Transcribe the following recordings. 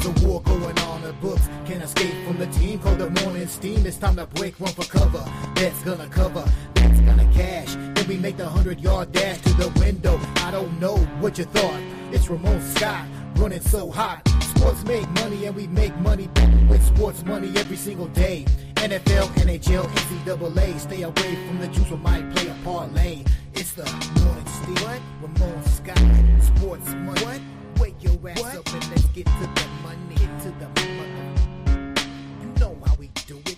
There's a war going on, the books can't escape from the team called the morning steam. It's time to break, run for cover. That's gonna cover, that's gonna cash. Then we make the 100-yard dash to the window. I don't know what you thought. It's Ramon Scott running so hot. Sports make money and we make money with sports money every single day. NFL, NHL, NCAA. Stay away from the juice, we might play a parlay. It's the morning steam. What? Ramon Scott, sports money. What? Wake your ass up and let's get to the money. Get to the money. You know how we do it.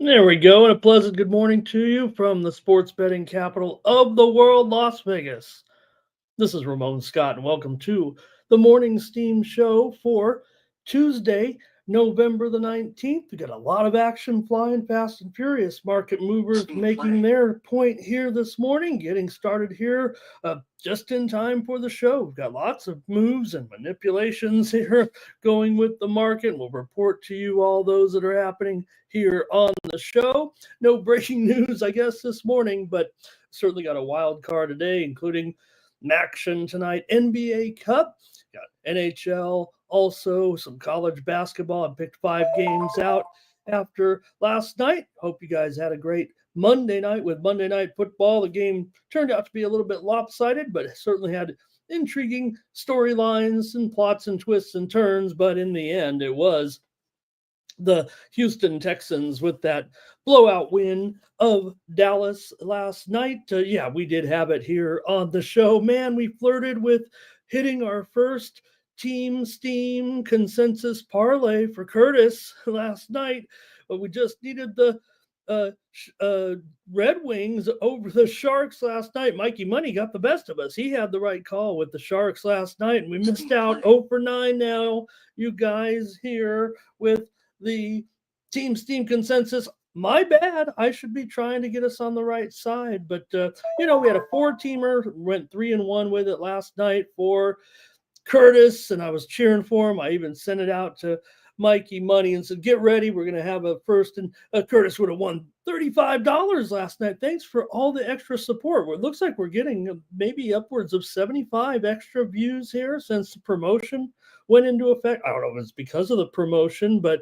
There we go, and a pleasant good morning to you from the sports betting capital of the world, Las Vegas. This is Ramon Scott, and welcome to the Morning Steam Show for Tuesday, November the 19th. We got a lot of action flying fast and furious. Market movers making their point here this morning, getting started here just in time for the show. We've got lots of moves and manipulations here going with the market. We'll report to you all those that are happening here on the show. No breaking news, I guess, this morning, but certainly got a wild card today, including Maction tonight, NBA Cup, got NHL, also some college basketball. I picked 5 games out after last night. Hope you guys had a great Monday night with Monday Night Football. The game turned out to be a little bit lopsided, but it certainly had intriguing storylines and plots and twists and turns. But in the end, it was the Houston Texans with that blowout win of Dallas last night. We did have it here on the show. Man, we flirted with hitting our first Team Steam consensus parlay for Curtis last night, but we just needed the Red Wings over the Sharks last night. Mikey Money got the best of us. He had the right call with the Sharks last night, and we missed out 0 for 9 now, you guys, here with the Team Steam consensus. My bad. I should be trying to get us on the right side. But, we had a 4-teamer, went 3-1 with it last night for Curtis, and I was cheering for him. I even sent it out to Mikey Money and said, get ready. We're going to have a first. And Curtis would have won $35 last night. Thanks for all the extra support. It looks like we're getting maybe upwards of 75 extra views here since the promotion went into effect. I don't know if it's because of the promotion, but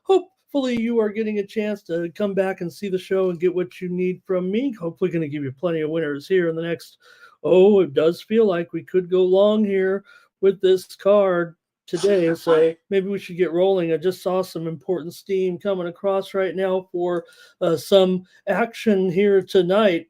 hopefully you are getting a chance to come back and see the show and get what you need from me. Hopefully going to give you plenty of winners here in the next, it does feel like we could go long here with this card today. So maybe we should get rolling. I just saw some important steam coming across right now for some action here tonight.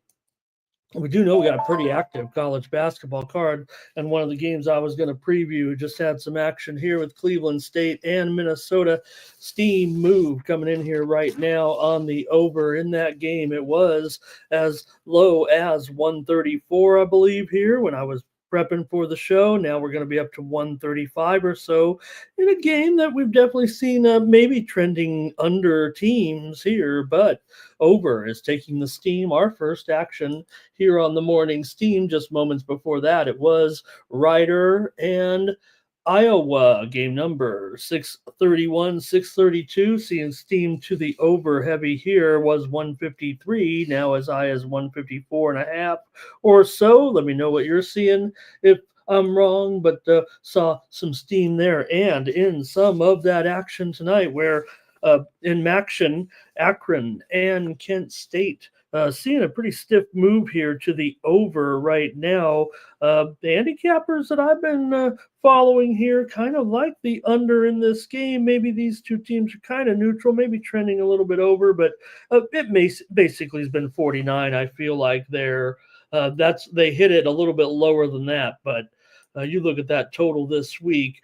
We do know we got a pretty active college basketball card, and one of the games I was going to preview just had some action here with Cleveland State and Minnesota. Steam move coming in here right now on the over in that game. It was as low as 134, I believe, here when I was prepping for the show. Now we're going to be up to 135 or so in a game that we've definitely seen maybe trending under teams here, but over is taking the steam. Our first action here on the morning steam. Just moments before that, it was Ryder and Iowa, game number 631, 632, seeing steam to the over heavy here was 153, now as high as 154.5 or so. Let me know what you're seeing if I'm wrong, but saw some steam there. And in some of that action tonight where in Maction, Akron and Kent State seeing a pretty stiff move here to the over right now. The handicappers that I've been following here kind of like the under in this game. Maybe these two teams are kind of neutral, maybe trending a little bit over, but basically has been 49. I feel like they hit it a little bit lower than that, but you look at that total this week.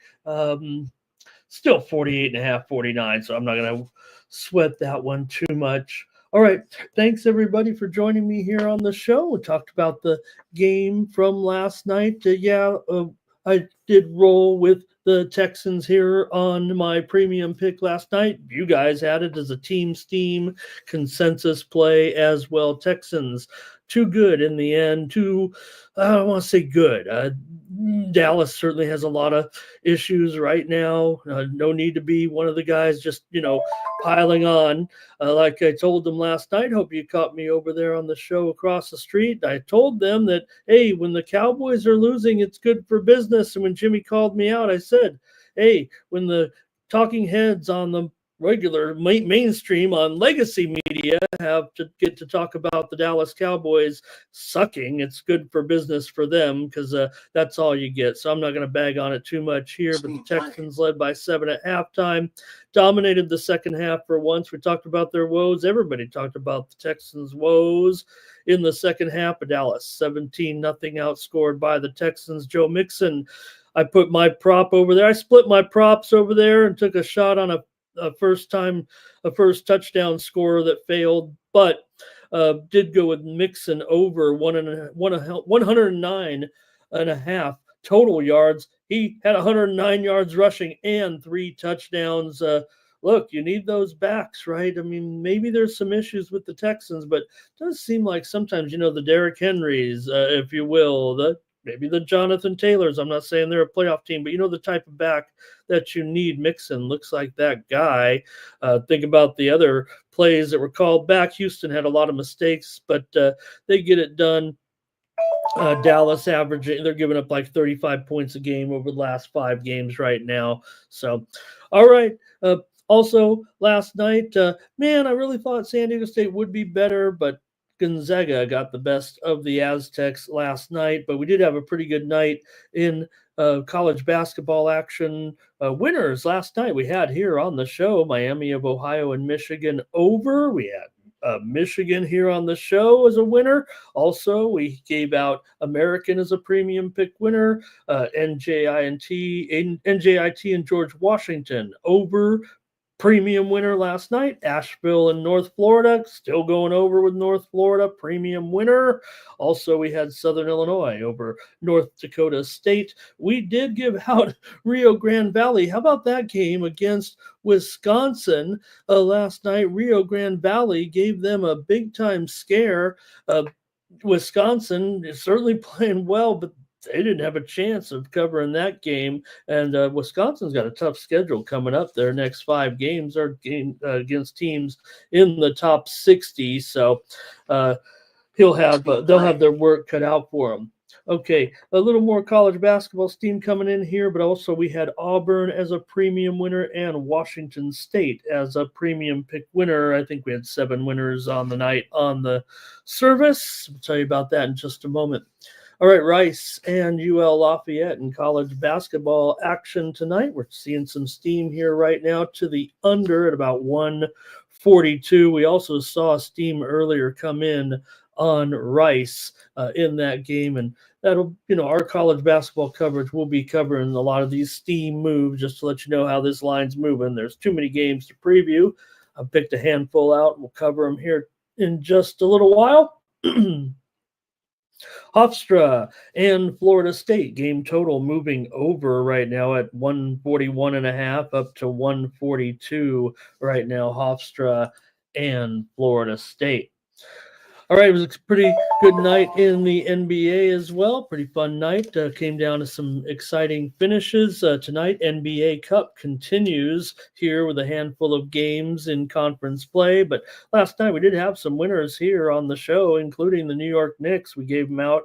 Still 48 and a half, 49. So I'm not going to sweat that one too much. All right. Thanks, everybody, for joining me here on the show. We talked about the game from last night. I did roll with the Texans here on my premium pick last night. You guys had it as a team steam consensus play as well. Texans, too good in the end. I don't want to say good. Dallas certainly has a lot of issues right now. No need to be one of the guys just, piling on. Like I told them last night, hope you caught me over there on the show across the street. I told them that, hey, when the Cowboys are losing, it's good for business. And when Jimmy called me out, I said, hey, when the talking heads on the regular mainstream on legacy media have to get to talk about the Dallas Cowboys sucking, it's good for business for them because that's all you get. So I'm not going to bag on it too much here, but the Texans led by 7 at halftime, dominated the second half for once. We talked about their woes. Everybody talked about the Texans' woes in the second half of Dallas. 17-0 outscored by the Texans. Joe Mixon, I put my prop over there. I split my props over there and took a shot on a first touchdown scorer that failed, but did go with Mixon over 109 and a half total yards. He had 109 yards rushing and 3 touchdowns. Look, you need those backs, right? I mean, maybe there's some issues with the Texans, but it does seem like sometimes, the Derrick Henrys, if you will, maybe the Jonathan Taylors. I'm not saying they're a playoff team, but the type of back that you need. Mixon looks like that guy. Think about the other plays that were called back. Houston had a lot of mistakes, but they get it done. Dallas averaging, they're giving up like 35 points a game over the last 5 games right now. So, all right. Also, last night, I really thought San Diego State would be better, but Gonzaga got the best of the Aztecs last night, but we did have a pretty good night in college basketball action. Winners last night we had here on the show, Miami of Ohio and Michigan over. We had Michigan here on the show as a winner. Also, we gave out American as a premium pick winner, NJIT and George Washington over. Premium winner last night, Asheville and North Florida, still going over with North Florida, premium winner. Also, we had Southern Illinois over North Dakota State. We did give out Rio Grande Valley. How about that game against Wisconsin last night? Rio Grande Valley gave them a big-time scare. Wisconsin is certainly playing well, but they didn't have a chance of covering that game. And Wisconsin's got a tough schedule coming up. Their next 5 games are against teams in the top 60. So they'll have their work cut out for them. Okay, a little more college basketball steam coming in here, but also we had Auburn as a premium winner and Washington State as a premium pick winner. I think we had 7 winners on the night on the service. I'll tell you about that in just a moment. All right, Rice and UL Lafayette in college basketball action tonight. We're seeing some steam here right now to the under at about 142. We also saw steam earlier come in on Rice in that game, and that'll, our college basketball coverage will be covering a lot of these steam moves just to let you know how this line's moving. There's too many games to preview. I've picked a handful out, and we'll cover them here in just a little while. Hofstra and Florida State game total moving over right now at 141.5 up to 142 right now. Hofstra and Florida State. All right, it was a pretty good night in the NBA as well. Pretty fun night. Came down to some exciting finishes. Tonight, NBA Cup continues here with a handful of games in conference play. But last night, we did have some winners here on the show, including the New York Knicks. We gave them out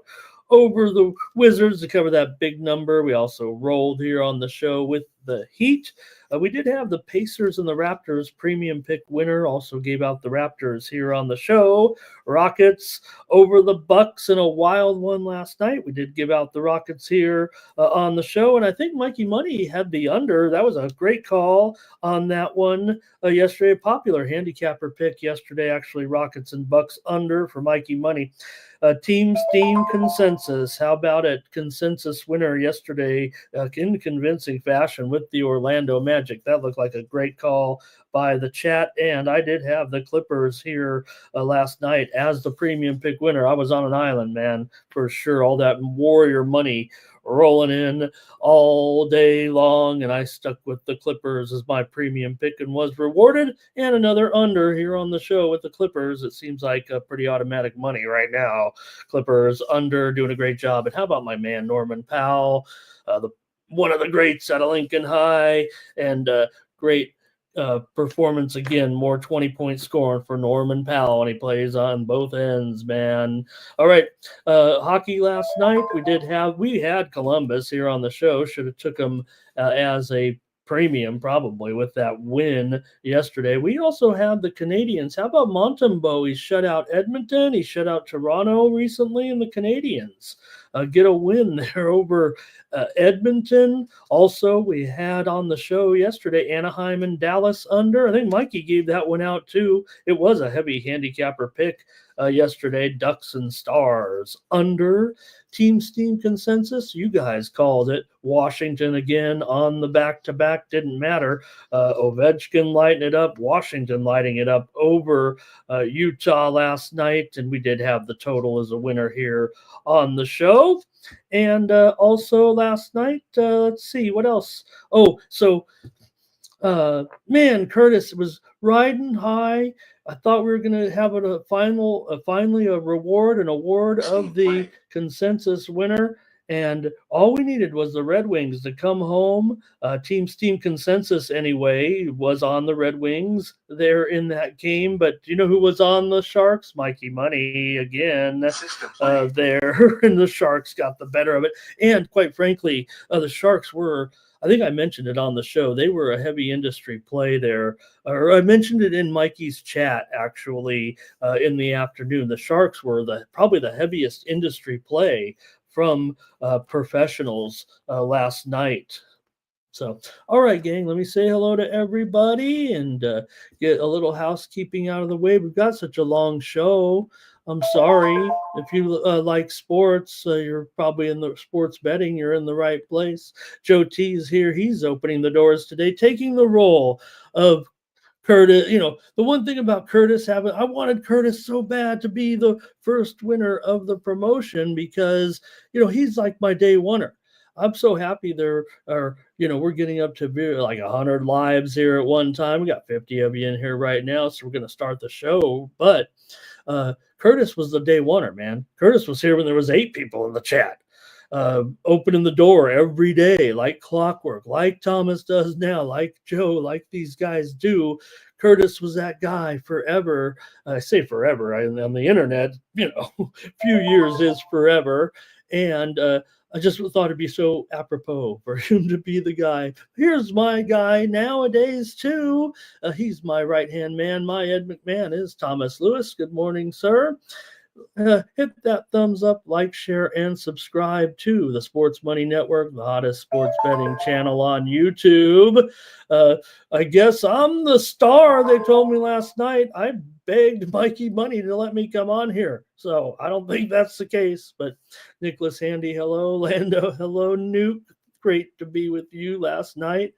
over the Wizards to cover that big number. We also rolled here on the show with the Heat. We did have the Pacers and the Raptors premium pick winner. Also gave out the Raptors here on the show. Rockets over the Bucks in a wild one last night. We did give out the Rockets here on the show, and I think Mikey Money had the under. That was a great call on that one yesterday. A popular handicapper pick yesterday, actually, Rockets and Bucks under for Mikey Money. Team Steam consensus. How about it? Consensus winner yesterday in convincing fashion with the Orlando Magic. That looked like a great call by the chat. And I did have the Clippers here last night as the premium pick winner. I was on an island, man, for sure. All that Warrior money rolling in all day long, and I stuck with the Clippers as my premium pick and was rewarded. And another under here on the show with the Clippers. It seems like a pretty automatic money right now. Clippers under, doing a great job. And how about my man Norman Powell, one of the greats out of Lincoln High, and great performance again, more 20-point scoring for Norman Powell, and he plays on both ends, man. All right, hockey last night. We had Columbus here on the show. Should have took them as a premium probably with that win yesterday. We also had the Canadians. How about Montembeault? He shut out Edmonton. He shut out Toronto recently, and the Canadians get a win there over Edmonton. Also, we had on the show yesterday Anaheim and Dallas under. I think Mikey gave that one out too. It was a heavy handicapper pick yesterday. Ducks and Stars under. Team Steam consensus, you guys called it. Washington again on the back-to-back, didn't matter. Ovechkin lighting it up, Washington lighting it up over Utah last night, and we did have the total as a winner here on the show. And also last night, let's see, what else? Oh, so, man, Curtis was riding high. I thought we were going to have finally a reward, an award of the consensus winner. And all we needed was the Red Wings to come home. Team Steam consensus, anyway, was on the Red Wings there in that game. But do you know who was on the Sharks? Mikey Money again there. And the Sharks got the better of it. And quite frankly, the Sharks were, I think I mentioned it on the show, they were a heavy industry play there. Or I mentioned it in Mikey's chat, actually, in the afternoon. The Sharks were probably the heaviest industry play from professionals last night. So, all right, gang, let me say hello to everybody and get a little housekeeping out of the way. We've got such a long show. I'm sorry. If you like sports, you're probably in the sports betting, you're in the right place. Joe T is here. He's opening the doors today, taking the role of Curtis. You know, the one thing about Curtis I wanted Curtis so bad to be the first winner of the promotion because, you know, he's like my day oneer. I'm so happy there are, you know, we're getting up to like 100 lives here at one time. We got 50 of you in here right now, so we're going to start the show. But Curtis was the day oneer, man. Curtis was here when there was 8 people in the chat. Opening the door every day like clockwork, like Thomas does now, like Joe, like these guys do. Curtis was that guy forever. I say forever on the internet, you know, few years is forever. And I just thought it'd be so apropos for him to be the guy. Here's my guy nowadays, too. He's my right-hand man. My Ed McMahon is Thomas Lewis. Good morning, sir. Hit that thumbs up, like, share, and subscribe to the Sports Money Network, the hottest sports betting channel on YouTube. I guess I'm the star, they told me last night. I begged Mikey Money to let me come on here. So I don't think that's the case. But Nicholas Handy, hello. Lando, hello. Nuke, great to be with you last night.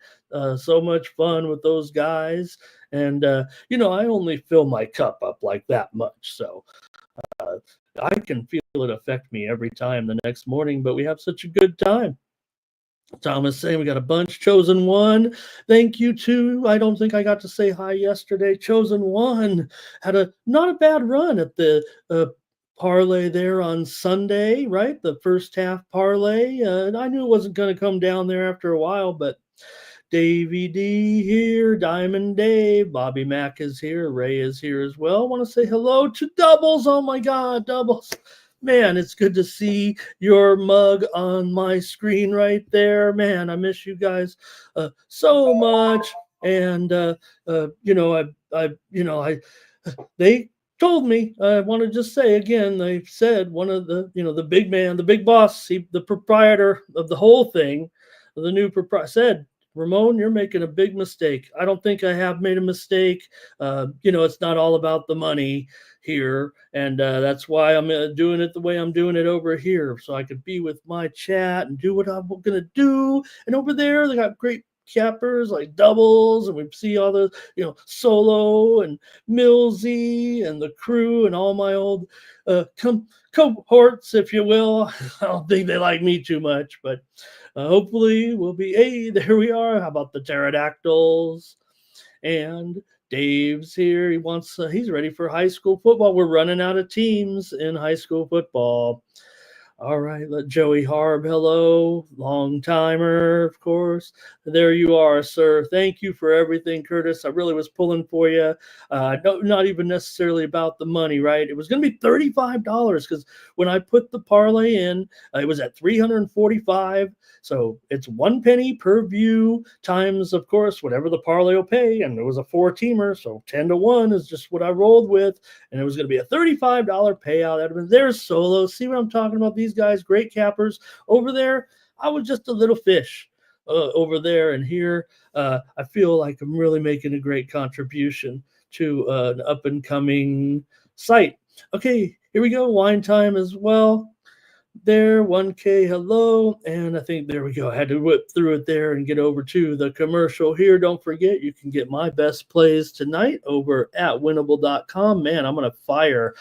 So much fun with those guys. And, you know, I only fill my cup up like that much. So I can feel it affect me every time the next morning, but we have such a good time. Thomas saying we got a bunch. Chosen One, thank you too. I don't think I got to say hi yesterday. Chosen One had not a bad run at the parlay there on Sunday, right? The first half parlay. I knew it wasn't going to come down there after a while, but Davey D here, Diamond Dave, Bobby Mack is here, Ray is here as well. I want to say hello to Doubles. Oh my God, Doubles. Man, it's good to see your mug on my screen right there. Man, I miss you guys so much. And I they told me. I want to just say again. They said one of the big man, the big boss, the proprietor of the whole thing, the new proprietor said, Ramon, you're making a big mistake. I don't think I have made a mistake. It's not all about the money here, and that's why I'm doing it the way I'm doing it over here, so I could be with my chat and do what I'm gonna do. And over there, they got great cappers like doubles, and we see all the solo and Millsy and the crew and all my old cohorts, if you will. I don't think they like me too much, but hopefully we'll be. Hey, there we are. How about the pterodactyls? And Dave's here. He's ready for high school football. We're running out of teams in high school football. All right, let Joey Harb, hello, long timer, of course. There you are, sir. Thank you for everything, Curtis. I really was pulling for you. Not even necessarily about the money, right? It was going to be $35 because when I put the parlay in, it was at 345. So it's 1 penny per view times, of course, whatever the parlay will pay. And it was a 4-teamer, so 10-1 is just what I rolled with. And it was going to be a $35 payout. There's Solo. See what I'm talking about? These guys, great cappers. Over there, I was just a little fish over there. And here, I feel like I'm really making a great contribution to an up-and-coming site. Okay, here we go. Wine time as well. There, 1K, hello. And I think there we go. I had to whip through it there and get over to the commercial here. Don't forget, you can get my best plays tonight over at winnable.com. Man, I'm going to fire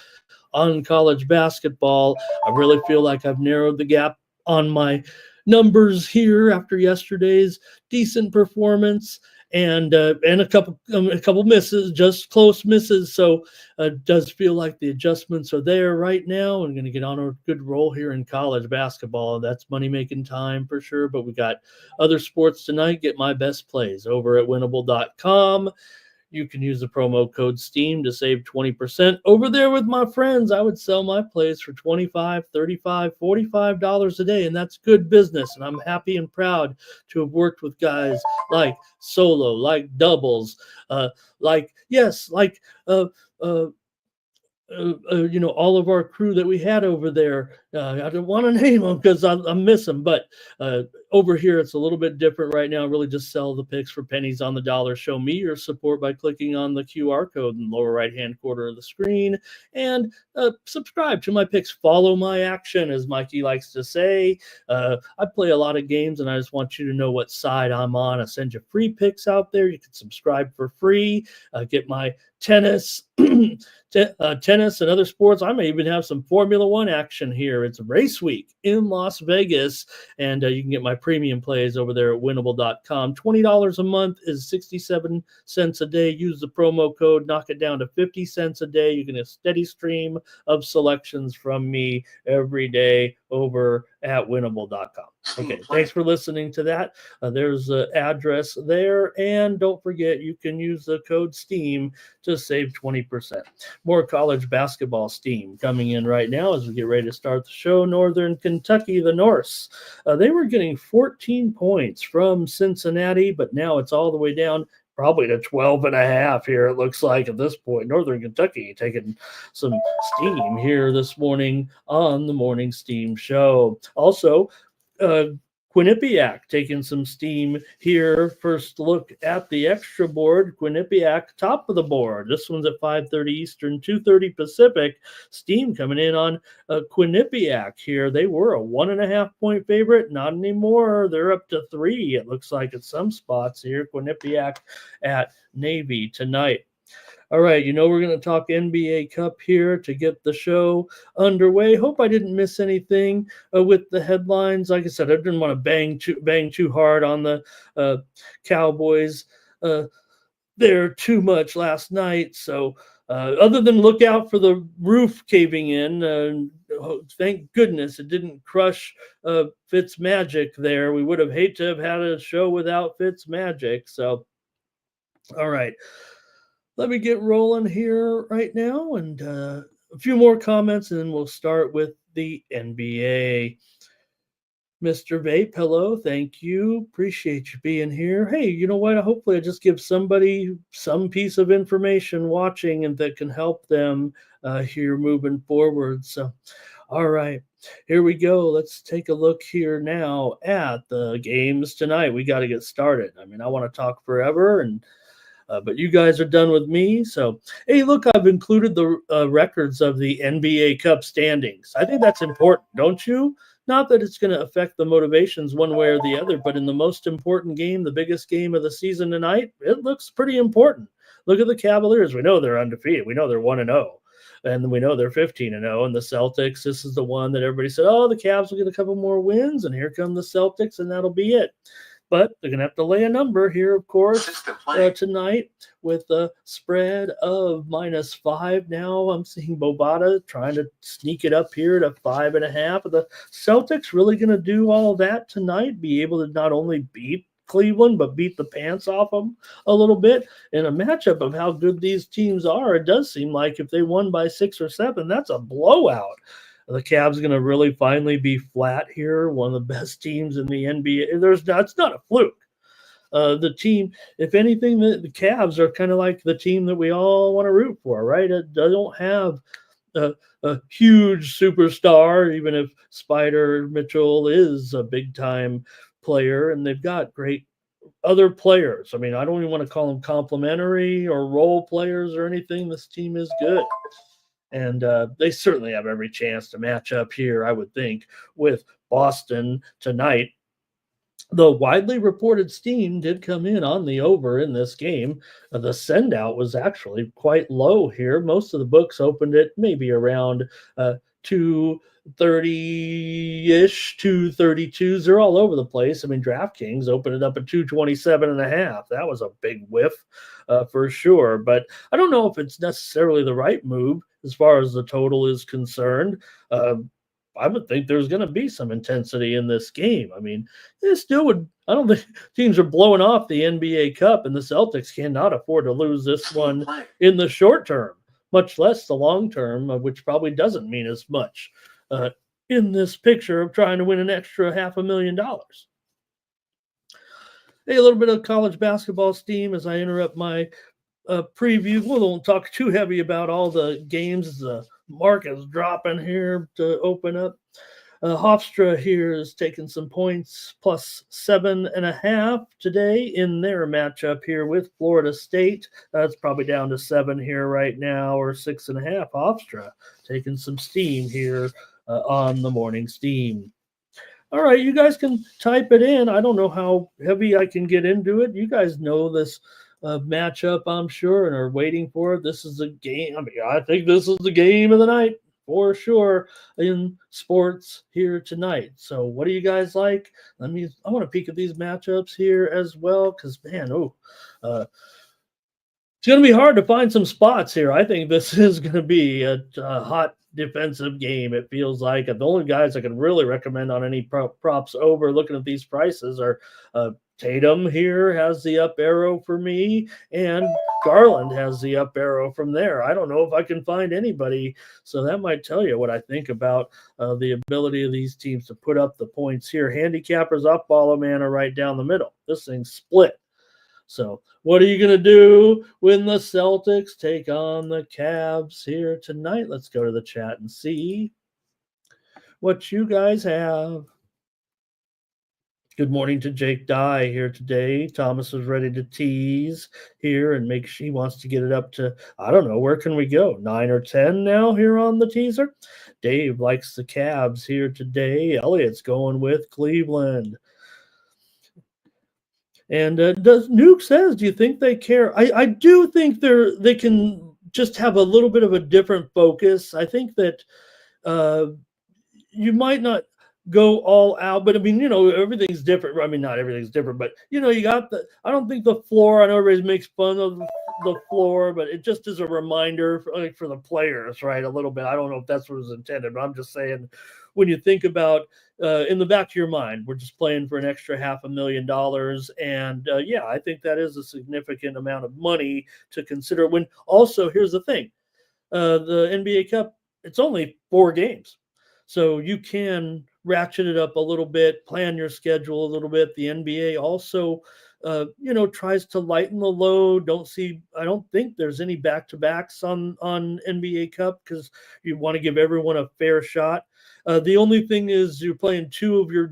on college basketball. I really feel like I've narrowed the gap on my numbers here after yesterday's decent performance and a couple misses, just close misses. So it does feel like the adjustments are there right now. I'm going to get on a good roll here in college basketball. That's money making time for sure. But we got other sports tonight. Get my best plays over at winnable.com. You can use the promo code STEAM to save 20%. Over there with my friends, I would sell my plays for $25, $35, $45 a day, and that's good business. And I'm happy and proud to have worked with guys like Solo, like Doubles, like all of our crew that we had over there. I don't want to name them because I miss them, but over here it's a little bit different right now. Really just sell the picks for pennies on the dollar. Show me your support by clicking on the QR code in the lower right-hand corner of the screen and subscribe to my picks. Follow my action, as Mikey likes to say. I play a lot of games, and I just want you to know what side I'm on. I send you free picks out there. You can subscribe for free. Get my tennis, tennis and other sports. I may even have some Formula One action here. It's race week in Las Vegas, and you can get my premium plays over there at winnable.com. $20 a month is 67 cents a day. Use the promo code, knock it down to 50 cents a day. You can get a steady stream of selections from me every day over at winnable.com. Okay, thanks for listening to that. There's the address there. And don't forget, you can use the code STEAM to save 20%. More college basketball steam coming in right now as we get ready to start the show. Northern Kentucky, the Norse. They were getting 14 points from Cincinnati, but now it's all the way down probably to 12.5 here, it looks like at this point. Northern Kentucky taking some steam here this morning on the Morning Steam Show. Also, Quinnipiac taking some steam here. First look at the extra board. Quinnipiac, top of the board. This one's at 5:30 Eastern, 2:30 Pacific. Steam coming in on Quinnipiac here. They were a 1.5-point favorite. Not anymore. They're up to 3, it looks like, at some spots here. Quinnipiac at Navy tonight. All right, we're going to talk NBA Cup here to get the show underway. Hope I didn't miss anything with the headlines. Like I said, I didn't want to bang too hard on the Cowboys there too much last night. So other than look out for the roof caving in, thank goodness it didn't crush Fitz Magic there. We would have hated to have had a show without Fitz Magic. So, all right. Let me get rolling here right now and a few more comments, and then we'll start with the NBA. Mr. Vape, hello, thank you. Appreciate you being here. Hey, you know what? Hopefully, I just give somebody some piece of information watching and that can help them here moving forward. So, all right, here we go. Let's take a look here now at the games tonight. We got to get started. I mean, I want to talk forever, and but you guys are done with me. So, hey, look, I've included the records of the NBA Cup standings. I think that's important, don't you? Not that it's going to affect the motivations one way or the other, but in the most important game, the biggest game of the season tonight, it looks pretty important. Look at the Cavaliers. We know they're undefeated. We know they're 1-0. And we know they're 15-0. And the Celtics, this is the one that everybody said, oh, the Cavs will get a couple more wins. And here come the Celtics, and that'll be it. But they're going to have to lay a number here, of course, tonight with a spread of -5. Now I'm seeing Bovada trying to sneak it up here to 5.5. Are the Celtics really going to do all that tonight? Be able to not only beat Cleveland, but beat the pants off them a little bit in a matchup of how good these teams are. It does seem like if they won by 6 or 7, that's a blowout. The Cavs going to really finally be flat here. One of the best teams in the NBA. It's not a fluke. The team, if anything, the Cavs are kind of like the team that we all want to root for, right? They don't have a huge superstar, even if Spider Mitchell is a big time player, and they've got great other players. I mean, I don't even want to call them complimentary or role players or anything. This team is good. And they certainly have every chance to match up here, I would think, with Boston tonight. The widely reported steam did come in on the over in this game. The send out was actually quite low here. Most of the books opened it maybe around 230-ish, 232s. They're all over the place. I mean, DraftKings opened it up at 227.5. That was a big whiff for sure. But I don't know if it's necessarily the right move as far as the total is concerned. I would think there's going to be some intensity in this game. I mean, it still would. I don't think teams are blowing off the NBA Cup, and the Celtics cannot afford to lose this one in the short term, much less the long term, which probably doesn't mean as much in this picture of trying to win an extra $500,000. Hey, a little bit of college basketball steam as I interrupt my preview. We won't talk too heavy about all the games. The market is dropping here to open up. Hofstra here is taking some points, +7.5 today in their matchup here with Florida State. That's probably down to 7 here right now, or 6.5. Hofstra taking some steam here on the morning steam. All right, you guys can type it in. I don't know how heavy I can get into it. You guys know this matchup, I'm sure, and are waiting for it. This is a game. I mean, I think this is the game of the night for sure in sports here tonight. So, what do you guys like? I want to peek at these matchups here as well, because man, it's going to be hard to find some spots here. I think this is going to be a hot defensive game. It feels like the only guys I can really recommend on any props over looking at these prices are Tatum here has the up arrow for me, and Garland has the up arrow from there. I don't know if I can find anybody, so that might tell you what I think about the ability of these teams to put up the points here. Handicappers up, ball man are right down the middle. This thing's split. So what are you going to do when the Celtics take on the Cavs here tonight? Let's go to the chat and see what you guys have. Good morning to Jake Dye here today. Thomas is ready to tease here and make sure he wants to get it up to, I don't know, where can we go? 9 or 10 now here on the teaser. Dave likes the Cavs here today. Elliot's going with Cleveland. And does Nuke says, do you think they care? I do think they can just have a little bit of a different focus. I think that you might not go all out, but I mean, everything's different. I mean, not everything's different, but you got I don't think the floor, I know everybody makes fun of the floor, but it just is a reminder for the players, right? A little bit. I don't know if that's what was intended, but I'm just saying, when you think about in the back of your mind, we're just playing for an extra $500,000. And yeah, I think that is a significant amount of money to consider. When also, here's the thing, the NBA Cup, it's only 4 games. So you can ratchet it up a little bit, plan your schedule a little bit. The NBA also, tries to lighten the load. I don't think there's any back-to-backs on NBA Cup because you want to give everyone a fair shot. The only thing is you're playing two of your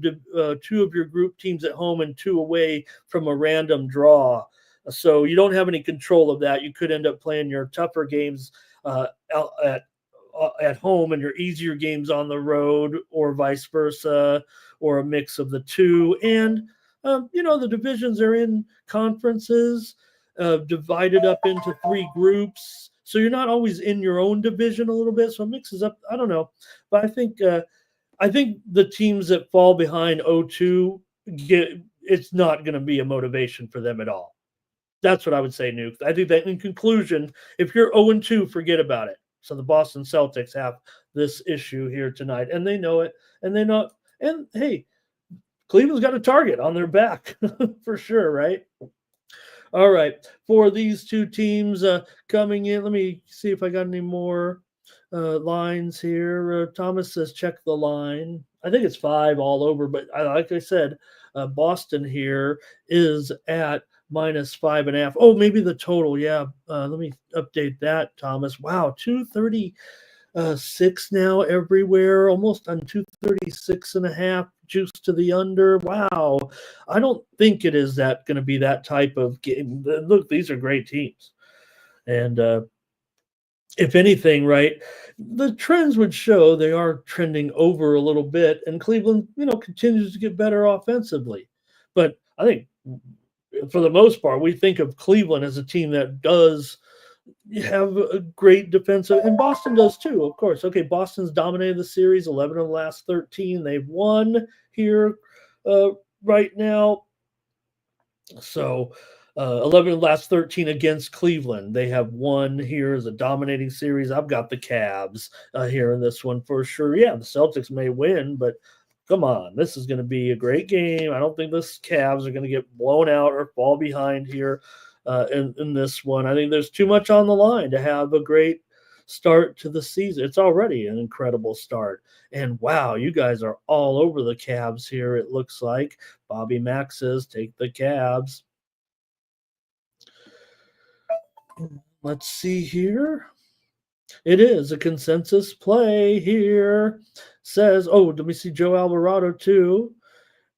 group teams at home and two away from a random draw. So you don't have any control of that. You could end up playing your tougher games out at home and your easier games on the road, or vice versa, or a mix of the two. And the divisions are in conferences, divided up into three groups. So you're not always in your own division a little bit. So it mixes up. I don't know, but I think the teams that fall behind 0-2 it's not going to be a motivation for them at all. That's what I would say, Nuke. I think that in conclusion, if you're 0-2, forget about it. So the Boston Celtics have this issue here tonight, and they know it, and they know. And hey, Cleveland's got a target on their back for sure, right? All right, for these two teams coming in, let me see if I got any more lines here. Thomas says check the line. I think it's 5 all over, but like I said, Boston here is at -5.5. Oh, maybe the total. Yeah. Let me update that, Thomas. Wow, 236 now everywhere, almost on 236.5, juice to the under. Wow. I don't think it is that going to be that type of game. Look, these are great teams. And if anything, right, the trends would show they are trending over a little bit, and Cleveland, continues to get better offensively. But I think for the most part, we think of Cleveland as a team that does have a great defensive, and Boston does too, of course. Okay, Boston's dominated the series, 11 of the last 13. They've won here right now. So 11 of the last 13 against Cleveland. They have won here as a dominating series. I've got the Cavs here in this one for sure. Yeah, the Celtics may win, but come on, this is going to be a great game. I don't think the Cavs are going to get blown out or fall behind here in this one. I think there's too much on the line to have a great start to the season. It's already an incredible start. And wow, you guys are all over the Cavs here, it looks like. Bobby Mack says, take the Cavs. Let's see here. It is a consensus play here. Says, oh, let me see Joe Alvarado too.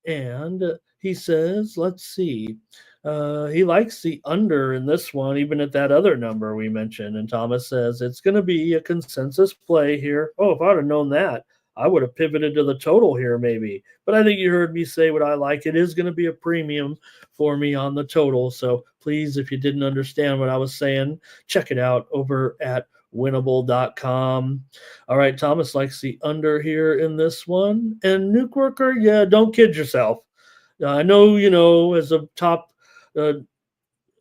And he says, let's see. He likes the under in this one, even at that other number we mentioned. And Thomas says it's going to be a consensus play here. Oh, if I would have known that, I would have pivoted to the total here maybe. But I think you heard me say what I like. It is going to be a premium for me on the total. So please, if you didn't understand what I was saying, check it out over at winnable.com. All right, Thomas likes the under here in this one. And Nuke Worker, yeah, don't kid yourself. I know, as a top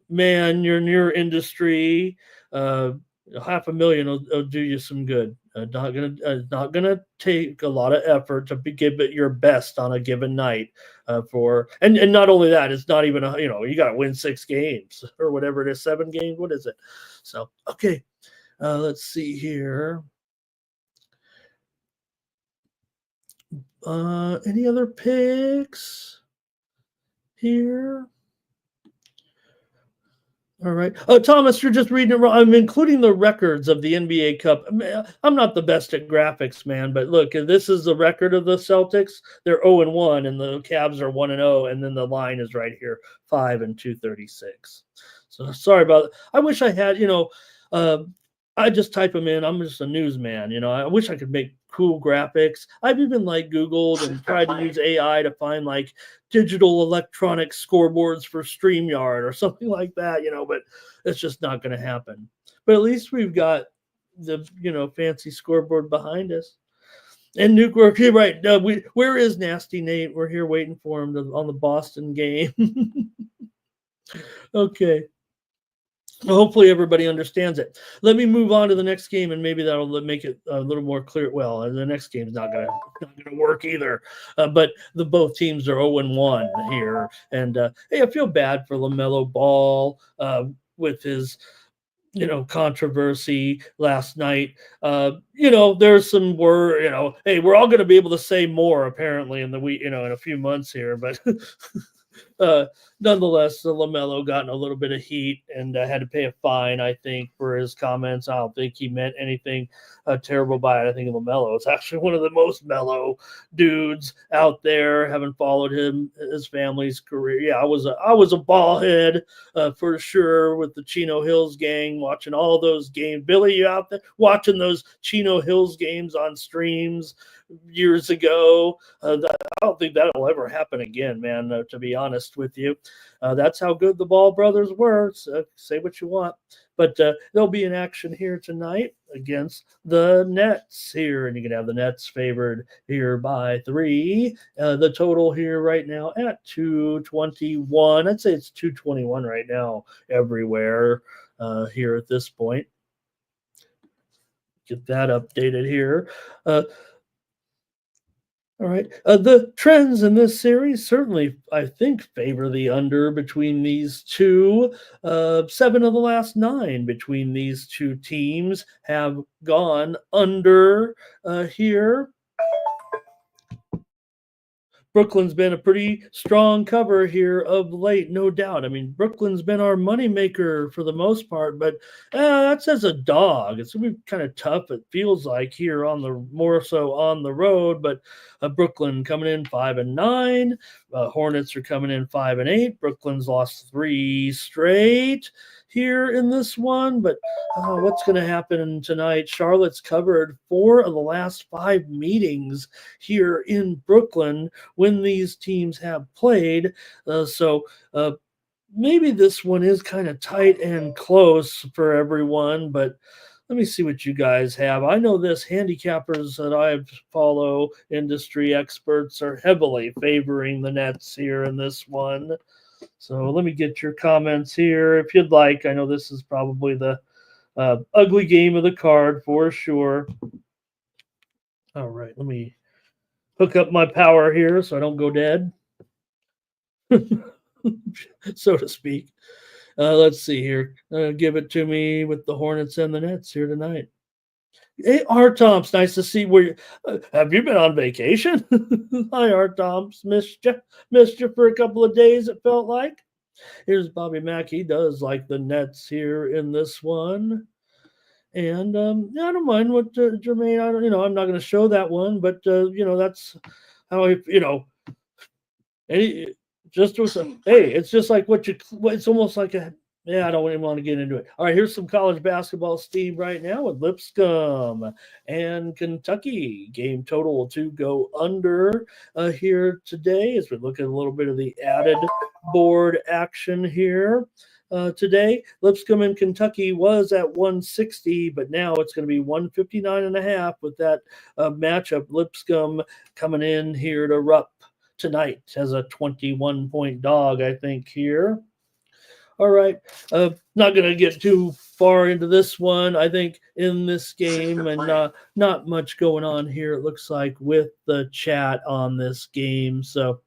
man, you're in your industry. $500,000 will do you some good. Not gonna take a lot of effort to give it your best on a given night. And not only that, it's not even you got to win 6 games or whatever it is, 7 games. What is it? So okay, let's see here. Any other picks here? All right. Oh, Thomas, you're just reading it wrong. I'm including the records of the NBA Cup. I'm not the best at graphics, man, but look, this is the record of the Celtics. They're 0-1, and the Cavs are 1-0, and then the line is right here, 5 and 236. So sorry about it. I wish I had, I just type them in. I'm just a newsman, I wish I could make cool graphics. I've even Googled and tried to use AI to find digital electronic scoreboards for StreamYard or something like that, but it's just not going to happen. But at least we've got the, fancy scoreboard behind us. And Nuke, okay, right. Where is Nasty Nate? We're here waiting for him on the Boston game. Okay. Well, hopefully everybody understands it. Let me move on to the next game, and maybe that'll make it a little more clear. Well, the next game is not gonna work either. But both teams are 0-1 here, and hey, I feel bad for LaMelo Ball with his controversy last night. There's some word, hey, we're all going to be able to say more apparently in the week, in a few months here, but uh, nonetheless, the LaMelo got in a little bit of heat and had to pay a fine, I think, for his comments. I don't think he meant anything terrible by it. I think LaMelo is actually one of the most mellow dudes out there. Haven't followed his family's career. Yeah, I was a ball head for sure with the Chino Hills gang, watching all those games. Billy, you out there watching those Chino Hills games on streams years ago? I don't think that'll ever happen again, man. To be honest with you, that's how good the Ball brothers were. So say what you want, but they'll be in action here tonight against the Nets here, and you can have the Nets favored here by 3. The total here right now at 221. I'd say it's 221 right now everywhere here at this point. Get that updated here. All right. The trends in this series certainly, I think, favor the under between these two. 7 of the last 9 between these two teams have gone under here. Brooklyn's been a pretty strong cover here of late, no doubt. I mean, Brooklyn's been our moneymaker for the most part, but that's as a dog. It's going to be kind of tough, it feels like, here on the more so on the road. But Brooklyn coming in 5-9. Hornets are coming in 5-8. Brooklyn's lost 3 straight here in this one, but what's going to happen tonight? Charlotte's covered 4 of the last 5 meetings here in Brooklyn when these teams have played. So maybe this one is kind of tight and close for everyone, but let me see what you guys have. I know this handicappers that I follow, industry experts, are heavily favoring the Nets here in this one. So let me get your comments here if you'd like. I know this is probably the ugly game of the card for sure. All right, let me hook up my power here so I don't go dead, so to speak. Let's see here. Give it to me with the Hornets and the Nets here tonight. Hey, Art Tom's nice to see where have you been on vacation? Hi, Art Tom's. Missed you for a couple of days, it felt like. Here's Bobby Mack. He does like the Nets here in this one. And I don't mind what Jermaine. I'm not going to show that one, but that's how just with some. Hey, it's just like it's almost like a. Yeah, I don't even want to get into it. All right, here's some college basketball steam right now with Lipscomb and Kentucky. Game total to go under here today as we look at a little bit of the added board action here. Today, Lipscomb in Kentucky was at 160, but now it's going to be 159.5 with that matchup. Lipscomb coming in here to Rupp tonight as a 21-point dog, I think, here. All right. Not going to get too far into this one. I think in this game, and not much going on here, it looks like, with the chat on this game. So,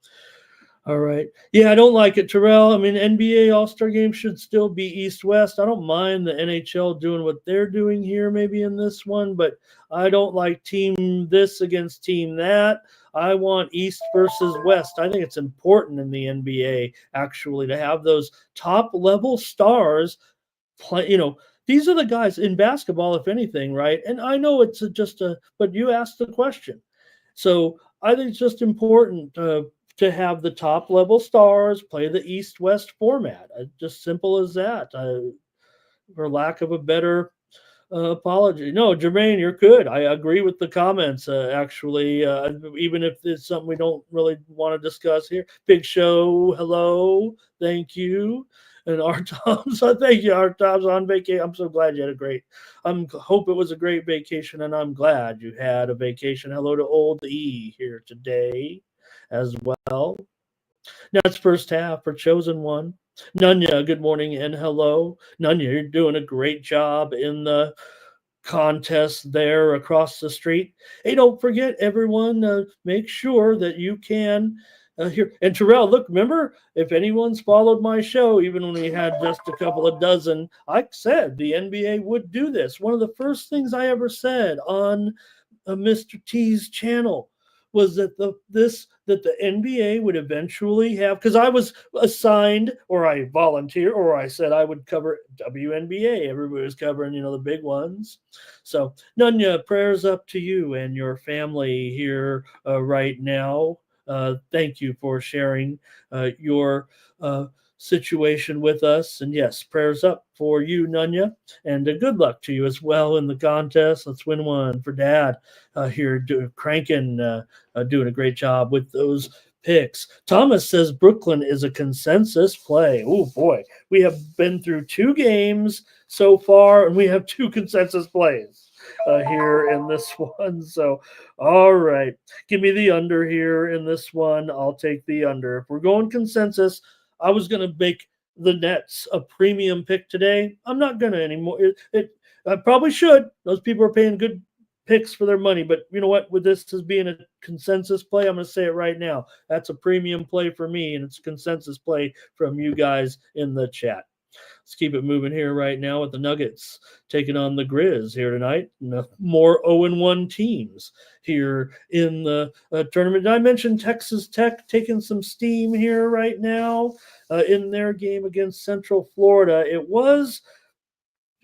all right. Yeah, I don't like it, Terrell. I mean, NBA All-Star Game should still be East-West. I don't mind the NHL doing what they're doing here maybe in this one, but I don't like team this against team that. I want East versus West. I think it's important in the NBA, actually, to have those top-level stars play. These are the guys in basketball, if anything, right? And I know it's but you asked the question. So I think it's just important to have the top level stars play the East-West format. Just simple as that. For lack of a better apology. No, Jermaine, you're good. I agree with the comments, actually, even if it's something we don't really want to discuss here. Big Show, hello. Thank you. And Art Tom's, thank you, Art Tom's on vacation. I'm so glad you had a great, hope it was a great vacation, and I'm glad you had a vacation. Hello to Old E here today as well. Nets first half for Chosen One. Nunya, good morning and hello. Nunya, you're doing a great job in the contest there across the street. Hey, don't forget, everyone, make sure that you can Here and Terrell, look, remember, if anyone's followed my show, even when we had just a couple of dozen, I said the NBA would do this. One of the first things I ever said on Mr. T's channel was that the NBA would eventually have, because I was assigned or I volunteered or I said I would cover WNBA. Everybody was covering, the big ones. So Nunya, prayers up to you and your family here right now. Thank you for sharing your situation with us. And yes, prayers up for you, Nunya. And good luck to you as well in the contest. Let's win one for Dad here, cranking, doing a great job with those picks. Thomas says Brooklyn is a consensus play. Oh, boy. We have been through 2 games so far, and we have 2 consensus plays here in this one. So, all right. Give me the under here in this one. I'll take the under. If we're going consensus, I was going to make the Nets a premium pick today. I'm not going to anymore. I probably should. Those people are paying good picks for their money. But you know what? With this as being a consensus play, I'm going to say it right now. That's a premium play for me, and it's a consensus play from you guys in the chat. Let's keep it moving here right now with the Nuggets taking on the Grizz here tonight. More 0-1 teams here in the tournament. I mentioned Texas Tech taking some steam here right now in their game against Central Florida. It was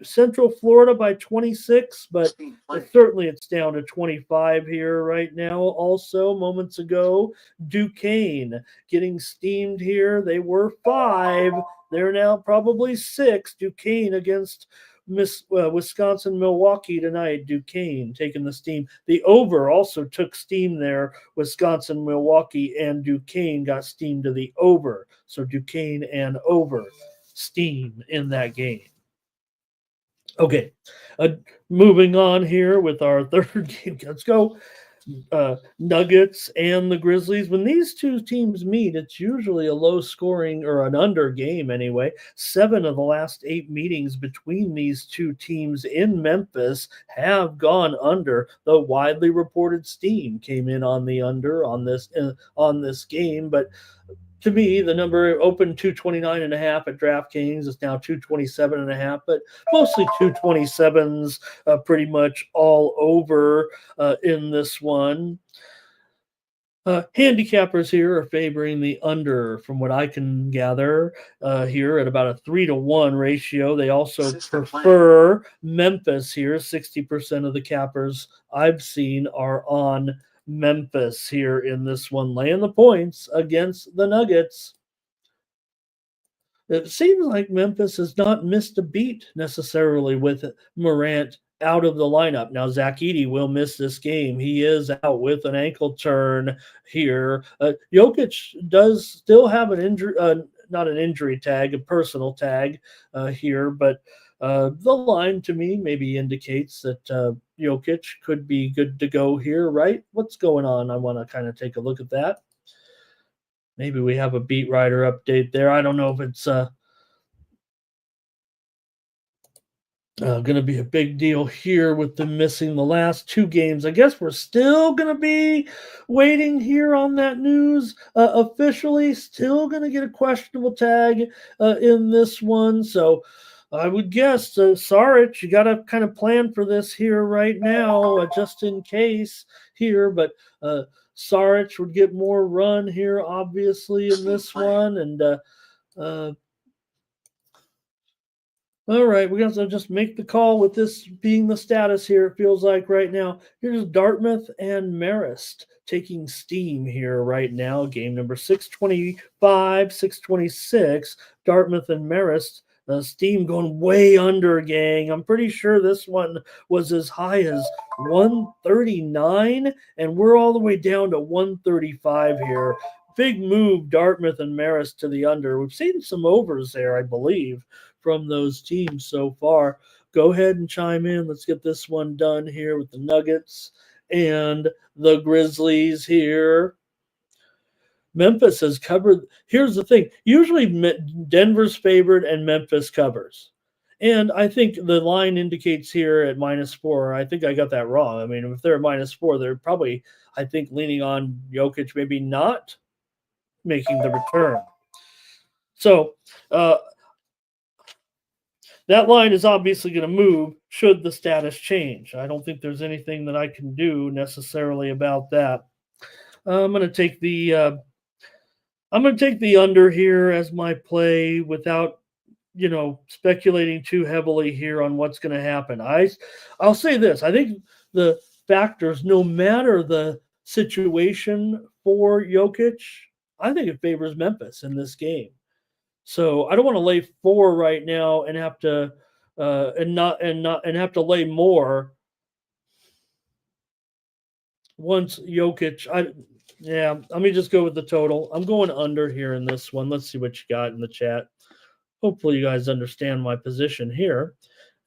Central Florida by 26, but certainly it's down to 25 here right now. Also, moments ago, Duquesne getting steamed here. They were 5. They're now probably 6. Duquesne against Wisconsin, Milwaukee tonight. Duquesne taking the steam. The over also took steam there. Wisconsin, Milwaukee, and Duquesne got steam to the over. So Duquesne and over steam in that game. Okay, moving on here with our third game. Let's go. Nuggets and the Grizzlies. When these 2 teams meet, it's usually a low scoring or an under game anyway. 7 of the last 8 meetings between these 2 teams in Memphis have gone under. The widely reported steam came in on the under on this game, but to me, the number opened 229.5 at DraftKings. It's now 227.5, but mostly 227s pretty much all over in this one. Handicappers here are favoring the under, from what I can gather here at about a 3-to-1 ratio. They also prefer Memphis here. 60% of the cappers I've seen are on Memphis here in this one, laying the points against the Nuggets. It seems like Memphis has not missed a beat necessarily with Morant out of the lineup. Now, Zach Edey will miss this game. He is out with an ankle turn here. Jokic does still have an injury, not an injury tag, a personal tag here, but the line to me maybe indicates that Jokic could be good to go here, right? What's going on? I want to kind of take a look at that. Maybe we have a beat writer update there. I don't know if it's going to be a big deal here with them missing the last 2 games. I guess we're still going to be waiting here on that news. Officially, still going to get a questionable tag in this one. So I would guess, Saric, you got to kind of plan for this here right now, just in case here. But Saric would get more run here, obviously, in this one. And all right, we're going to just make the call with this being the status here, it feels like right now. Here's Dartmouth and Marist taking steam here right now. Game number 625, 626. Dartmouth and Marist. Steam going way under, gang. I'm pretty sure this one was as high as 139, and we're all the way down to 135 here. Big move, Dartmouth and Marist to the under. We've seen some overs there, I believe, from those teams so far. Go ahead and chime in. Let's get this one done here with the Nuggets and the Grizzlies here. Memphis has covered. Here's the thing. Usually Denver's favored and Memphis covers. And I think the line indicates here at -4. I think I got that wrong. I mean, if they're at -4, they're probably, I think, leaning on Jokic, maybe not making the return. So that line is obviously going to move should the status change. I don't think there's anything that I can do necessarily about that. I'm going to take the under here as my play without speculating too heavily here on what's going to happen. I'll say this: I think the factors, no matter the situation for Jokic, I think it favors Memphis in this game. So I don't want to lay 4 right now and have to and have to lay more once Jokic. Let me just go with the total. I'm going under here in this one. Let's see what you got in the chat. Hopefully you guys understand my position here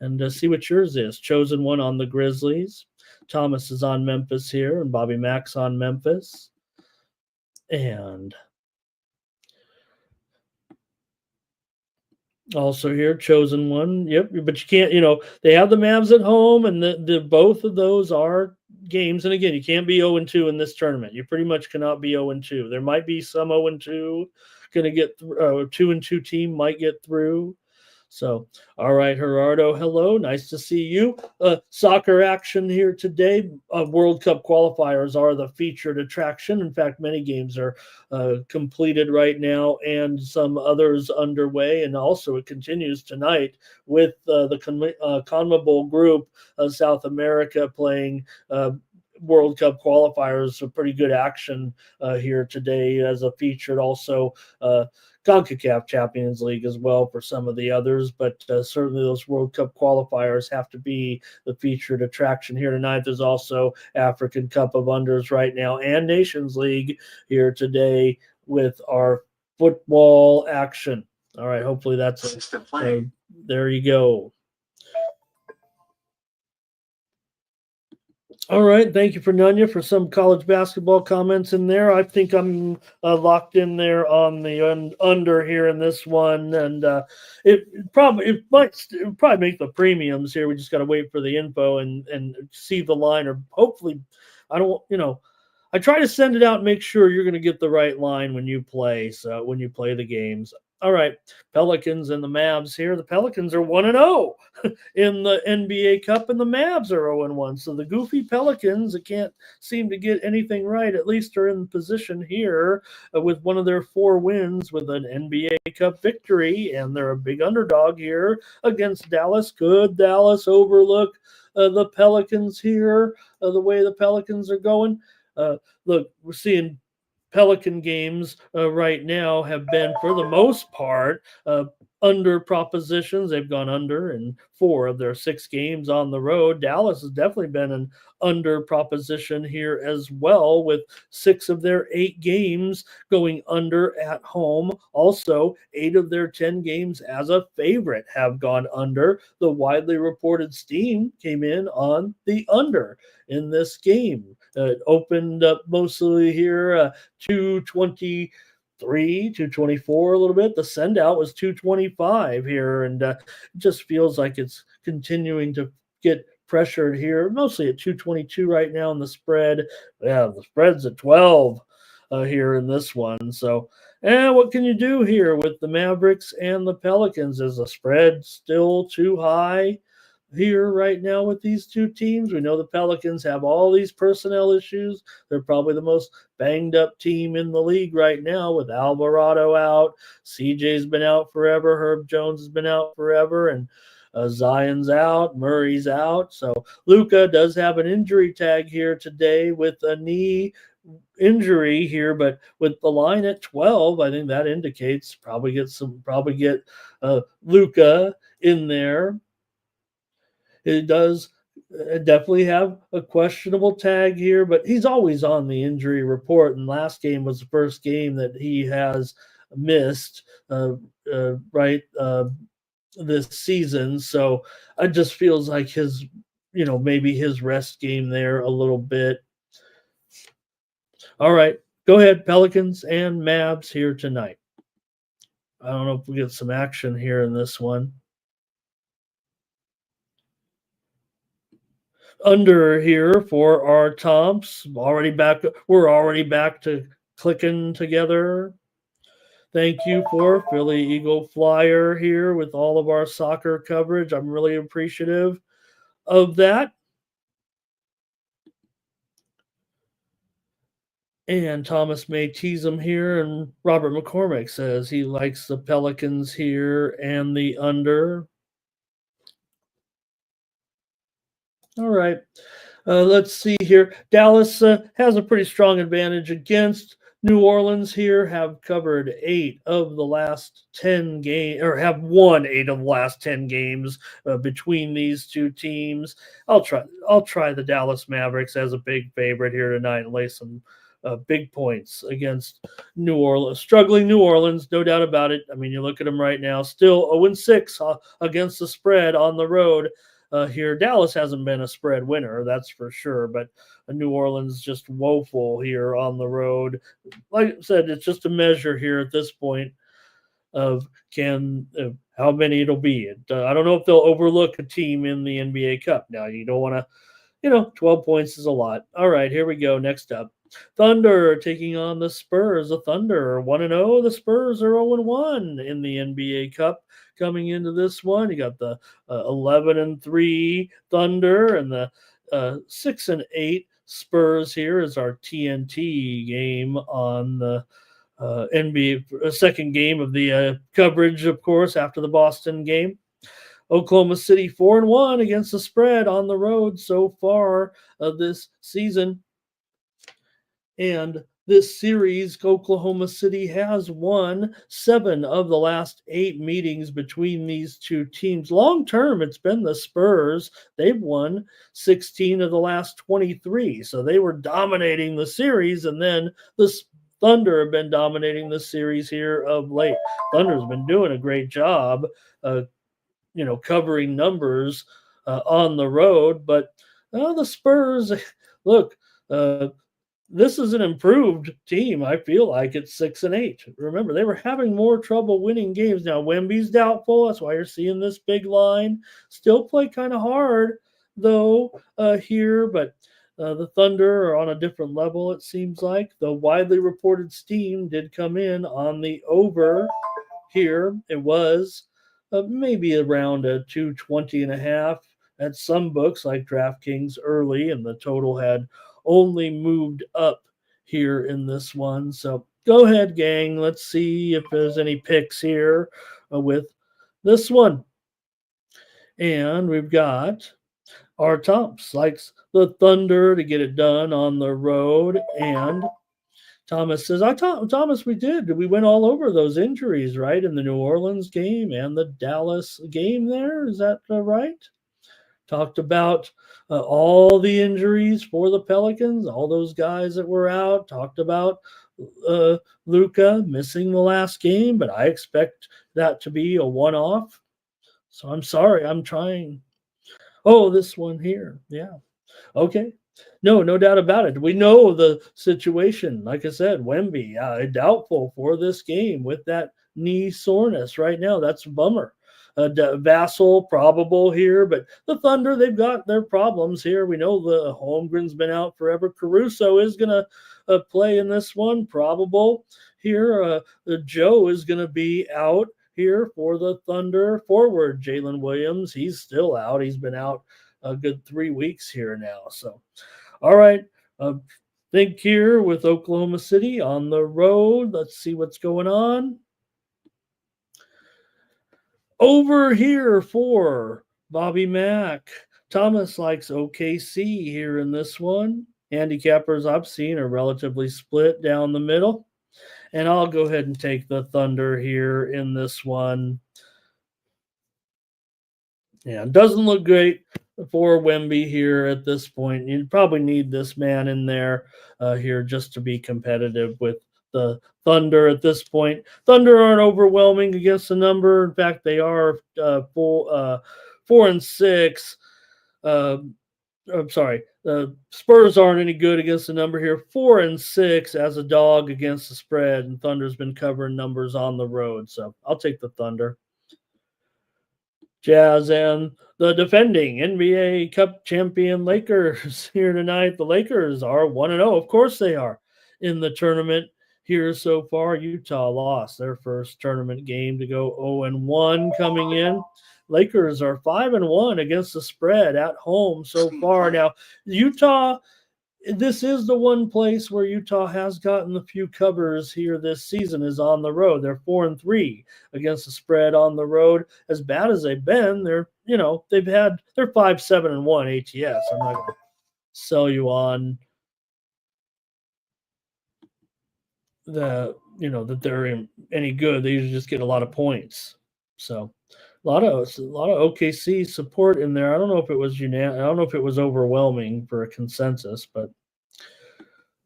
and see what yours is. Chosen one on the Grizzlies. Thomas is on Memphis here, and Bobby Mack's on Memphis. And also here, chosen one. Yep, but you can't, they have the Mavs at home, and the both of those are games. And again, you can't be 0-2 in this tournament. You pretty much cannot be 0-2. There might be some 0-2 going to get through. 2-2 team might get through. So, all right, Gerardo, hello. Nice to see you. Soccer action here today. World Cup qualifiers are the featured attraction. In fact, many games are completed right now and some others underway. And also it continues tonight with the CONMEBOL group of South America playing World Cup qualifiers. So pretty good action here today as a featured. Also, CONCACAF Champions League as well for some of the others, but certainly those World Cup qualifiers have to be the featured attraction here tonight. There's also African Cup of Unders right now and Nations League here today with our football action. All right, hopefully that's there you go. All right. Thank you, Fernanda, for some college basketball comments in there. I think I'm locked in there on the under here in this one. And it might make the premiums here. We just got to wait for the info and see the line, or hopefully I try to send it out and make sure you're going to get the right line when you play. So when you play the games. All right, Pelicans and the Mavs here. The Pelicans are 1-0 in the NBA Cup, and the Mavs are 0-1. So the goofy Pelicans that can't seem to get anything right, at least are in position here with one of their 4 wins with an NBA Cup victory, and they're a big underdog here against Dallas. Could Dallas overlook the Pelicans here, the way the Pelicans are going? Look, we're seeing Pelican games right now have been, for the most part, under propositions. They've gone under in 4 of their 6 games on the road. Dallas has definitely been an under proposition here as well, with 6 of their 8 games going under at home. Also, 8 of their 10 games as a favorite have gone under. The widely reported steam came in on the under in this game. It opened up mostly here 223, 224 a little bit. The send out was 225 here, and it just feels like it's continuing to get pressured here, mostly at 222 right now in the spread. Yeah, the spread's at 12 here in this one. So, what can you do here with the Mavericks and the Pelicans? Is the spread still too high here right now with these 2 teams? We know the Pelicans have all these personnel issues. They're probably the most banged up team in the league right now, with Alvarado out. CJ's been out forever. Herb Jones has been out forever. And Zion's out. Murray's out. So Luka does have an injury tag here today with a knee injury here, but with the line at 12, I think that indicates probably get Luka in there. It does definitely have a questionable tag here, but he's always on the injury report. And last game was the first game that he has missed, this season. So it just feels like maybe his rest game there a little bit. All right, go ahead, Pelicans and Mavs here tonight. I don't know if we get some action here in this one. Under here for our Tomps. We're already back to clicking together. Thank you for Philly Eagle Flyer here with all of our soccer coverage. I'm really appreciative of that. And Thomas may tease him here, and Robert McCormick says he likes the Pelicans here and the under. All right. Let's see here. Dallas has a pretty strong advantage against New Orleans here. Have covered 8 of the last 10 games, or have won 8 of the last 10 games between these two teams. I'll try the Dallas Mavericks as a big favorite here tonight and lay some big points against New Orleans. Struggling New Orleans, no doubt about it. I mean, you look at them right now, still 0-6 against the spread on the road. Here. Dallas hasn't been a spread winner, that's for sure, but New Orleans just woeful here on the road. Like I said, it's just a measure here at this point of how many it'll be. I don't know if they'll overlook a team in the NBA Cup. Now, you don't want to, 12 points is a lot. All right, here we go. Next up. Thunder taking on the Spurs. The Thunder 1-0. The Spurs are 0-1 in the NBA Cup coming into this one. You got the 11-3 Thunder and the 6-8 Spurs here is our TNT game on the NBA second game of the coverage, of course, after the Boston game. Oklahoma City 4-1 against the spread on the road so far this season. And this series, Oklahoma City has won 7 of the last 8 meetings between these two teams. Long term, it's been the Spurs. They've won 16 of the last 23. So they were dominating the series, and then the Thunder have been dominating the series here of late. Thunder's been doing a great job, covering numbers on the road. But the Spurs, look, this is an improved team. I feel like it's 6-8. Remember, they were having more trouble winning games. Now, Wemby's doubtful. That's why you're seeing this big line. Still play kind of hard, though, here. But the Thunder are on a different level, it seems like. The widely reported steam did come in on the over here. It was maybe around a 220.5 at some books like DraftKings early, and the total had only moved up here in this one. So go ahead, gang. Let's see if there's any picks here with this one. And we've got our Thomas likes the Thunder to get it done on the road. And Thomas says, Thomas, we did. We went all over those injuries, right? In the New Orleans game and the Dallas game there. Is that right? Talked about all the injuries for the Pelicans, all those guys that were out. Talked about Luka missing the last game, but I expect that to be a one-off. So I'm sorry. I'm trying. Oh, this one here. Yeah. Okay. No doubt about it. We know the situation. Like I said, Wemby, doubtful for this game with that knee soreness right now. That's a bummer. Vassell probable here, but the Thunder, they've got their problems here. We know the Holmgren's been out forever. Caruso is going to play in this one, probable here. Joe is going to be out here for the Thunder. Forward Jalen Williams, he's still out. He's been out a good 3 weeks here now. So, all right. Think here with Oklahoma City on the road. Let's see what's going on. Over here for Bobby Mack. Thomas likes OKC here in this one. Handicappers I've seen are relatively split down the middle. And I'll go ahead and take the Thunder here in this one. Yeah, it doesn't look great for Wemby here at this point. You probably need this man in there here just to be competitive with the Thunder at this point. Thunder aren't overwhelming against the number. In fact, they are 4-6. I'm sorry. The Spurs aren't any good against the number here. 4-6 as a dog against the spread, and Thunder's been covering numbers on the road. So I'll take the Thunder. Jazz and the defending NBA Cup champion Lakers here tonight. The Lakers are 1-0. Of course they are in the tournament here so far. Utah lost their first tournament game to go 0-1 coming in. Lakers are 5-1 against the spread at home so far. Now, Utah, this is the one place where Utah has gotten a few covers here this season is on the road. They're 4-3 against the spread on the road. As bad as they've been, they're 5-7-1 ATS. I'm not going to sell you on that they're any good. They usually just get a lot of points. So a lot of OKC support in there. I don't know if it was I don't know if it was overwhelming for a consensus, but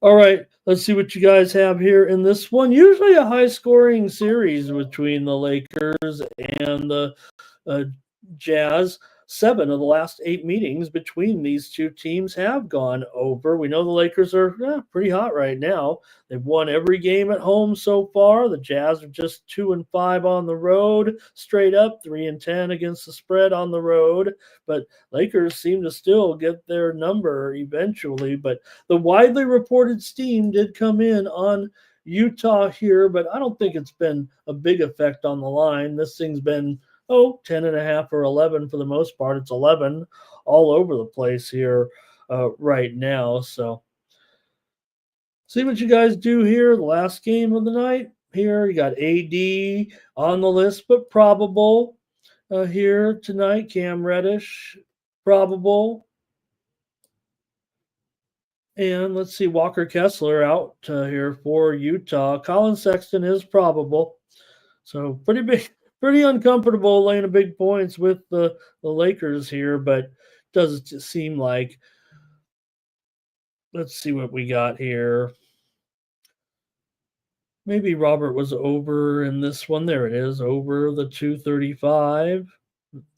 all right, let's see what you guys have here in this one. Usually a high scoring series between the Lakers and the uh, Jazz. 7 of the last 8 meetings between these two teams have gone over. We know the Lakers are pretty hot right now. They've won every game at home so far. The Jazz are just 2-5 on the road, straight up 3-10 against the spread on the road. But Lakers seem to still get their number eventually. But the widely reported steam did come in on Utah here, but I don't think it's been a big effect on the line. This thing's been 10.5 or 11 for the most part. It's 11 all over the place here right now. So see what you guys do here. The last game of the night here. You got AD on the list, but probable here tonight. Cam Reddish, probable. And let's see, Walker Kessler out here for Utah. Colin Sexton is probable. So pretty uncomfortable laying a big points with the Lakers here, but doesn't seem like. Let's see what we got here. Maybe Robert was over in this one. There it is, over the 235.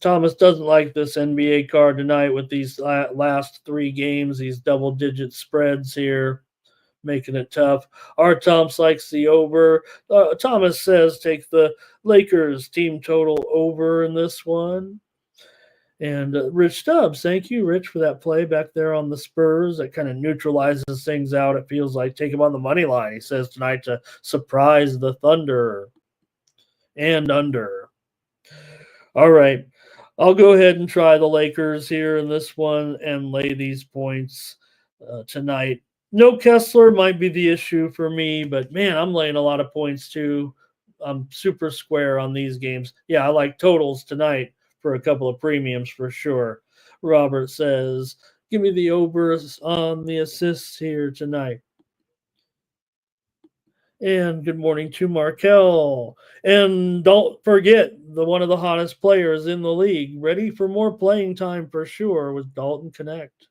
Thomas doesn't like this NBA card tonight with these last 3 games, these double-digit spreads here, making it tough. R. Thomas likes the over. Thomas says take the Lakers team total over in this one. And Rich Stubbs, thank you, Rich, for that play back there on the Spurs. That kind of neutralizes things out. It feels like take him on the money line. He says tonight to surprise the Thunder and under. All right. I'll go ahead and try the Lakers here in this one and lay these points tonight. No Kessler might be the issue for me, but man, I'm laying a lot of points too. I'm super square on these games. Yeah, I like totals tonight for a couple of premiums for sure. Robert says, give me the overs on the assists here tonight. And good morning to Markel. And don't forget one of the hottest players in the league. Ready for more playing time for sure with Dalton Connect.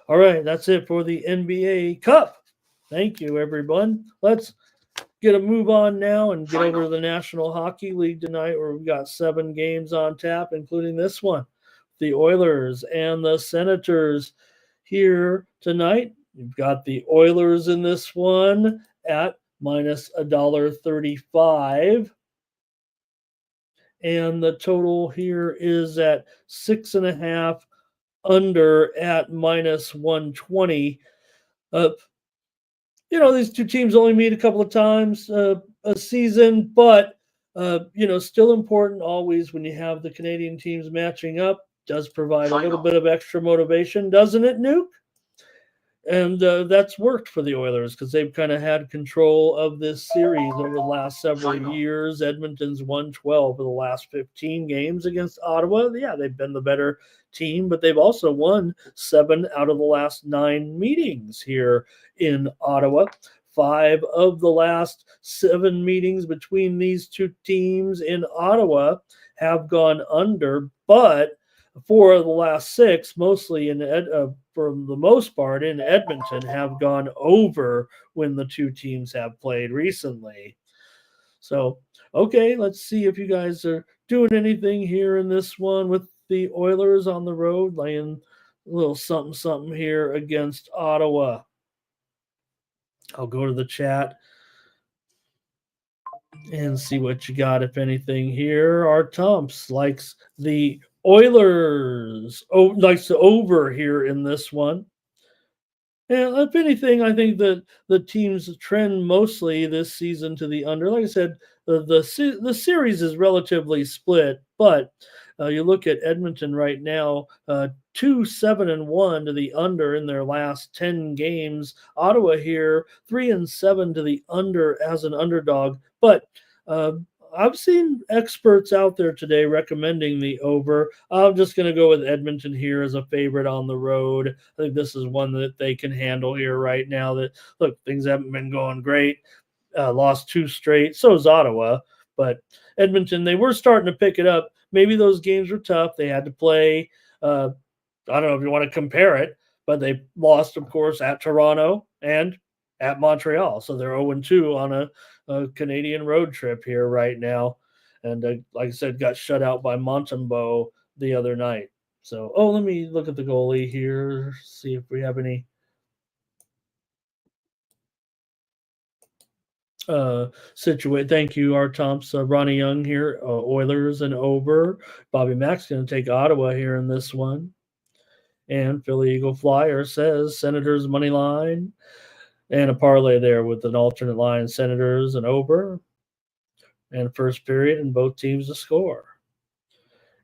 All right, that's it for the NBA Cup. Thank you, everyone. Let's get a move on now and get over to the National Hockey League tonight, where we've got 7 games on tap, including this one. The Oilers and the Senators here tonight. You've got the Oilers in this one at minus $1.35. And the total here is at 6.5, under at minus 120. These two teams only meet a couple of times a season, but still important always when you have the Canadian teams matching up. Does provide a little bit of extra motivation, doesn't it, Nuke? And that's worked for the Oilers because they've kind of had control of this series over the last several years. Edmonton's won 12 of the last 15 games against Ottawa. Yeah, they've been the better team, but they've also won 7 out of the last 9 meetings here in Ottawa. 5 of the last 7 meetings between these two teams in Ottawa have gone under, but 4 of the last 6, mostly for the most part in Edmonton, have gone over when the two teams have played recently. So, okay, let's see if you guys are doing anything here in this one with the Oilers on the road, laying a little something here against Ottawa. I'll go to the chat and see what you got, if anything here. Art Tomps likes the Oilers, likes the over here in this one. And if anything, I think that the teams trend mostly this season to the under. Like I said, the series is relatively split, but you look at Edmonton right now, 2-7-1 to the under in their last 10 games. Ottawa here 3-7 to the under as an underdog, but uh, I've seen experts out there today recommending the over. I'm just going to go with Edmonton here as a favorite on the road. I think this is one that they can handle here right now. That look, things haven't been going great. Lost two straight. So is Ottawa, but Edmonton, they were starting to pick it up. Maybe those games were tough. They had to play. I don't know if you want to compare it, but they lost, of course, at Toronto and at Montreal. So they're 0-2 on a Canadian road trip here right now. And like I said, got shut out by Montembeault the other night. So, let me look at the goalie here, see if we have any situate. Thank you, our Tomps. Ronnie Young here, Oilers and over. Bobby Mack's going to take Ottawa here in this one. And Philly Eagle Flyer says Senators money line and a parlay there with an alternate line Senators and over and first period and both teams to score.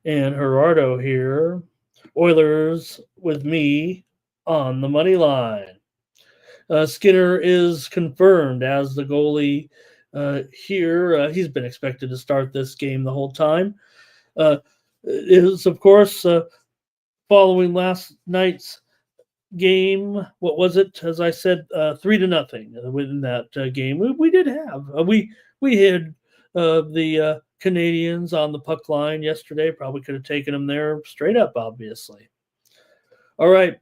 And Gerardo here, Oilers with me on the money line. Skinner is confirmed as the goalie here. He's been expected to start this game the whole time. Is, of course, following last night's game. What was it? As I said, 3-0 within that game. We did have we had the Canadians on the puck line yesterday. Probably could have taken them there straight up, obviously. All right.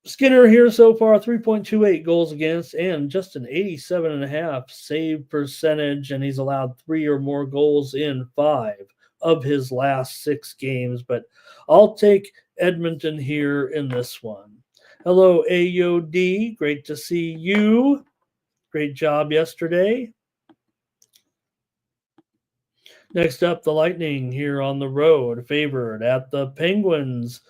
Skinner here so far, 3.28 goals against and just an 87.5 save percentage, and he's allowed 3 or more goals in 5 of his last 6 games. But I'll take Edmonton here in this one. Hello, AOD. Great to see you. Great job yesterday. Next up, the Lightning here on the road, favored at the Penguins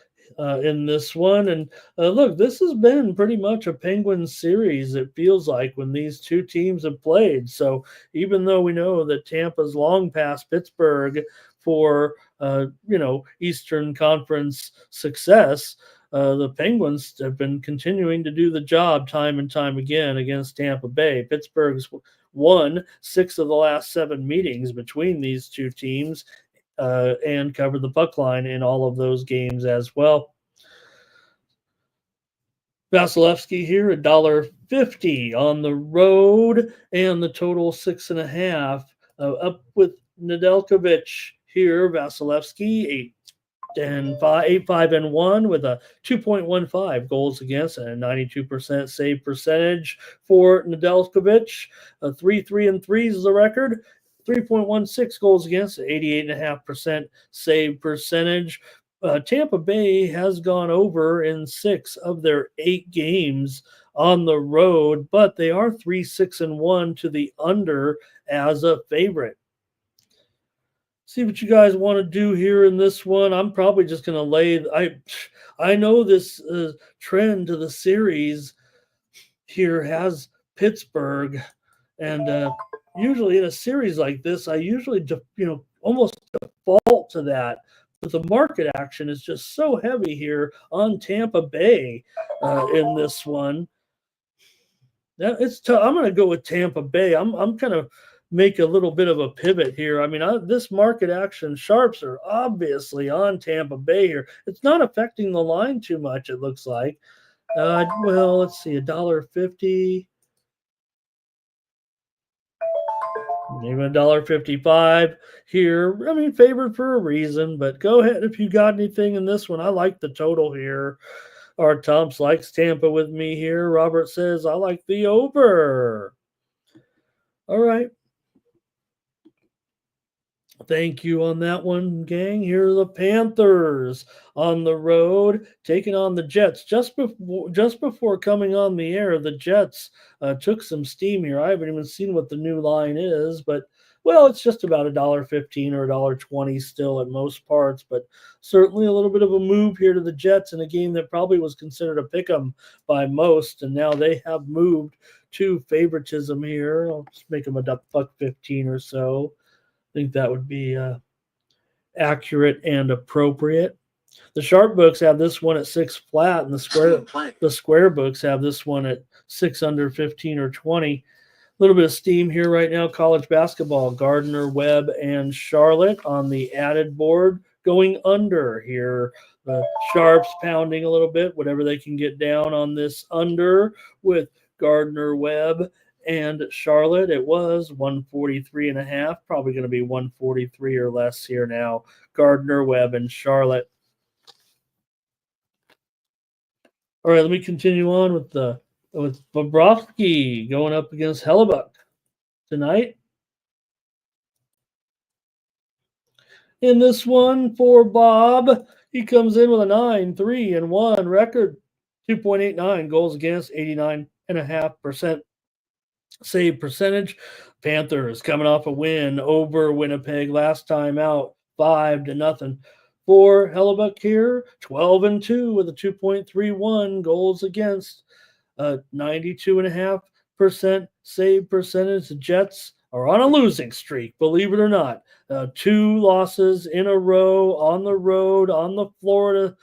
in this one. And look, this has been pretty much a Penguins series, it feels like, when these two teams have played. So even though we know that Tampa's long past Pittsburgh for, Eastern Conference success, the Penguins have been continuing to do the job time and time again against Tampa Bay. Pittsburgh's won 6 of the last 7 meetings between these two teams and covered the puck line in all of those games as well. Vasilevsky here, $1.50 on the road, and the total 6.5. Up with Nedeljkovic here, Vasilevsky, 8-5-1 with a 2.15 goals against and a 92% save percentage for Nedeljkovic. 3-3-3 is the record. 3.16 goals against, 88.5% save percentage. Tampa Bay has gone over in 6 of their 8 games on the road, but they are 3-6-1 to the under as a favorite. See what you guys want to do here in this one. I'm probably just going to lay. I know this trend to the series here has Pittsburgh, and usually in a series like this, I usually almost default to that. But the market action is just so heavy here on Tampa Bay in this one. It's tough. I'm going to go with Tampa Bay. I'm kind of make a little bit of a pivot here. I mean, this market action sharps are obviously on Tampa Bay here. It's not affecting the line too much, it looks like. Well, let's see, $1.50. Even $1.55 here. I mean, favored for a reason, but go ahead if you got anything in this one. I like the total here. Our Tomps likes Tampa with me here. Robert says, I like the over. All right. Thank you on that one, gang. Here are the Panthers on the road taking on the Jets. Just before coming on the air, the Jets took some steam here. I haven't even seen what the new line is, but Well, it's just about $1.15 or $1.20 still at most parts, but certainly a little bit of a move here to the Jets in a game that probably was considered a pick 'em by most, and now they have moved to favoritism here. I'll just make them a buck 15 or so. I think that would be accurate and appropriate. The sharp books have this one at 6 flat, and the square books have this one at 6 under 15 or 20. A little bit of steam here right now. College basketball, Gardner, Webb, and Charlotte on the added board going under here. The Sharps pounding a little bit, whatever they can get down on this under with Gardner, Webb, and Charlotte. It was 143 and a half, probably going to be 143 or less here now. Gardner, Webb, and Charlotte. All right, let me continue on with Bobrovsky going up against Hellebuck tonight. In this one for Bob, he comes in with a 9-3-1 record, 2.89 goals against, 89.5% save percentage. Panthers coming off a win over Winnipeg last time out, 5-0. For Hellebuck here, 12-2 with a 2.31 goals against, 92.5% save percentage. The Jets are on a losing streak, believe it or not. 2 losses in a row on the road on the Florida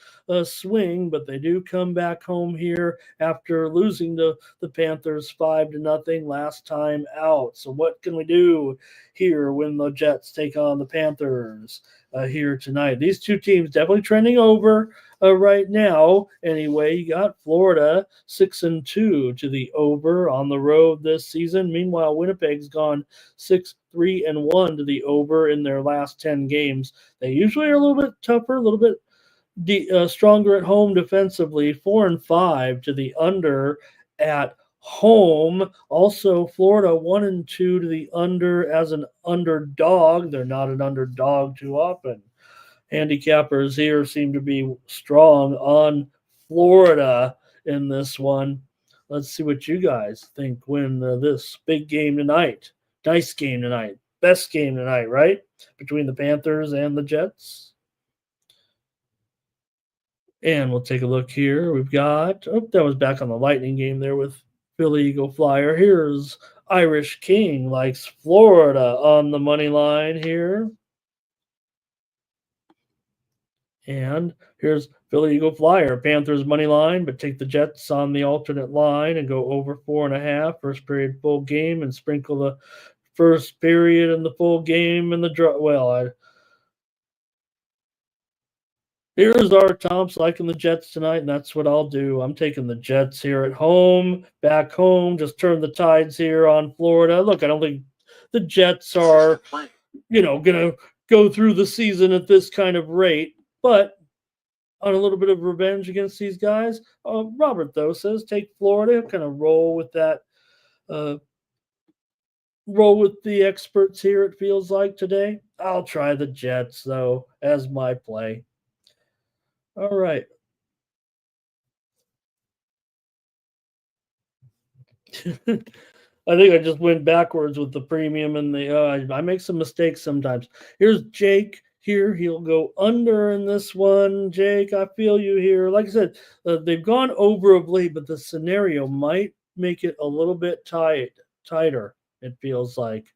swing, but they do come back home here after losing to the Panthers 5-0 last time out. So what can we do here when the Jets take on the Panthers here tonight? These two teams definitely trending over right now. Anyway, you got Florida 6-2 to the over on the road this season. Meanwhile, Winnipeg's gone 6-3-1 to the over in their last 10 games. They usually are a little bit tougher, a little bit stronger at home defensively. 4-5 to the under at home. Also, Florida 1-2 to the under as an underdog. They're not an underdog too often. Handicappers here seem to be strong on Florida in this one. Let's see what you guys think when this big game tonight, nice game tonight, best game tonight, right? Between the Panthers and the Jets. And we'll take a look here. We've got, that was back on the Lightning game there with Philly Eagle Flyer. Here's Irish King likes Florida on the money line here. And here's Philly Eagle Flyer, Panthers money line, but take the Jets on the alternate line and go over 4.5. First period full game and sprinkle the first period and the full game and the draw. Well, here's our Tom's liking the Jets tonight, and that's what I'll do. I'm taking the Jets here at home, back home, just turn the tides here on Florida. Look, I don't think the Jets are, going to go through the season at this kind of rate. But on a little bit of revenge against these guys, Robert, though, says take Florida, kind of roll with that, roll with the experts here, it feels like today. I'll try the Jets, though, as my play. All right. I think I just went backwards with the premium and I make some mistakes sometimes. Here's Jake. Here he'll go under in this one. Jake, I feel you here. Like I said, they've gone over of late, but the scenario might make it a little bit tighter. It feels like,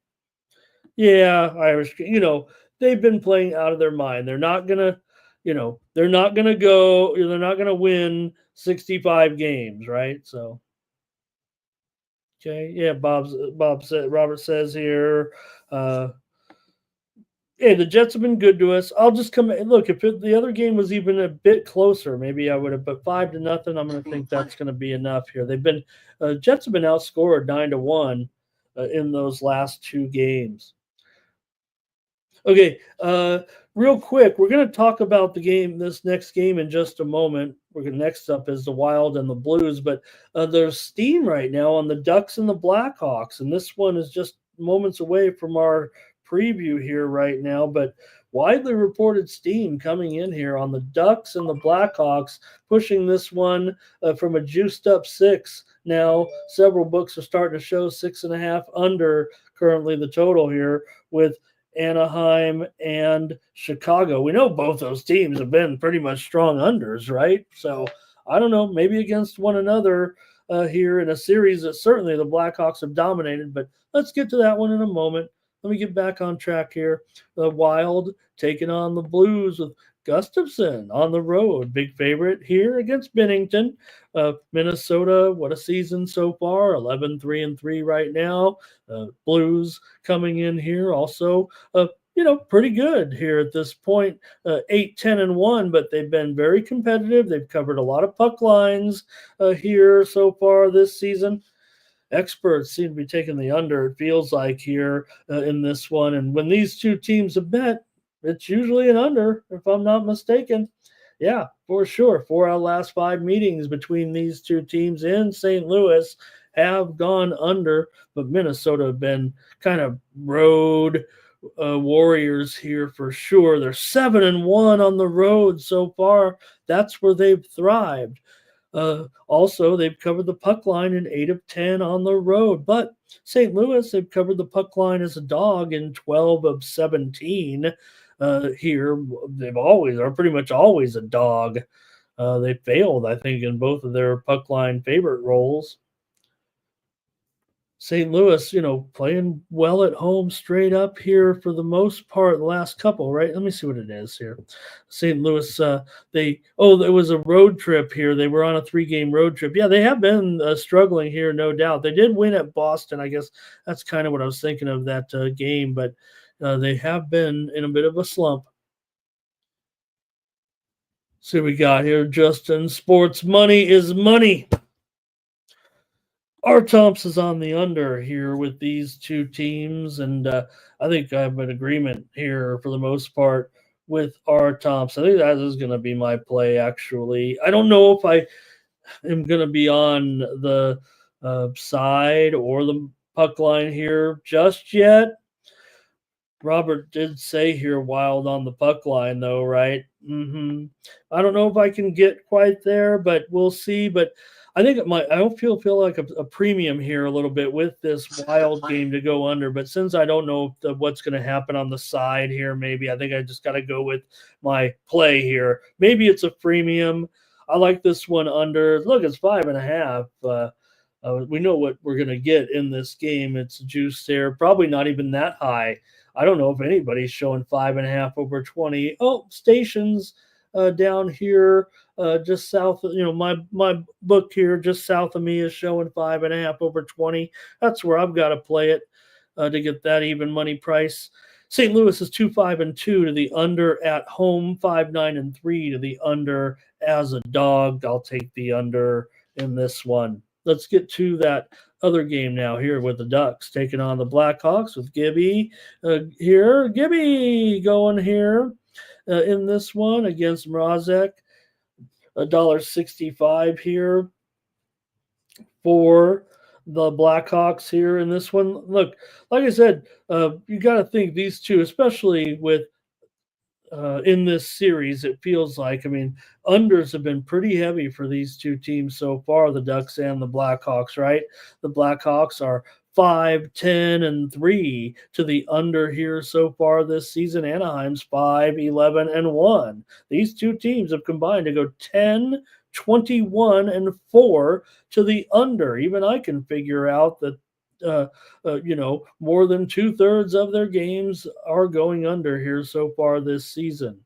yeah, Irish. They've been playing out of their mind. They're not gonna, they're not gonna win 65 games, right? So, okay, yeah. Robert says here. Hey, the Jets have been good to us. I'll just come look. If the other game was even a bit closer, maybe I would have. But 5-0, I'm going to think that's going to be enough here. Jets have been outscored 9-1 in those last 2 games. Okay, real quick, we're going to talk about this next game in just a moment. Next up is the Wild and the Blues, but there's steam right now on the Ducks and the Blackhawks, and this one is just moments away from our preview here right now, but widely reported steam coming in here on the Ducks and the Blackhawks, pushing this one from a juiced up 6. Now, several books are starting to show 6.5 under currently the total here with Anaheim and Chicago. We know both those teams have been pretty much strong unders, right? So I don't know, maybe against one another here in a series that certainly the Blackhawks have dominated, but let's get to that one in a moment. Let me get back on track here. The Wild taking on the Blues with Gustafson on the road. Big favorite here against Bennington. Minnesota, what a season so far. 11-3-3 right now. Blues coming in here also, pretty good here at this point. 8-10-1, but they've been very competitive. They've covered a lot of puck lines here so far this season. Experts seem to be taking the under, it feels like, here in this one. And when these two teams have met, it's usually an under, if I'm not mistaken. Yeah, for sure. 4 out of the last 5 meetings between these two teams in St. Louis have gone under, but Minnesota have been kind of road warriors here for sure. They're 7-1 on the road so far. That's where they've thrived. Also, they've covered the puck line in 8 of 10 on the road. But St. Louis, they've covered the puck line as a dog in 12 of 17. Here, they've always are pretty much always a dog. They failed, I think, in both of their puck line favorite roles. St. Louis, playing well at home straight up here for the most part, the last couple, right? Let me see what it is here. St. Louis, there was a road trip here. They were on a 3-game road trip. Yeah, they have been struggling here, no doubt. They did win at Boston. I guess that's kind of what I was thinking of that game, but they have been in a bit of a slump. See what we got here, Justin. Sports money is money. R. Thompson's on the under here with these two teams, and I think I have an agreement here for the most part with R. Thompson. I think that is going to be my play, actually. I don't know if I am going to be on the side or the puck line here just yet. Robert did say here Wild on the puck line, though, right? I don't know if I can get quite there, but we'll see. But I think I don't feel like a premium here a little bit with this Wild game to go under. But since I don't know what's going to happen on the side here, maybe I think I just got to go with my play here. Maybe it's a premium. I like this one under. Look, it's 5.5. We know what we're going to get in this game. It's juice there. Probably not even that high. I don't know if anybody's showing 5.5 over 20. Oh, Stations down here just south of, my book here just south of me is showing 5.5 over 20. That's where I've got to play it to get that even money price. St. Louis is 2-5-2 to the under at home, 5-9-3 to the under as a dog. I'll take the under in this one. Let's get to that other game now here with the Ducks taking on the Blackhawks with Gibby here. Gibby going here in this one against Mrazek. $1.65 here for the Blackhawks here in this one. Look, like I said, you got to think these two, especially with in this series, it feels like, unders have been pretty heavy for these two teams so far, the Ducks and the Blackhawks, right? The Blackhawks are 5-10-3 to the under here so far this season. Anaheim's 5-11-1. These two teams have combined to go 10-21-4 to the under. Even I can figure out that more than 2/3 of their games are going under here so far this season.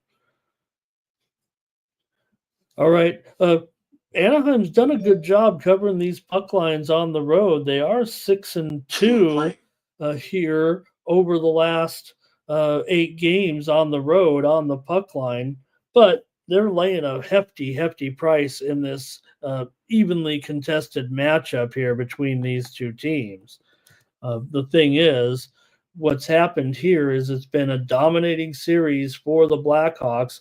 All right. Anaheim's done a good job covering these puck lines on the road. They are 6-2 here over the last 8 games on the road on the puck line, but they're laying a hefty price in this evenly contested matchup here between these two teams. The thing is, what's happened here is it's been a dominating series for the Blackhawks.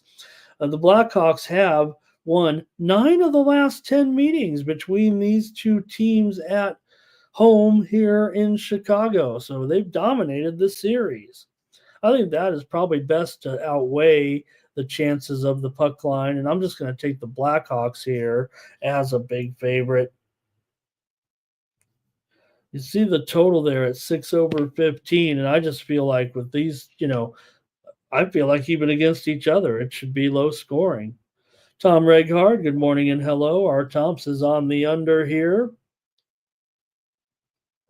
The Blackhawks have won 9 of the last 10 meetings between these two teams at home here in Chicago. So they've dominated the series. I think that is probably best to outweigh the chances of the puck line. And I'm just going to take the Blackhawks here as a big favorite. You see the total there at 6/15. And I just feel like with these, I feel like even against each other, it should be low scoring. Tom Reghard, good morning and hello. Our Thompson's on the under here.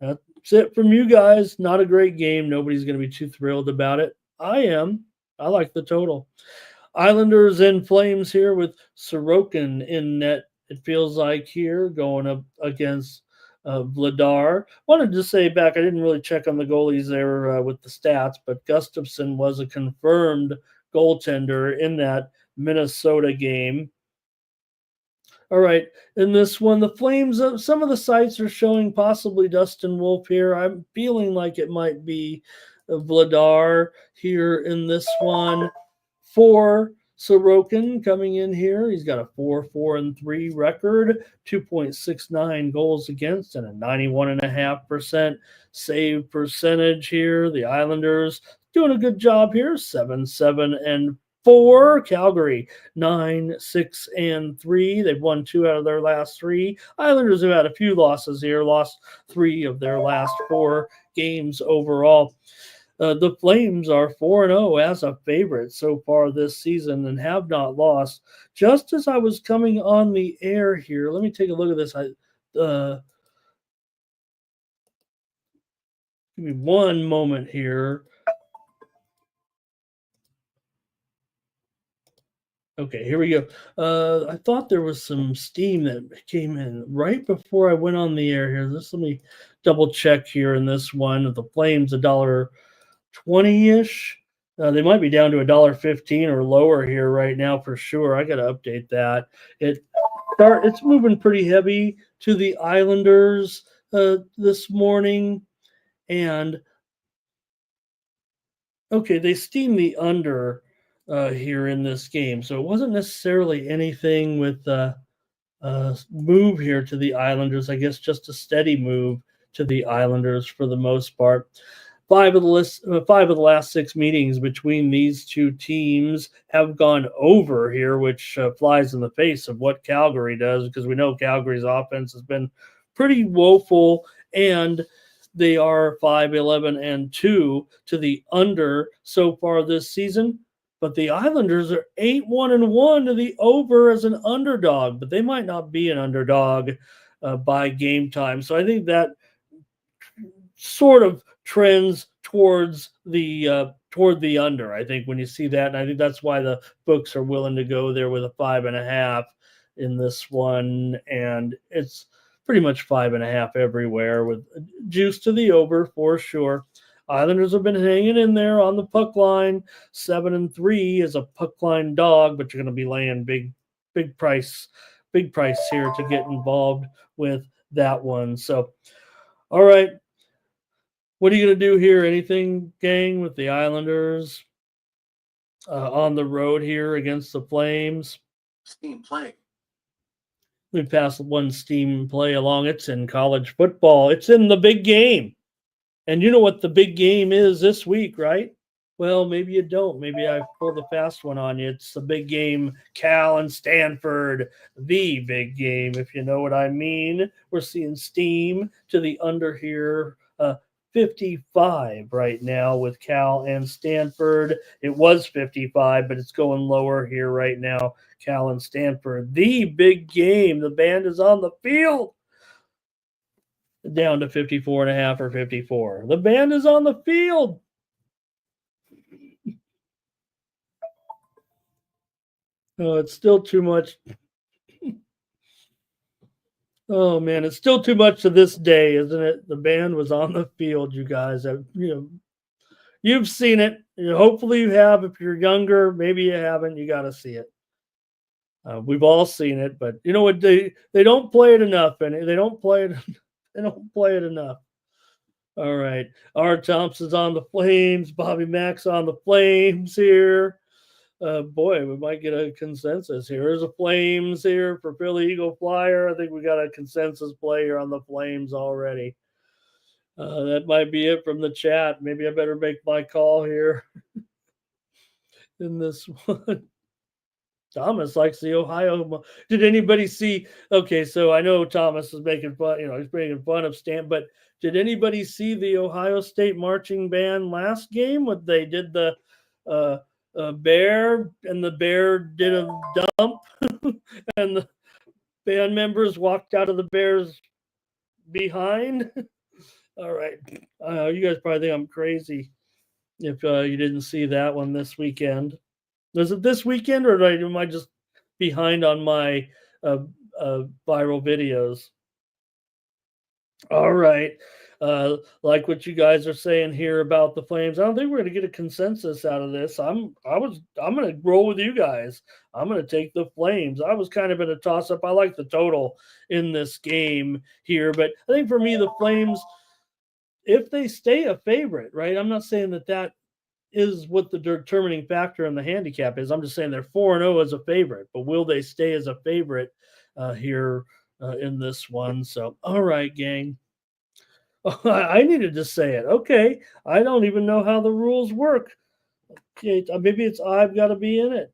That's it from you guys. Not a great game. Nobody's going to be too thrilled about it. I am. I like the total. Islanders in flames here with Sorokin in net. It feels like here going up against Vladar. Wanted to say back, I didn't really check on the goalies there with the stats, but Gustafsson was a confirmed goaltender in that Minnesota game. All right, in this one, the Flames, some of the sites are showing possibly Dustin Wolf here. I'm feeling like it might be Vladar here in this one. For Sorokin coming in here, he's got a 4-4-3 record, 2.69 goals against, and a 91.5% save percentage here. The Islanders doing a good job here, 7-7-4. Calgary 9-6-3. They've won 2 out of their last 3. Islanders have had a few losses here, lost 3 of their last 4 games overall. The Flames are 4-0 as a favorite so far this season and have not lost. Just as I was coming on the air here, let me take a look at this. Give me one moment here. Okay, here we go. I thought there was some steam that came in right before I went on the air here. Let me double check here in this one. The Flames, $1.20-ish. They might be down to $1.15 or lower here right now for sure. I got to update that. It's moving pretty heavy to the Islanders this morning, and okay, they steamed the under here in this game. So it wasn't necessarily anything with move here to the Islanders. I guess just a steady move to the Islanders for the most part. 5 of the last 6 meetings between these two teams have gone over here, which flies in the face of what Calgary does, because we know Calgary's offense has been pretty woeful, and they are 5-11-2 to the under so far this season. But the Islanders are 8-1-1 to the over as an underdog, but they might not be an underdog by game time. So I think that sort of trends towards the toward the under. I think when you see that, and I think that's why the books are willing to go there with a 5.5 in this one, and it's pretty much 5.5 everywhere with juice to the over for sure. Islanders have been hanging in there on the puck line. 7-3 is a puck line dog, but you're going to be laying big price here to get involved with that one. So, all right. What are you going to do here? Anything, gang, with the Islanders on the road here against the Flames? Steam play. We passed one steam play along. It's in college football. It's in the big game. And you know what the big game is this week, right? Well, maybe you don't. Maybe I pulled a fast one on you. It's the big game, Cal and Stanford, the big game, if you know what I mean. We're seeing steam to the under here. 55 right now with Cal and Stanford. It was 55, but it's going lower here right now. Cal and Stanford, the big game. The band is on the field. Down to 54.5 or 54. The band is on the field. Oh, it's still too much. Oh man, it's still too much to this day, isn't it? The band was on the field, you guys. You've seen it. Hopefully you have. If you're younger, maybe you haven't. You got to see it. We've all seen it, but you know what? They don't play it enough, and they don't play it. They don't play it enough. All right, Art Thompson's on the Flames. Bobby Mack's on the Flames here. Boy, we might get a consensus here. There's a Flames here for Philly Eagle Flyer. I think we got a consensus player on the Flames already. That might be it from the chat. Maybe I better make my call here in this one. Thomas likes the Ohio. Did anybody see? Okay, so I know Thomas is making fun. He's making fun of Stan. But did anybody see the Ohio State marching band last game? What they did the bear, and the bear did a dump, and the band members walked out of the bear's behind. All right, you guys probably think I'm crazy if you didn't see that one this weekend. Was it this weekend, or am I just behind on my viral videos? All right. Like what you guys are saying here about the Flames, I don't think we're going to get a consensus out of this. I'm going to roll with you guys. I'm going to take the Flames. I was kind of in a toss up. I like the total in this game here, but I think for me the Flames, if they stay a favorite, right? I'm not saying that is what the determining factor in the handicap is. I'm just saying they're 4-0 as a favorite, but will they stay as a favorite here in this one? So, all right, gang. I needed to say it. Okay. I don't even know how the rules work. Okay, maybe it's I've got to be in it.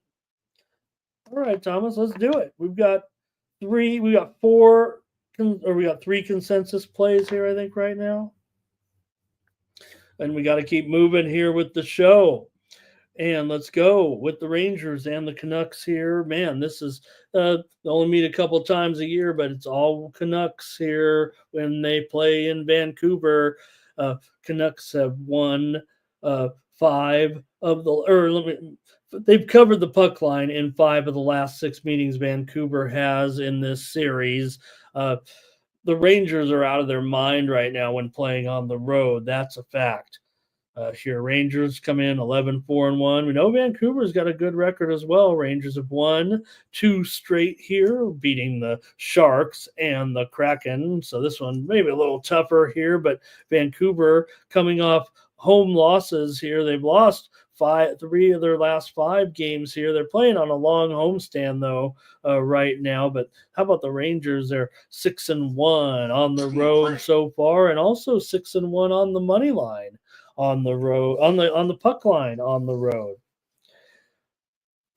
All right, Thomas, let's do it. We got three consensus plays here, I think, right now. And we got to keep moving here with the show. And let's go with the Rangers and the Canucks here. Man, this is they only meet a couple times a year, but it's all Canucks here when they play in Vancouver. Canucks have won 5 of the, they've covered the puck line in 5 of the last 6 meetings Vancouver has in this series. The Rangers are out of their mind right now when playing on the road. That's a fact. Here, Rangers come in 11-4-1. We know Vancouver's got a good record as well. Rangers have won 2 straight here, beating the Sharks and the Kraken. So this one maybe a little tougher here, but Vancouver coming off home losses here. They've lost 3 of their last 5 games here. They're playing on a long homestand though right now. But how about the Rangers? They're 6-1 on the road so far, and also 6-1 on the money line on the road, on the puck line on the road.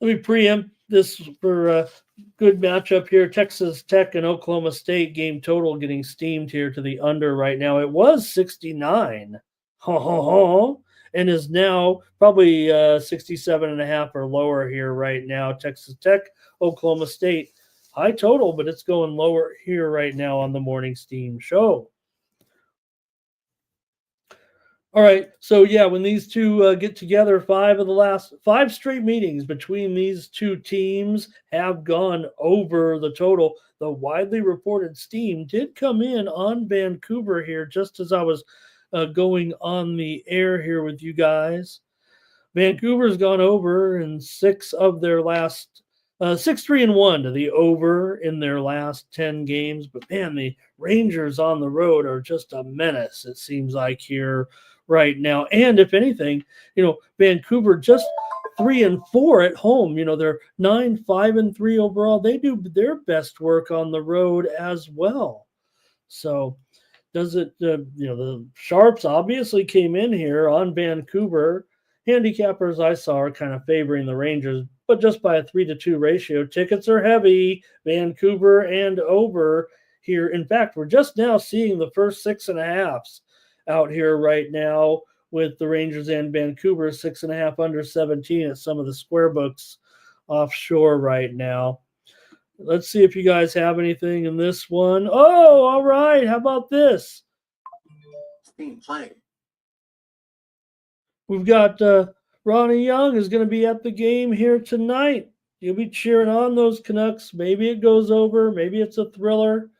Let me preempt this for a good matchup here. Texas Tech and Oklahoma State game total getting steamed here to the under right now. It was 69. And is now probably 67.5 or lower here right now. Texas Tech, Oklahoma State, high total, but it's going lower here right now on the Morning Steam show. All right, so yeah, when these two get together, 5 of the last 5 straight meetings between these two teams have gone over the total. The widely reported steam did come in on Vancouver here just as I was going on the air here with you guys. Vancouver's gone over in 6 of their last 6-3-1 to the over in their last 10 games. But man, the Rangers on the road are just a menace, it seems like, here right now. And if anything, Vancouver just 3-4 at home. They're 9-5-3 overall. They do their best work on the road as well. So does it, the Sharps obviously came in here on Vancouver. Handicappers I saw are kind of favoring the Rangers, but just by a 3-2 ratio. Tickets are heavy, Vancouver and over here. In fact, we're just now seeing the first 6.5s out here right now with the Rangers and Vancouver, 6.5 under 17 at some of the square books offshore right now. Let's see if you guys have anything in this one. Oh, all right. How about this? Being played. We've got Ronnie Young is going to be at the game here tonight. You'll be cheering on those Canucks. Maybe it goes over. Maybe it's a thriller.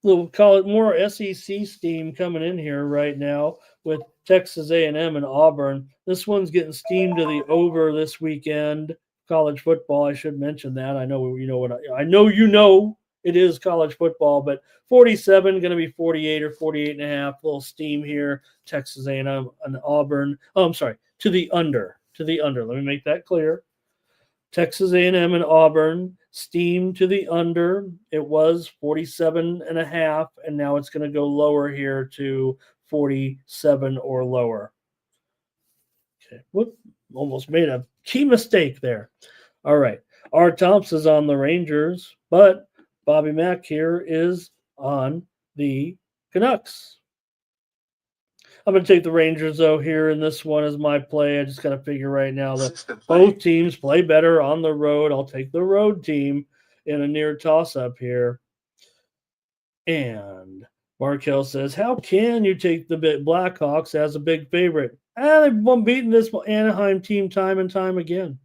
We'll call it more SEC steam coming in here right now with Texas A&M and Auburn. This one's getting steamed to the over this weekend. College football, I should mention that. I know it is college football, but 47 going to be 48 or 48.5. Little steam here. Texas A&M and Auburn. Oh, I'm sorry, to the under. Let me make that clear. Texas A&M and Auburn. Steam to the under. It was 47.5, and now it's going to go lower here to 47 or lower. Okay, whoop, almost made a key mistake there. All right, Art Thompson's on the Rangers, but Bobby Mack here is on the Canucks. I'm going to take the Rangers, though, here in this one as my play. I just got to figure right now that both teams play better on the road. I'll take the road team in a near toss-up here. And Markel says, how can you take the Blackhawks as a big favorite? They've been beating this Anaheim team time and time again.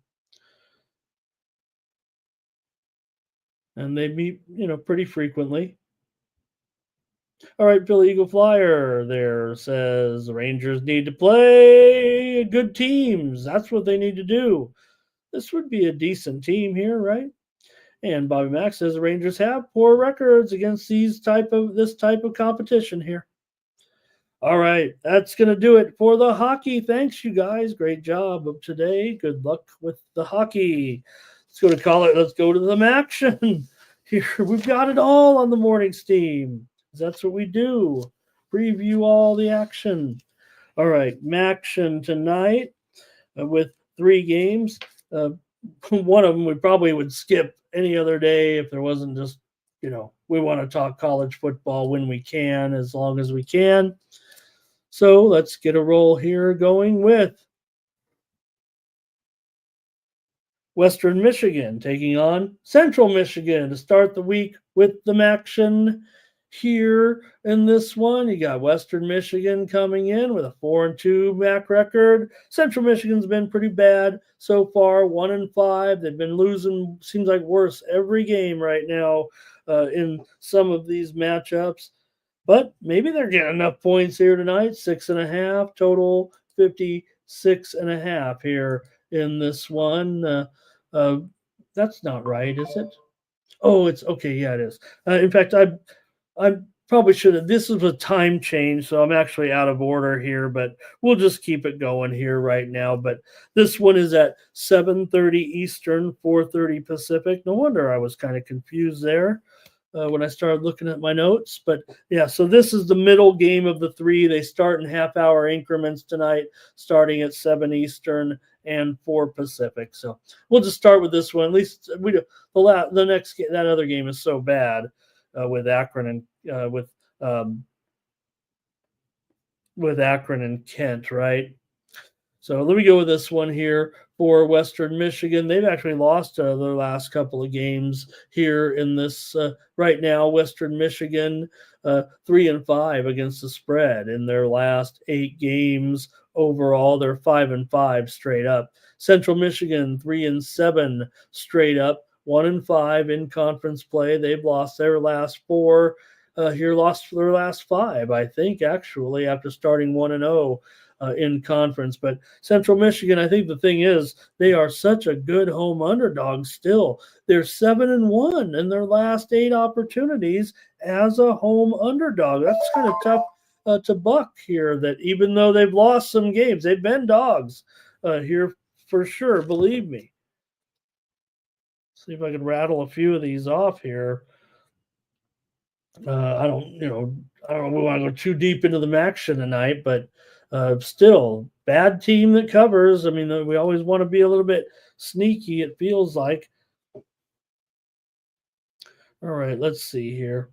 And they meet, pretty frequently. All right, Billy Eagle Flyer there says the Rangers need to play good teams. That's what they need to do. This would be a decent team here, right? And Bobby Mack says the Rangers have poor records against this type of competition here. All right, that's going to do it for the hockey. Thanks, you guys. Great job of today. Good luck with the hockey. Let's go to the Maction. Here, we've got it all on the morning's team. That's what we do. Preview all the action. All right, Maction tonight with 3 games. One of them we probably would skip any other day if there wasn't just, we want to talk college football when we can, as long as we can. So let's get a roll here going with Western Michigan taking on Central Michigan to start the week with the Maction. Here in this one, you got Western Michigan coming in with a 4-2 MAC record. Central Michigan's been pretty bad so far, 1-5. They've been losing, seems like worse every game right now in some of these matchups. But maybe they're getting enough points here tonight. 6.5 total, 56.5 here in this one. That's not right, is it? Oh, it's okay. Yeah, it is. In fact, I probably should have. This is a time change, so I'm actually out of order here, but we'll just keep it going here right now. But this one is at 7:30 Eastern, 4:30 Pacific. No wonder I was kind of confused there when I started looking at my notes. But yeah, so this is the middle game of the 3. They start in half-hour increments tonight, starting at 7 Eastern and 4 Pacific. So we'll just start with this one. At least the next that other game is so bad. With Akron and with Akron and Kent, right? So let me go with this one here for Western Michigan. They've actually lost their last couple of games here in this right now. Western Michigan 3-5 against the spread in their last 8 games overall. They're 5-5 straight up. Central Michigan 3-7 straight up. 1-5 in conference play. They've lost their last 4. Lost their last 5, I think, actually, after starting 1-0 in conference. But Central Michigan, I think the thing is, they are such a good home underdog still. They're 7-1 in their last 8 opportunities as a home underdog. That's kind of tough to buck here, that even though they've lost some games, they've been dogs here for sure, believe me. See if I can rattle a few of these off here. I don't know if we want to go too deep into the Maction tonight, but still, bad team that covers. I mean, we always want to be a little bit sneaky, it feels like. All right, let's see here.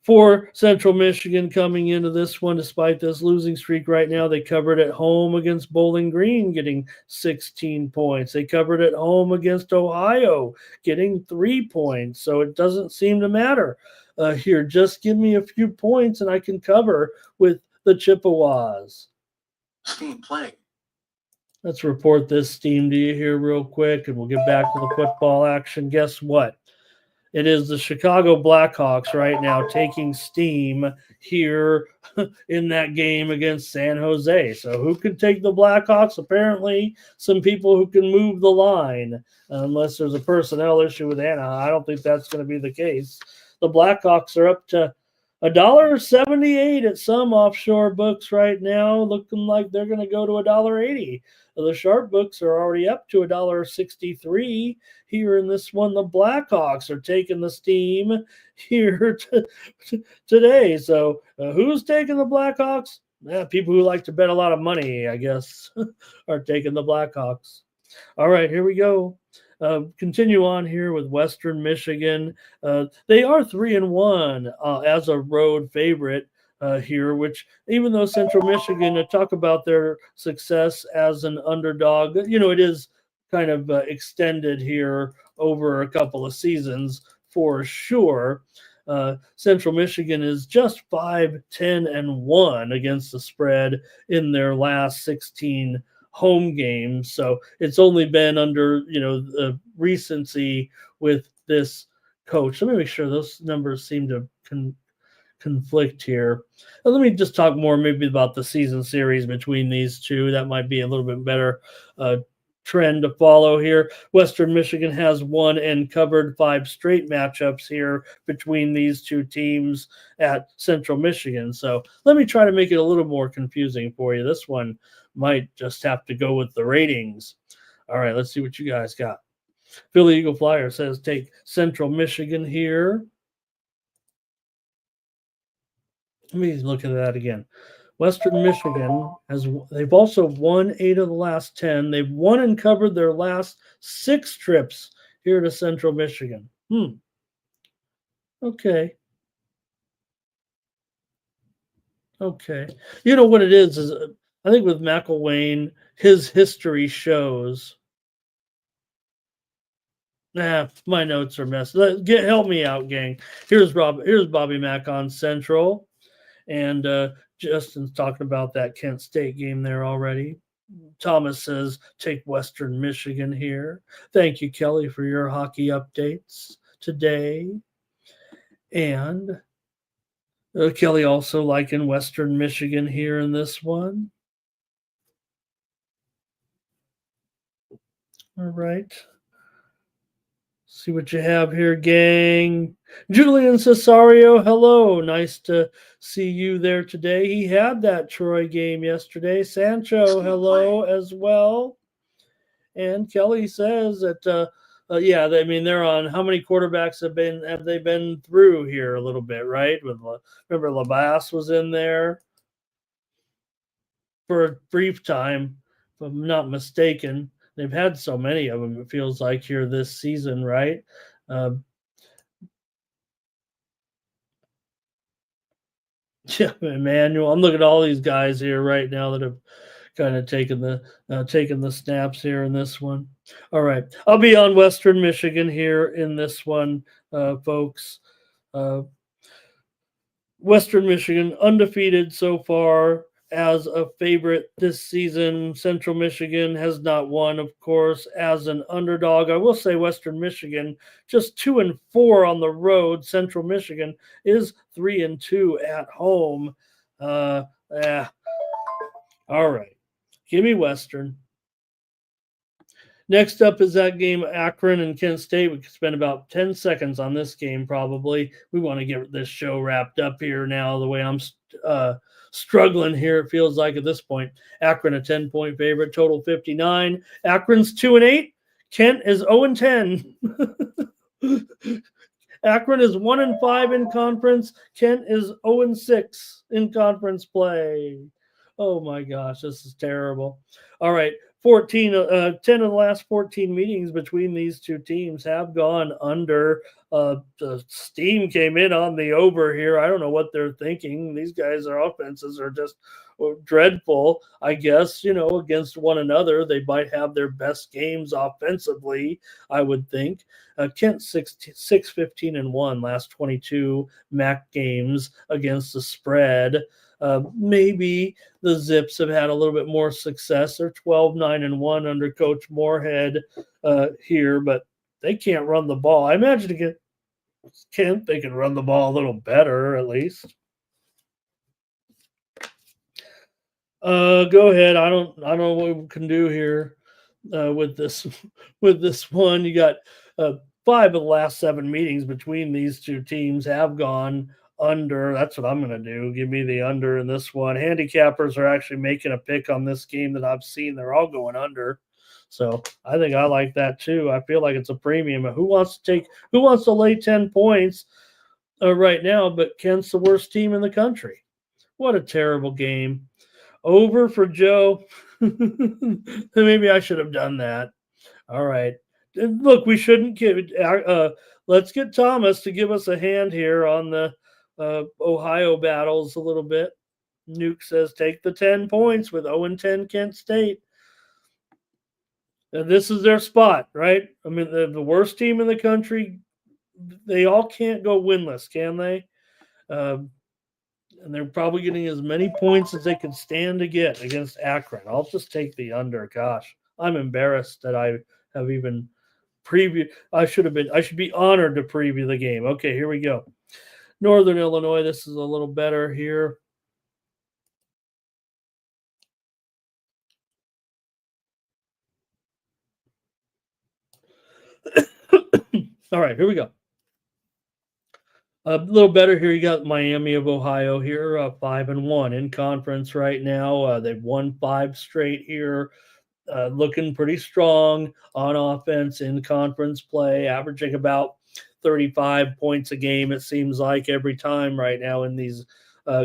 For Central Michigan coming into this one, despite this losing streak right now, they covered at home against Bowling Green, getting 16 points. They covered at home against Ohio, getting 3 points. So it doesn't seem to matter here. Just give me a few points and I can cover with the Chippewas. Steam playing. Let's report this steam to you here real quick, and we'll get back to the football action. Guess what? It is the Chicago Blackhawks right now taking steam here in that game against San Jose. So who could take the Blackhawks? Apparently some people who can move the line, unless there's a personnel issue with Anaheim. I don't think that's going to be the case. The Blackhawks are up to $1.78 at some offshore books right now, looking like they're going to go to $1.80. The sharp books are already up to $1.63 here in this one. The Blackhawks are taking the steam here today. So who's taking the Blackhawks? People who like to bet a lot of money, I guess, are taking the Blackhawks. All right, here we go. Continue on here with Western Michigan. They are 3-1 as a road favorite here, which even though Central Michigan, talk about their success as an underdog, it is kind of extended here over a couple of seasons for sure. Central Michigan is just 5-10-1 against the spread in their last 16 home games. So it's only been under, the recency with this coach. Let me make sure those numbers seem to conflict here. Let me just talk more maybe about the season series between these two. That might be a little bit better trend to follow here. Western Michigan has won and covered 5 straight matchups here between these two teams at Central Michigan. So let me try to make it a little more confusing for you. This one might just have to go with the ratings. All right, let's see what you guys got. Philly Eagle Flyer says take Central Michigan here. Let me look at that again. Western Michigan they've also won 8 of the last 10. They've won and covered their last 6 trips here to Central Michigan. Okay. You know what it is I think with McElwain, his history shows. My notes are messed. Help me out, gang. Here's Bobby Mack on Central. And Justin's talking about that Kent State game there already. Thomas says, take Western Michigan here. Thank you, Kelly, for your hockey updates today. And Kelly also liking Western Michigan here in this one. All right. See what you have here, gang. Julian Cesario, hello. Nice to see you there today. He had that Troy game yesterday. Sancho, hello as well. And Kelly says that, they're on how many quarterbacks have they been through here a little bit, right? Remember Labasse was in there for a brief time, if I'm not mistaken. They've had so many of them, it feels like, here this season, right? Emmanuel. I'm looking at all these guys here right now that have kind of taken the snaps here in this one. All right. I'll be on Western Michigan here in this one, folks. Western Michigan undefeated so far as a favorite this season. Central Michigan has not won, of course, as an underdog. I will say Western Michigan just 2-4 on the road. Central Michigan is 3-2 at home. All right. Give me Western. Next up is that game, Akron and Kent State. We could spend about 10 seconds on this game probably. We want to get this show wrapped up here now, the way I'm struggling here, it feels like at this point. Akron a 10-point favorite, total 59. Akron's 2-8. Kent is 0-10. Akron is 1-5 in conference. Kent is 0-6 in conference play. Oh my gosh, this is terrible. All right. 10 of the last 14 meetings between these two teams have gone under. The steam came in on the over here. I don't know what they're thinking. These guys' offenses are just dreadful, I guess, against one another. They might have their best games offensively, I would think. Kent 6-15-1 last 22 MAC games against the spread. Maybe the Zips have had a little bit more success. They're 12-9-1 under Coach Moorhead here, but they can't run the ball. I imagine against Kent, they can run the ball a little better, at least. Go ahead. I don't know what we can do here with this one. You got 5 of the last 7 meetings between these two teams have gone under. That's what I'm going to do. Give me the under in this one. Handicappers are actually making a pick on this game that I've seen. They're all going under. So I think I like that too. I feel like it's a premium. Who wants to lay 10 points right now, but Kent's the worst team in the country? What a terrible game. Over for Joe. Maybe I should have done that. All right. Look, we shouldn't give. Let's get Thomas to give us a hand here on the Ohio battles a little bit. Nuke says take the 10 points with 0-10 Kent State. And this is their spot, right? I mean, the worst team in the country. They all can't go winless, can they? And they're probably getting as many points as they can stand to get against Akron. I'll just take the under. Gosh, I'm embarrassed that I have even previewed. I should be honored to preview the game. Okay, here we go. Northern Illinois. This is a little better here. All right, here we go. A little better here. You got Miami of Ohio here, 5-1 in conference right now. They've won 5 straight here, looking pretty strong on offense in conference play, averaging about 35 points a game. It seems like every time right now in these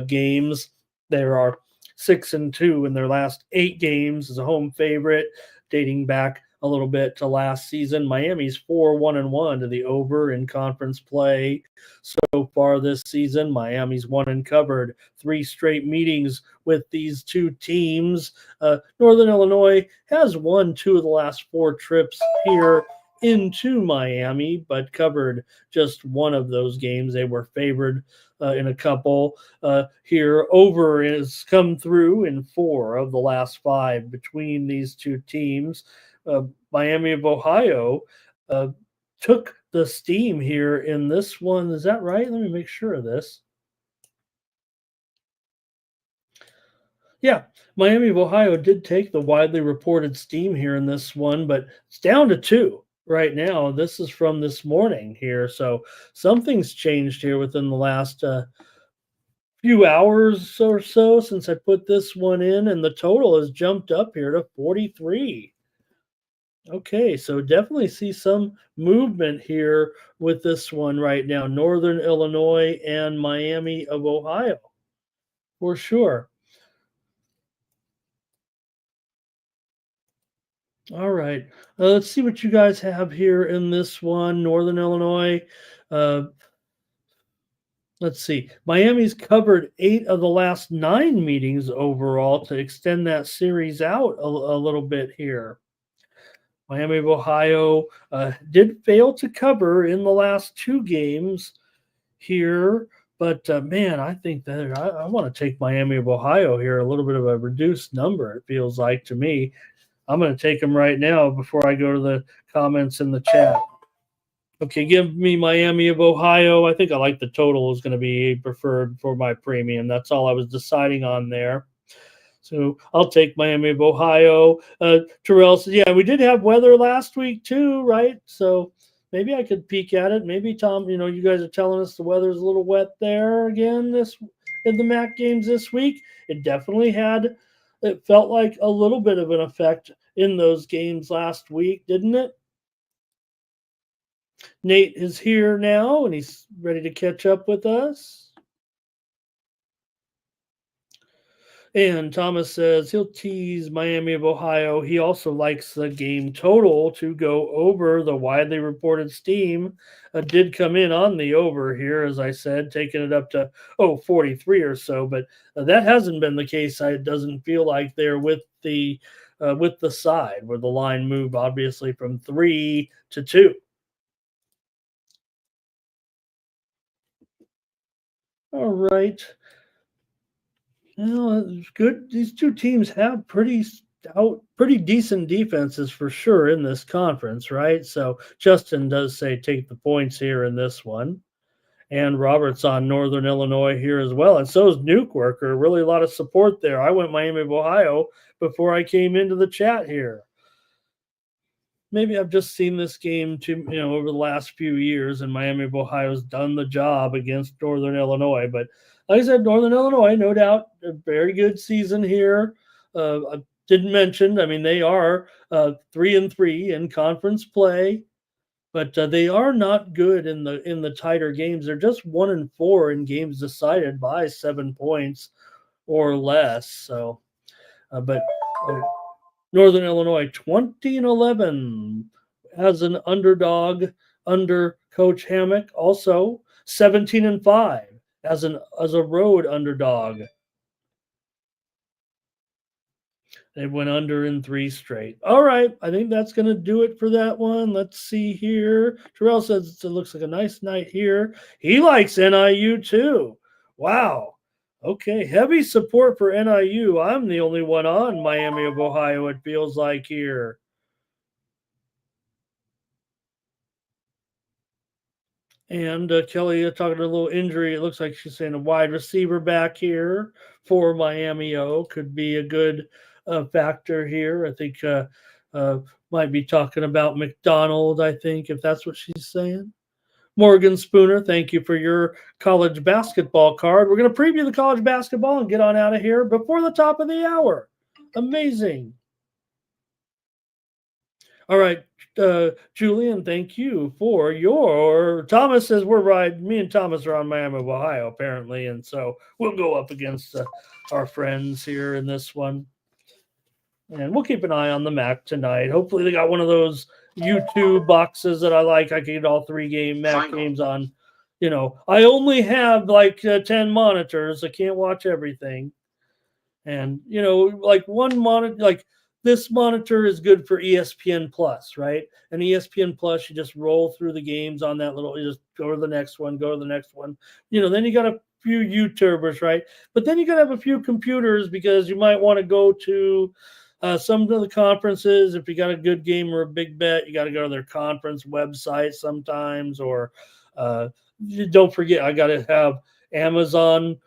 games. There are 6-2 in their last 8 games as a home favorite, dating back a little bit to last season. Miami's 4-1-1 to the over in conference play so far this season. Miami's won and covered 3 straight meetings with these 2 teams. Northern Illinois has won 2 of the last 4 trips here into Miami, but covered just one of those games. They were favored in a couple here. Over has come through in 4 of the last 5 between these 2 teams. Miami of Ohio took the steam here in this one. Is that right? Let me make sure of this. Yeah, Miami of Ohio did take the widely reported steam here in this one, but it's down to 2 right now. This is from this morning here. So something's changed here within the last few hours or so since I put this one in, and the total has jumped up here to 43. Okay, so definitely see some movement here with this one right now. Northern Illinois and Miami of Ohio, for sure. All right, let's see what you guys have here in this one. Northern Illinois. Let's see. Miami's covered 8 of the last 9 meetings overall to extend that series out a little bit here. Miami of Ohio did fail to cover in the last 2 games here, but man, I think that I want to take Miami of Ohio here, a little bit of a reduced number, it feels like to me. I'm going to take them right now before I go to the comments in the chat. Okay, give me Miami of Ohio. I think I like the total is going to be preferred for my premium. That's all I was deciding on there. So I'll take Miami of Ohio. Terrell says, yeah, we did have weather last week too, right? So maybe I could peek at it. Maybe, Tom, you guys are telling us the weather's a little wet there again in the MAC games this week. It felt like a little bit of an effect in those games last week, didn't it? Nate is here now, and he's ready to catch up with us. And Thomas says he'll tease Miami of Ohio. He also likes the game total to go over. The widely reported steam did come in on the over here, as I said, taking it up to 43 or so. But that hasn't been the case. It doesn't feel like they're with the side where the line moved obviously from 3 to 2. All right. Well, it's good. These 2 teams have pretty decent defenses for sure in this conference, right? So Justin does say take the points here in this one. And Robert's on Northern Illinois here as well. And so is Nuke Worker. Really a lot of support there. I went Miami of Ohio before I came into the chat here. maybe I've just seen this game over the last few years, and Miami of Ohio's done the job against Northern Illinois. But like I said, Northern Illinois, no doubt, a very good season here. I didn't mention, I mean, they are 3-3 in conference play, but they are not good in the tighter games. They're just 1-4 in games decided by 7 points or less. So, but Northern Illinois 20-11 as an underdog under Coach Hammock. Also 17-5 as a road underdog. They went under in 3 straight. All right, I think that's going to do it for that one. Let's see here. Terrell says it looks like a nice night here. He likes NIU too. Wow. Okay, heavy support for NIU. I'm the only one on Miami of Ohio, it feels like here. And Kelly talking a little injury. It looks like she's saying a wide receiver back here for Miami O could be a good factor here. I think might be talking about McDonald, I think, if that's what she's saying. Morgan Spooner, thank you for your college basketball card. We're going to preview the college basketball and get on out of here before the top of the hour. Amazing. All right, Julian, thank you for your. Thomas says we're right. Me and Thomas are on Miami of Ohio, apparently, and so we'll go up against our friends here in this one. And we'll keep an eye on the MAC tonight. Hopefully, they got one of those YouTube boxes that I like. I can get all 3 MAC games on. I only have like 10 monitors. I can't watch everything. And, like one monitor, like this monitor is good for ESPN Plus, right? And ESPN Plus, you just roll through the games on that little, you just go to the next one, go to the next one. Then you got a few YouTubers, right? But then you got to have a few computers because you might want to go to some of the conferences. If you got a good game or a big bet, you got to go to their conference website sometimes. Or don't forget, I got to have Amazon.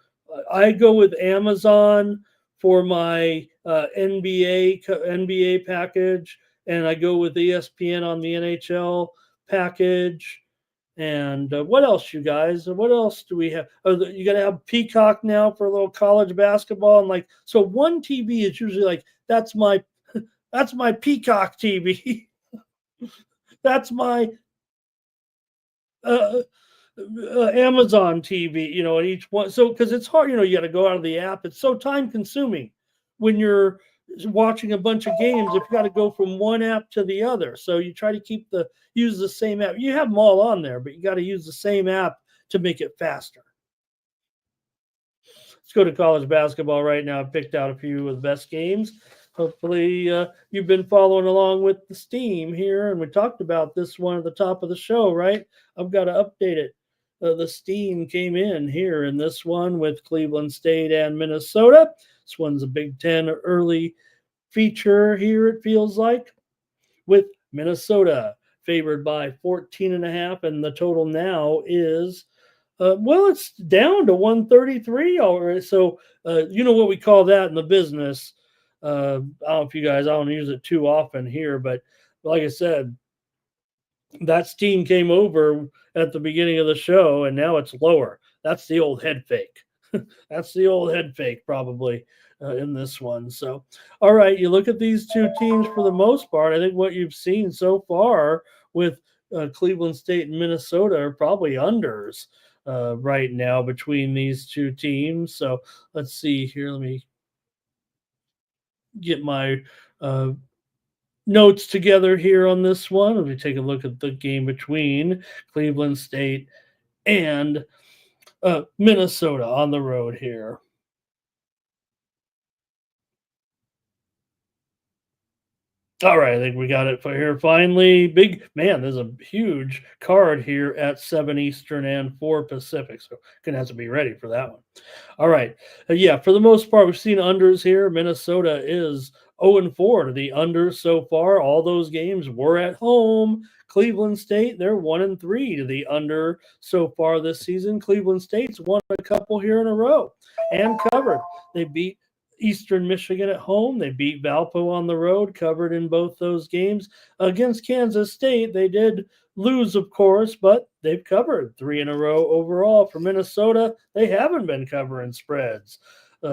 I go with Amazon for my NBA package, and I go with ESPN on the NHL package. And what else, you guys? What else do we have? You got to have Peacock now for a little college basketball, and so one TV is usually like that's my Peacock TV. That's my Amazon TV, and each one. So, because it's hard, you got to go out of the app. It's so time consuming when you're watching a bunch of games. If you got to go from one app to the other, so you try to use the same app. You have them all on there, but you got to use the same app to make it faster. Let's go to college basketball right now. I've picked out a few of the best games. Hopefully, you've been following along with the steam here, and we talked about this one at the top of the show, right? I've got to update it. The steam came in here in this one with Cleveland State and Minnesota. This one's a Big Ten early feature here, it feels like, with Minnesota favored by 14.5, and the total now is it's down to 133 already. So you know what we call that in the business. I don't know if you guys, I don't use it too often here, but like I said, that steam came over at the beginning of the show, and now it's lower. That's the old head fake. That's the old head fake probably in this one. So, all right, you look at these two teams for the most part. I think what you've seen so far with Cleveland State and Minnesota are probably unders right now between these two teams. So let's see here. Let me get my notes together here on this one. Let me take a look at the game between Cleveland State and Minnesota on the road here. All right, I think we got it for here finally. Big man, there's a huge card here at 7 Eastern and 4 Pacific, so gonna have to be ready for that one. All right, yeah, for the most part, we've seen unders here. Minnesota is 0-4 to the unders so far. All those games were at home. Cleveland State, they're 1-3 to the under so far this season. Cleveland State's won a couple here in a row and covered. They beat Eastern Michigan at home. They beat Valpo on the road, covered in both those games. Against Kansas State, they did lose, of course, but they've covered 3 in a row overall. For Minnesota, they haven't been covering spreads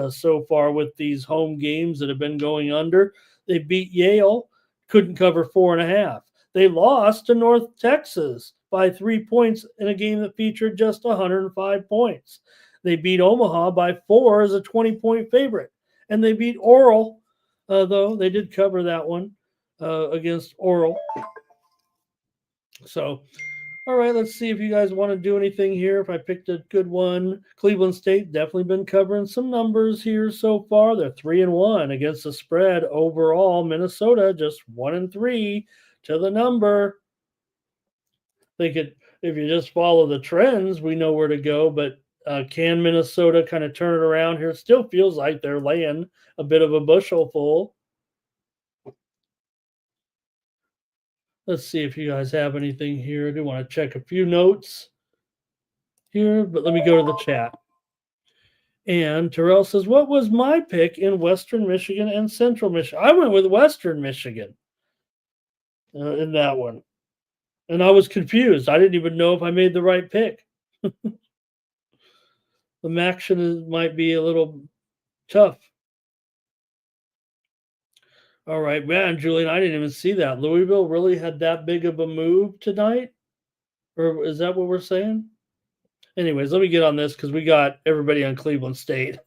so far with these home games that have been going under. They beat Yale, couldn't cover 4.5. They lost to North Texas by 3 points in a game that featured just 105 points. They beat Omaha by 4 as a 20-point favorite. And they beat Oral, though they did cover that one against Oral. So, all right, let's see if you guys want to do anything here. If I picked a good one, Cleveland State definitely been covering some numbers here so far. They're 3-1 against the spread overall. Minnesota just 1-3 to the number. They could, if you just follow the trends, we know where to go. But can Minnesota kind of turn it around here? It still feels like they're laying a bit of a bushel full. Let's see if you guys have anything here. I do want to check a few notes here, but let me go to the chat. And Terrell says, what was my pick in Western Michigan and Central Michigan? I went with Western Michigan in that one. And I was confused. I didn't even know if I made the right pick. The Maction might be a little tough. All right, man, Julian, I didn't even see that. Louisville really had that big of a move tonight? Or is that what we're saying? Anyways, let me get on this because we got everybody on Cleveland State.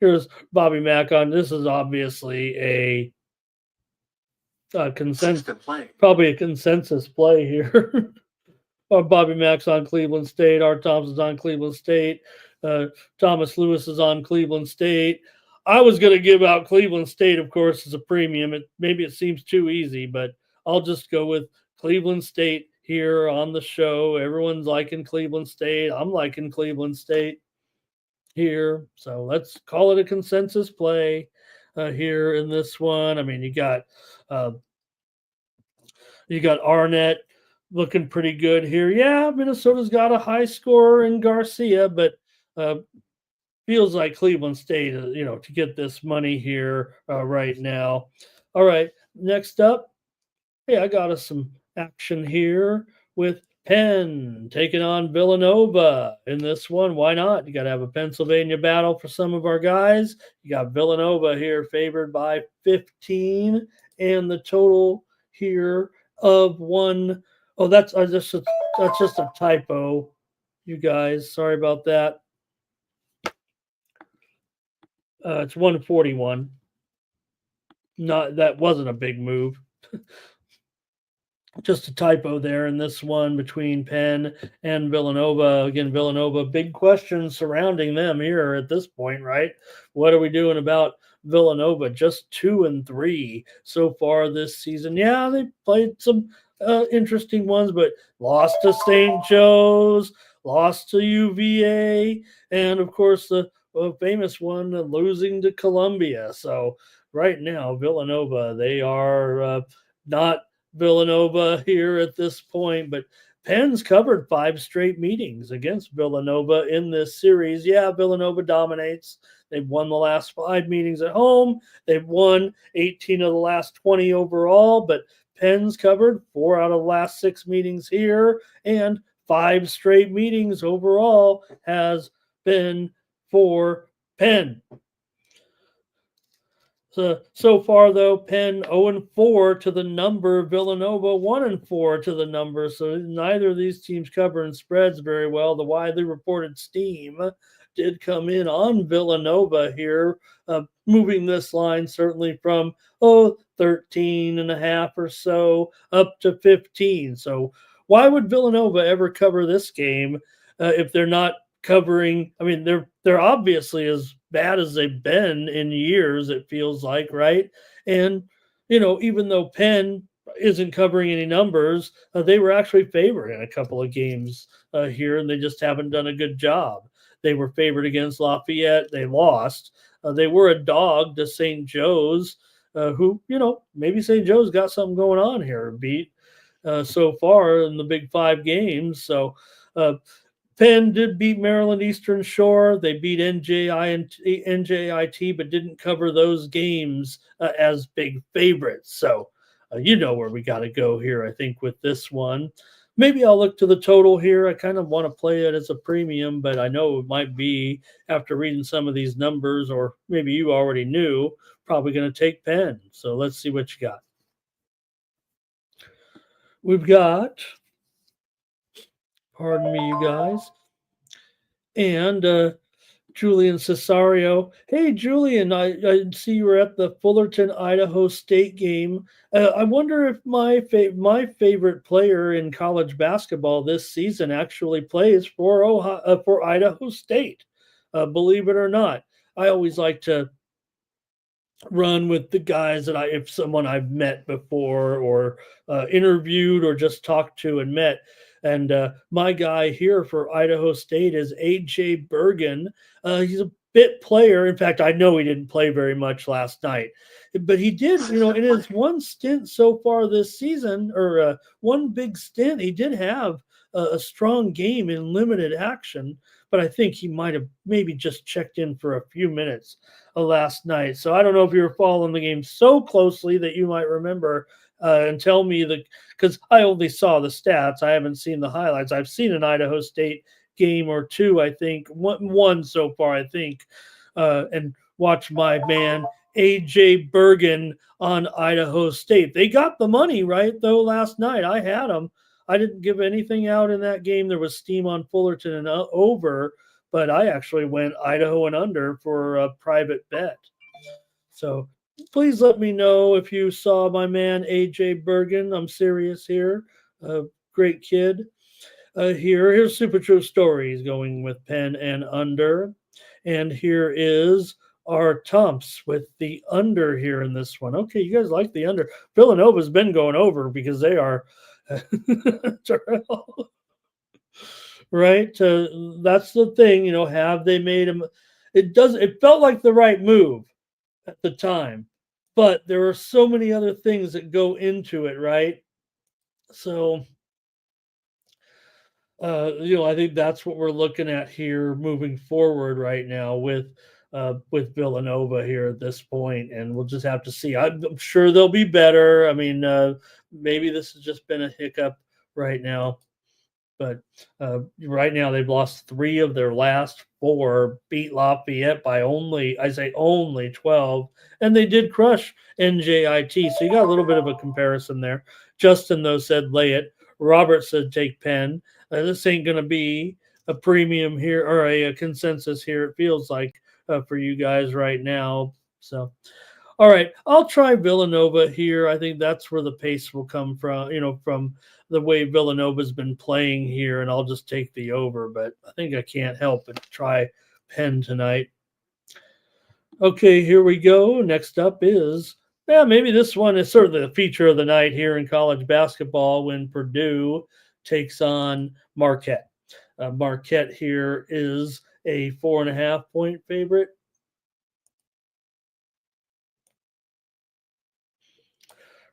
Here's Bobby Mack on. This is obviously a consensus, probably a consensus play here. Bobby Mack's on Cleveland State. Art Thompson's on Cleveland State. Thomas Lewis is on Cleveland State. I was going to give out Cleveland State, of course, as a premium. Maybe it seems too easy, but I'll just go with Cleveland State here on the show. Everyone's liking Cleveland State. I'm liking Cleveland State here. So let's call it a consensus play here in this one. I mean, you got Arnett looking pretty good here. Yeah, Minnesota's got a high scorer in Garcia, but feels like Cleveland State, to get this money here right now. All right, next up, hey, I got us some action here with Penn taking on Villanova in this one. Why not? You got to have a Pennsylvania battle for some of our guys. You got Villanova here favored by 15, and the total here of 1. Oh, that's just a typo, you guys. Sorry about that. It's 141. That wasn't a big move. Just a typo there in this one between Penn and Villanova. Again, Villanova, big questions surrounding them here at this point, right? What are we doing about Villanova? Just 2-3 so far this season. Yeah, they played some interesting ones, but lost to St. Joe's, lost to UVA, and of course the famous one, losing to Columbia. So right now, Villanova, they are not Villanova here at this point, but Penn's covered 5 straight meetings against Villanova in this series. Yeah, Villanova dominates. They've won the last 5 meetings at home. They've won 18 of the last 20 overall, but Penn's covered 4 out of the last 6 meetings here, and 5 straight meetings overall has been for Penn. So far, though, Penn 0-4 to the number, Villanova 1-4 to the number. So neither of these teams covering spreads very well. The widely reported steam did come in on Villanova here, moving this line certainly from 13.5 or so up to 15. So why would Villanova ever cover this game if they're not covering? I mean, they're obviously as bad as they've been in years, it feels like, right? And even though Penn isn't covering any numbers, they were actually favored in a couple of games here, and they just haven't done a good job. They were favored against Lafayette. They lost. They were a dog to St. Joe's, who, maybe St. Joe's got something going on here, beat so far in the Big 5 games. So Penn did beat Maryland Eastern Shore. They beat NJIT, but didn't cover those games as big favorites. So you know where we got to go here, I think, with this one. Maybe I'll look to the total here. I kind of want to play it as a premium, but I know it might be, after reading some of these numbers, or maybe you already knew, probably going to take Penn. So let's see what you got. We've got, pardon me, you guys, and Julian Cesario. Hey, Julian, I see you were at the Fullerton, Idaho State game. I wonder if my favorite player in college basketball this season actually plays for for Idaho State. Believe it or not, I always like to run with the guys that if someone I've met before, or interviewed, or just talked to and met. And my guy here for Idaho State is AJ Bergen. He's a bit player. In fact, I know he didn't play very much last night, but he did, in his one stint so far this season, or one big stint, he did have a strong game in limited action. But I think he might have maybe just checked in for a few minutes last night. So I don't know if you were following the game so closely that you might remember and tell me because I only saw the stats. I haven't seen the highlights. I've seen an Idaho State game or two, I think, one so far, I think, and watch my man AJ Bergen on Idaho State. They got the money right, though, last night. I had them. I didn't give anything out in that game. There was steam on Fullerton and over, but I actually went Idaho and under for a private bet. So please let me know if you saw my man AJ Bergen. I'm serious here. Great kid. Here's Super True Stories going with Penn and under. And here is our Tumps with the under here in this one. Okay, you guys like the under. Villanova's been going over because they are right. That's the thing, have they made him? It felt like the right move at the time, but there are so many other things that go into it, right? So I think that's what we're looking at here moving forward right now with Villanova here at this point, and we'll just have to see. I'm sure they'll be better. I mean, maybe this has just been a hiccup right now, but right now they've lost 3 of their last 4, beat Lafayette by only 12, and they did crush NJIT. So you got a little bit of a comparison there. Justin, though, said lay it. Robert said take Penn. This ain't going to be a premium here, or a consensus here, it feels like, for you guys right now. So, all right, I'll try Villanova here. I think that's where the pace will come from, from the way Villanova's been playing here, and I'll just take the over. But I think I can't help but try Penn tonight. Okay, here we go. Next up is, maybe this one is sort of the feature of the night here in college basketball when Purdue takes on Marquette. Marquette here is a 4.5 point favorite.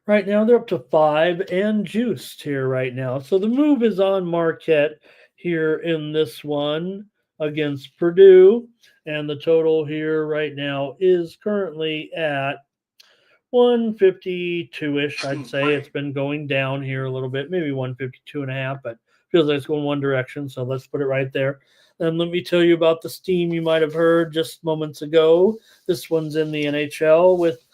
Right now they're up to 5 and juiced here right now. So the move is on Marquette here in this one against Purdue. And the total here right now is currently at 152-ish, I'd say. It's been going down here a little bit, maybe 152.5, but feels like it's going one direction. So let's put it right there. Then let me tell you about the steam you might have heard just moments ago. This one's in the NHL with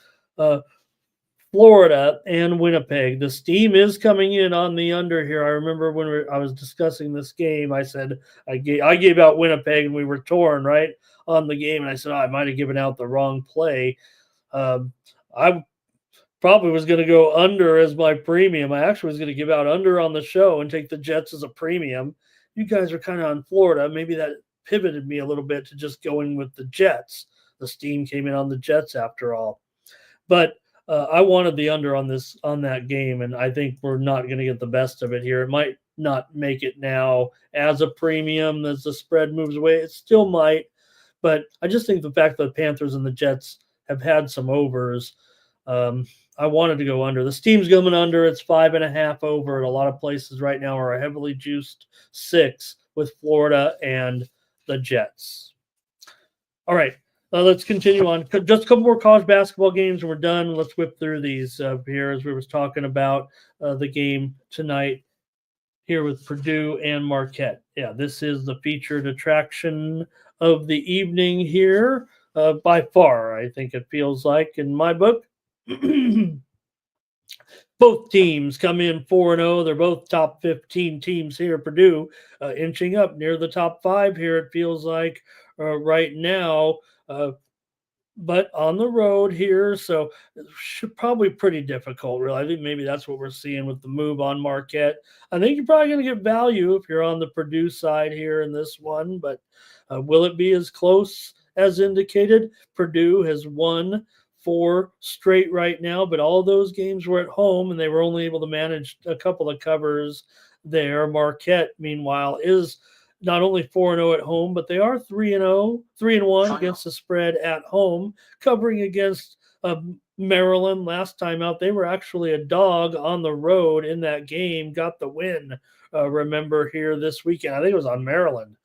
Florida and Winnipeg. The steam is coming in on the under here. I remember when I was discussing this game, I said I gave out Winnipeg and we were torn right on the game, and I said I might have given out the wrong play. I probably was going to go under as my premium. I actually was going to give out under on the show and take the Jets as a premium. You guys are kind of on Florida. Maybe that pivoted me a little bit to just going with the Jets. The steam came in on the Jets after all. But I wanted the under on that game, and I think we're not going to get the best of it here. It might not make it now as a premium as the spread moves away. It still might, but I just think the fact that the Panthers and the Jets have had some overs, I wanted to go under. The steam's going under. It's 5.5 over at a lot of places right now, are a heavily juiced 6. with Florida and the Jets. All right. Let's continue on. Just a couple more college basketball games and we're done. Let's whip through these here as we was talking about the game tonight here with Purdue and Marquette. Yeah, this is the featured attraction of the evening here by far, I think it feels like in my book. Both teams come in 4-0. They're both top 15 teams here. Purdue inching up near the top 5 here, it feels like right now. But on the road here, so should probably pretty difficult, really. I think maybe that's what we're seeing with the move on Marquette. I think you're probably going to get value if you're on the Purdue side here in this one, but will it be as close as indicated? Purdue has won 4 straight right now, but all those games were at home and they were only able to manage a couple of covers there. Marquette, meanwhile, is not only 4-0 at home, but they are 3-0, 3-1 against the spread at home, covering against Maryland last time out. They were actually a dog on the road in that game, got the win. Remember here this weekend, I think it was on Maryland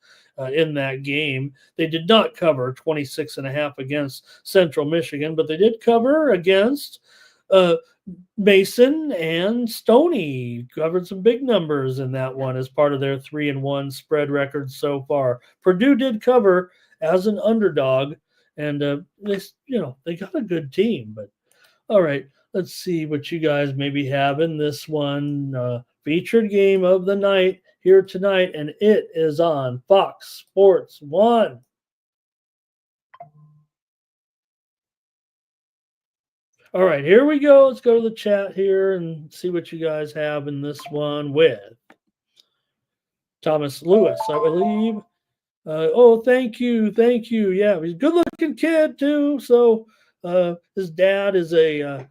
in that game. They did not cover 26.5 against Central Michigan, but they did cover against Mason and Stony. Covered some big numbers in that one as part of their 3-1 spread record so far. Purdue did cover as an underdog, and they got a good team. But all right, let's see what you guys maybe have in this one. Featured game of the night here tonight, and it is on Fox Sports 1. All right, here we go. Let's go to the chat here and see what you guys have in this one with Thomas Lewis, I believe. Thank you. Yeah, he's a good-looking kid, too. So his dad is a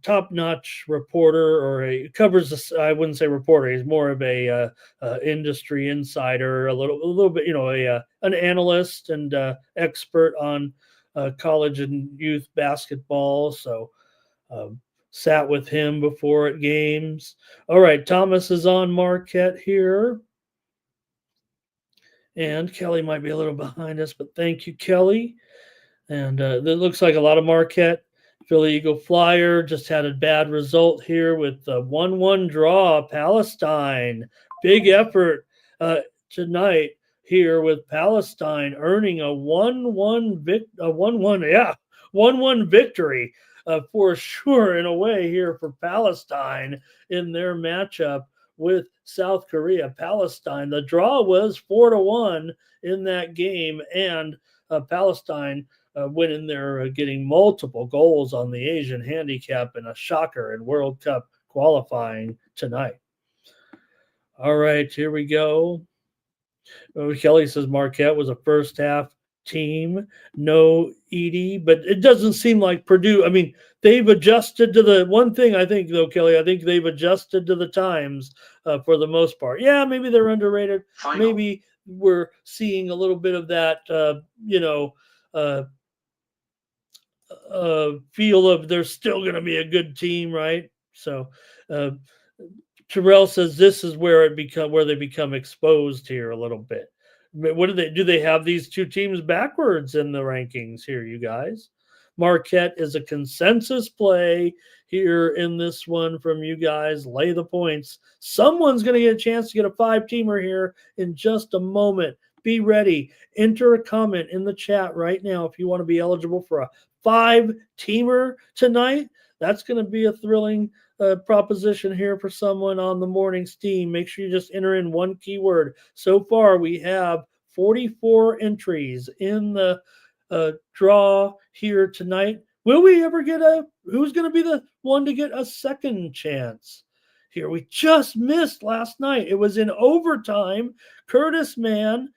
top-notch reporter, or covers, I wouldn't say reporter. He's more of a industry insider, a little bit, an analyst and expert on college and youth basketball. So sat with him before at games. All right, Thomas is on Marquette here. And Kelly might be a little behind us, but thank you, Kelly. And it looks like a lot of Marquette. Philly Eagle Flyer just had a bad result here with a 1-1 draw. Palestine, big effort tonight here with Palestine earning a 1-1 victory for sure in a way here for Palestine in their matchup with South Korea. Palestine, the draw was 4-1 in that game, and Palestine went in there getting multiple goals on the Asian handicap in a shocker in World Cup qualifying tonight. All right, here we go. Kelly says Marquette was a first half team, no Edie, but it doesn't seem like Purdue. I mean, they've adjusted to the one thing, I think, though, Kelly. I think they've adjusted to the times for the most part. Yeah, maybe they're underrated. Maybe we're seeing a little bit of that, feel of they're still going to be a good team, right? So Terrell says this is where they become exposed here a little bit. What do they have these two teams backwards in the rankings here, you guys? Marquette is a consensus play here in this one from you guys. Lay the points. Someone's going to get a chance to get a 5-teamer here in just a moment. Be ready. Enter a comment in the chat right now if you want to be eligible for a 5-teamer tonight. That's going to be a thrilling proposition here for someone on the morning's team. Make sure you just enter in one keyword. So far, we have 44 entries in the draw here tonight. Will we ever get who's going to be the one to get a second chance here? We just missed last night. It was in overtime. Curtis Mann,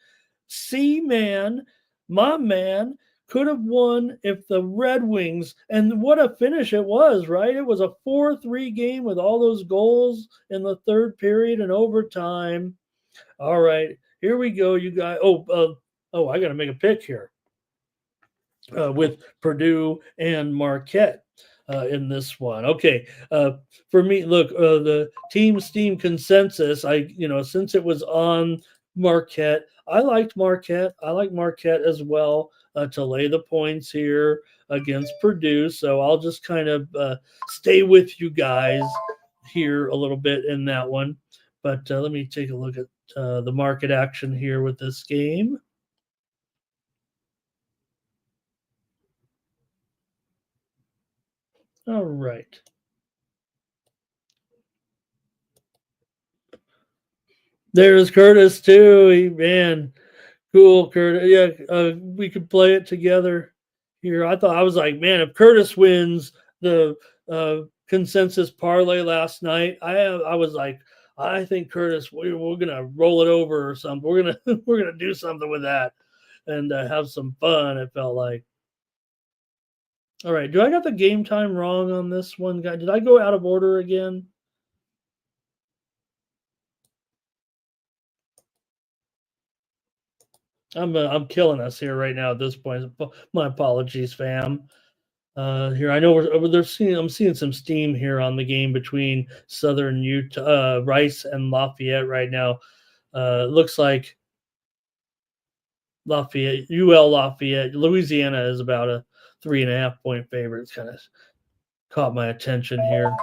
C-Man, my man, could have won if the Red Wings, and what a finish it was, right? It was a 4-3 game with all those goals in the third period and overtime. All right, here we go, you guys. I got to make a pick here with Purdue and Marquette in this one. Okay, for me, look, the team Steam consensus, since it was on Marquette. I liked Marquette. I like Marquette as well to lay the points here against Purdue. So I'll just kind of stay with you guys here a little bit in that one. But let me take a look at the market action here with this game. All right. There's Curtis too. Man, cool, Curtis. Yeah, we could play it together here. I was like, man, if Curtis wins the consensus parlay last night, I was like, I think Curtis, we're gonna roll it over or something. We're gonna we're gonna do something with that and have some fun. It felt like. All right, do I got the game time wrong on this one, guy? Did I go out of order again? I'm killing us here right now at this point. My apologies, fam. Here I know I'm seeing some steam here on the game between Southern Utah, Rice and Lafayette right now. Looks like Lafayette, Louisiana is about a 3.5 point favorite. It's kind of caught my attention here.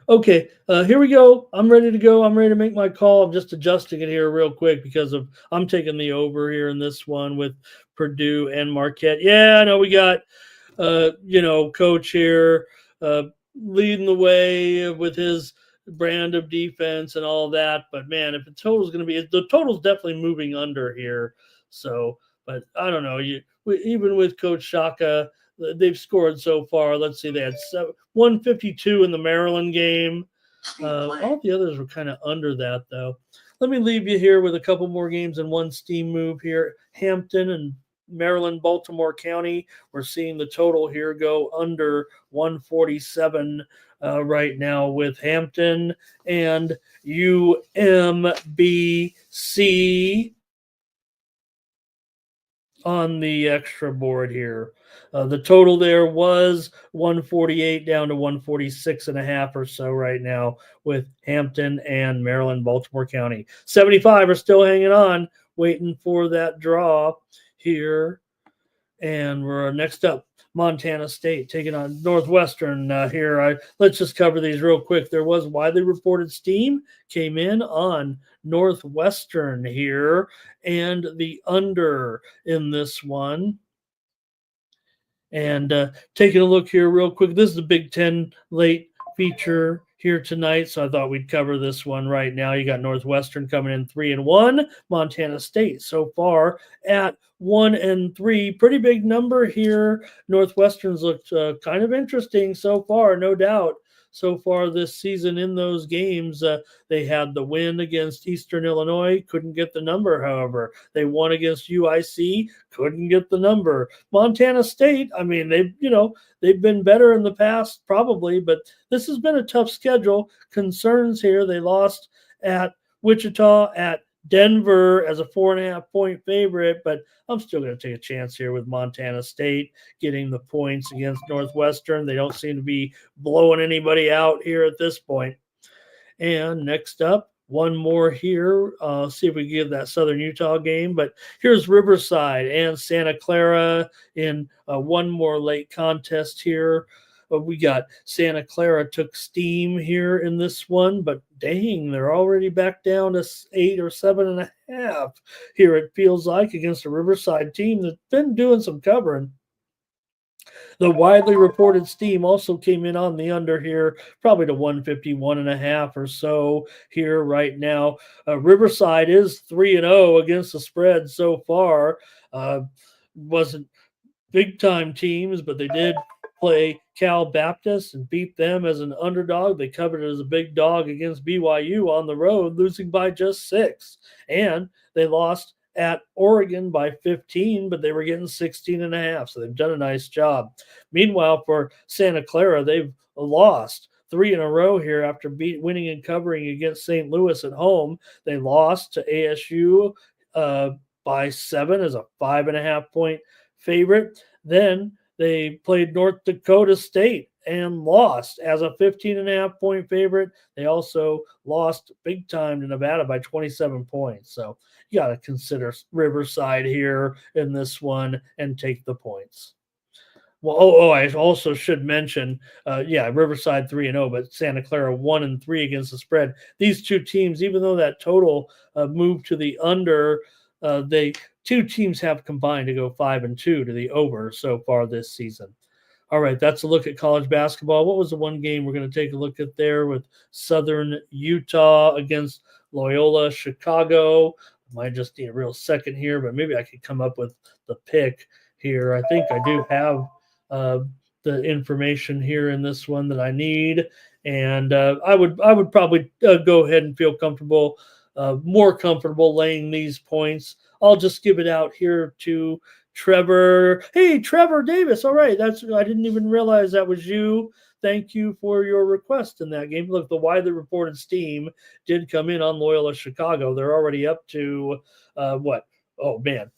Okay, here we go. I'm ready to go. I'm ready to make my call. I'm just adjusting it here real quick because I'm taking the over here in this one with Purdue and Marquette. Yeah, I know we got coach here leading the way with his brand of defense and all that. But man, if the total's going to be, the total's definitely moving under here. So, but I don't know. Even with Coach Shaka, they've scored so far. Let's see, they had 152 in the Maryland game. All the others were kind of under that, though. Let me leave you here with a couple more games and one steam move here. Hampton and Maryland, Baltimore County. We're seeing the total here go under 147 right now with Hampton and UMBC on the extra board here. The total there was 148 down to 146.5 or so right now with Hampton and Maryland, Baltimore County. 75 are still hanging on, waiting for that draw here. And we're next up, Montana State taking on Northwestern here. Let's just cover these real quick. There was widely reported steam came in on Northwestern here and the under in this one. And taking a look here real quick, this is the Big Ten late feature here tonight, so I thought we'd cover this one right now. You got Northwestern coming in 3-1, Montana State so far at 1-3. Pretty big number here. Northwestern's looked kind of interesting so far, no doubt. So far this season in those games, they had the win against Eastern Illinois, couldn't get the number, however. They won against UIC, couldn't get the number. Montana State, I mean, they've been better in the past, probably, but this has been a tough schedule. Concerns here. They lost at Wichita, at Denver as a 4.5 point favorite, but I'm still going to take a chance here with Montana State getting the points against Northwestern. They don't seem to be blowing anybody out here at this point. And next up, one more here. See if we give that Southern Utah game. But here's Riverside and Santa Clara in one more late contest here. We got Santa Clara took steam here in this one, but dang, they're already back down to 8 or 7.5 here, it feels like, against a Riverside team that's been doing some covering. The widely reported steam also came in on the under here, probably to 151.5 or so here right now. Riverside is 3-0 against the spread so far. Wasn't big time teams, but they did play Cal Baptist and beat them as an underdog. They covered it as a big dog against BYU on the road, losing by just 6. And they lost at Oregon by 15, but they were getting 16.5. So they've done a nice job. Meanwhile, for Santa Clara, they've lost 3 in a row here after winning and covering against St. Louis at home. They lost to ASU by 7 as a 5.5 point favorite. Then they played North Dakota State and lost as a 15.5-point favorite. They also lost big time to Nevada by 27 points. So you got to consider Riverside here in this one and take the points. Well, I also should mention, Riverside 3-0, but Santa Clara 1-3 against the spread. These two teams, even though that total moved to the under, two teams have combined to go 5-2 to the over so far this season. All right, that's a look at college basketball. What was the one game we're going to take a look at there with Southern Utah against Loyola Chicago? Might just need a real second here, but maybe I could come up with the pick here. I think I do have the information here in this one that I need, and I would probably go ahead and feel comfortable, more comfortable laying these points. I'll just give it out here to Trevor. Hey, Trevor Davis. All right, I didn't even realize that was you. Thank you for your request in that game. Look, the widely reported steam did come in on Loyola Chicago. They're already up to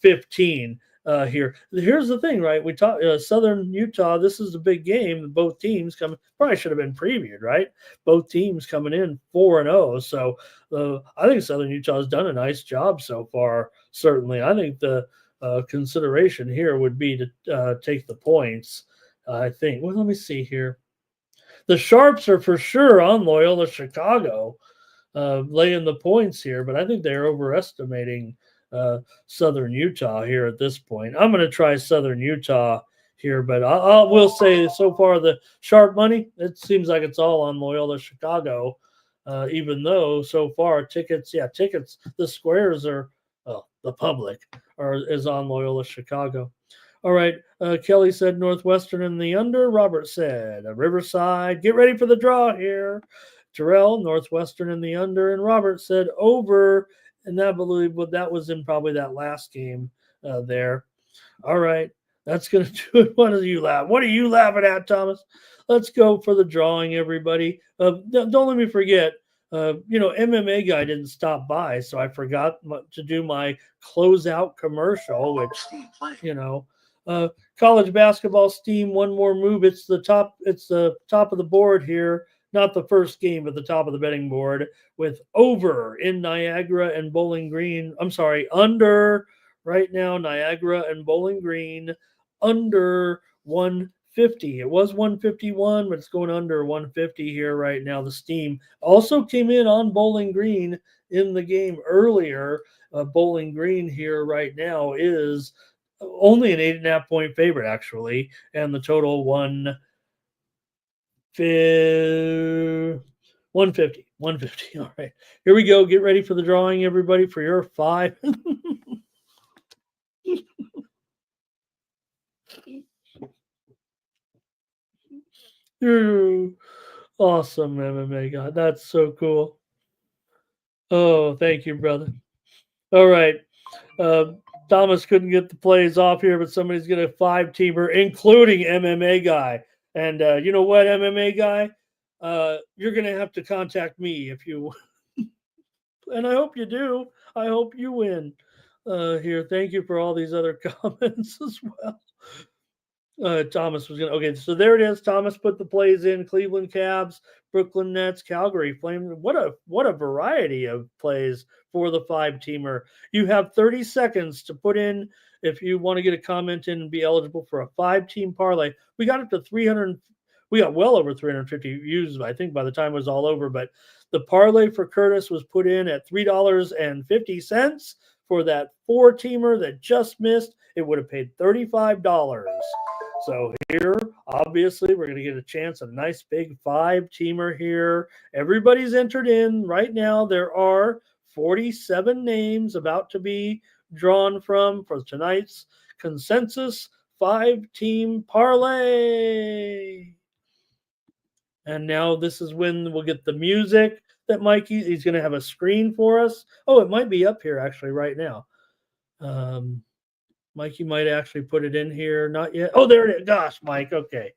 15 here. Here's the thing, right? We talked Southern Utah. This is a big game. Both teams probably should have been previewed, right? Both teams coming in 4-0. So I think Southern Utah has done a nice job so far. Certainly, I think the consideration here would be to take the points. I think. Well, let me see here. The Sharps are for sure on Loyola Chicago, laying the points here, but I think they're overestimating Southern Utah here at this point. I'm going to try Southern Utah here, but I will say so far the sharp money, it seems like it's all on Loyola Chicago, even though so far tickets, the squares are, the public is on Loyola Chicago. All right, Kelly said Northwestern in the under. Robert said Riverside. Get ready for the draw here. Terrell, Northwestern in the under, and Robert said over. And I believe that was in probably that last game there. All right, that's going to do it. What are you laughing at, Thomas? Let's go for the drawing, everybody. Don't let me forget, MMA guy didn't stop by, so I forgot to do my closeout commercial, which, college basketball steam, one more move. It's the top of the board here. Not the first game, but the top of the betting board with over in Niagara and Bowling Green. I'm sorry, under right now, Niagara and Bowling Green, under 150. It was 151, but it's going under 150 here right now. The steam also came in on Bowling Green in the game earlier. Bowling Green here right now is only an 8.5-point favorite, actually, and the total 150. All right, here we go. Get ready for the drawing, everybody, for your 5. Awesome, MMA guy. That's so cool. Oh, thank you, brother. All right. Thomas couldn't get the plays off here, but somebody's got a 5-teamer, including MMA guy. And you know what, MMA guy? You're going to have to contact me if you and I hope you do. I hope you win here. Thank you for all these other comments as well. Thomas was going to, okay, so there it is. Thomas put the plays in: Cleveland Cavs, Brooklyn Nets, Calgary Flames. What a variety of plays for the 5-teamer. You have 30 seconds to put in if you want to get a comment in and be eligible for a 5-team parlay. We got up to 300. We got well over 350 views, I think, by the time it was all over. But the parlay for Curtis was put in at $3.50 for that 4-teamer that just missed. It would have paid $35. So here, obviously, we're going to get a chance at a nice big 5-teamer here. Everybody's entered in right now. There are 47 names about to be drawn from for tonight's consensus 5-team parlay. And now this is when we'll get the music that he's going to have a screen for us. Oh, it might be up here actually right now. Mikey might actually put it in here. Not yet. Oh, there it is. Gosh, Mike. Okay.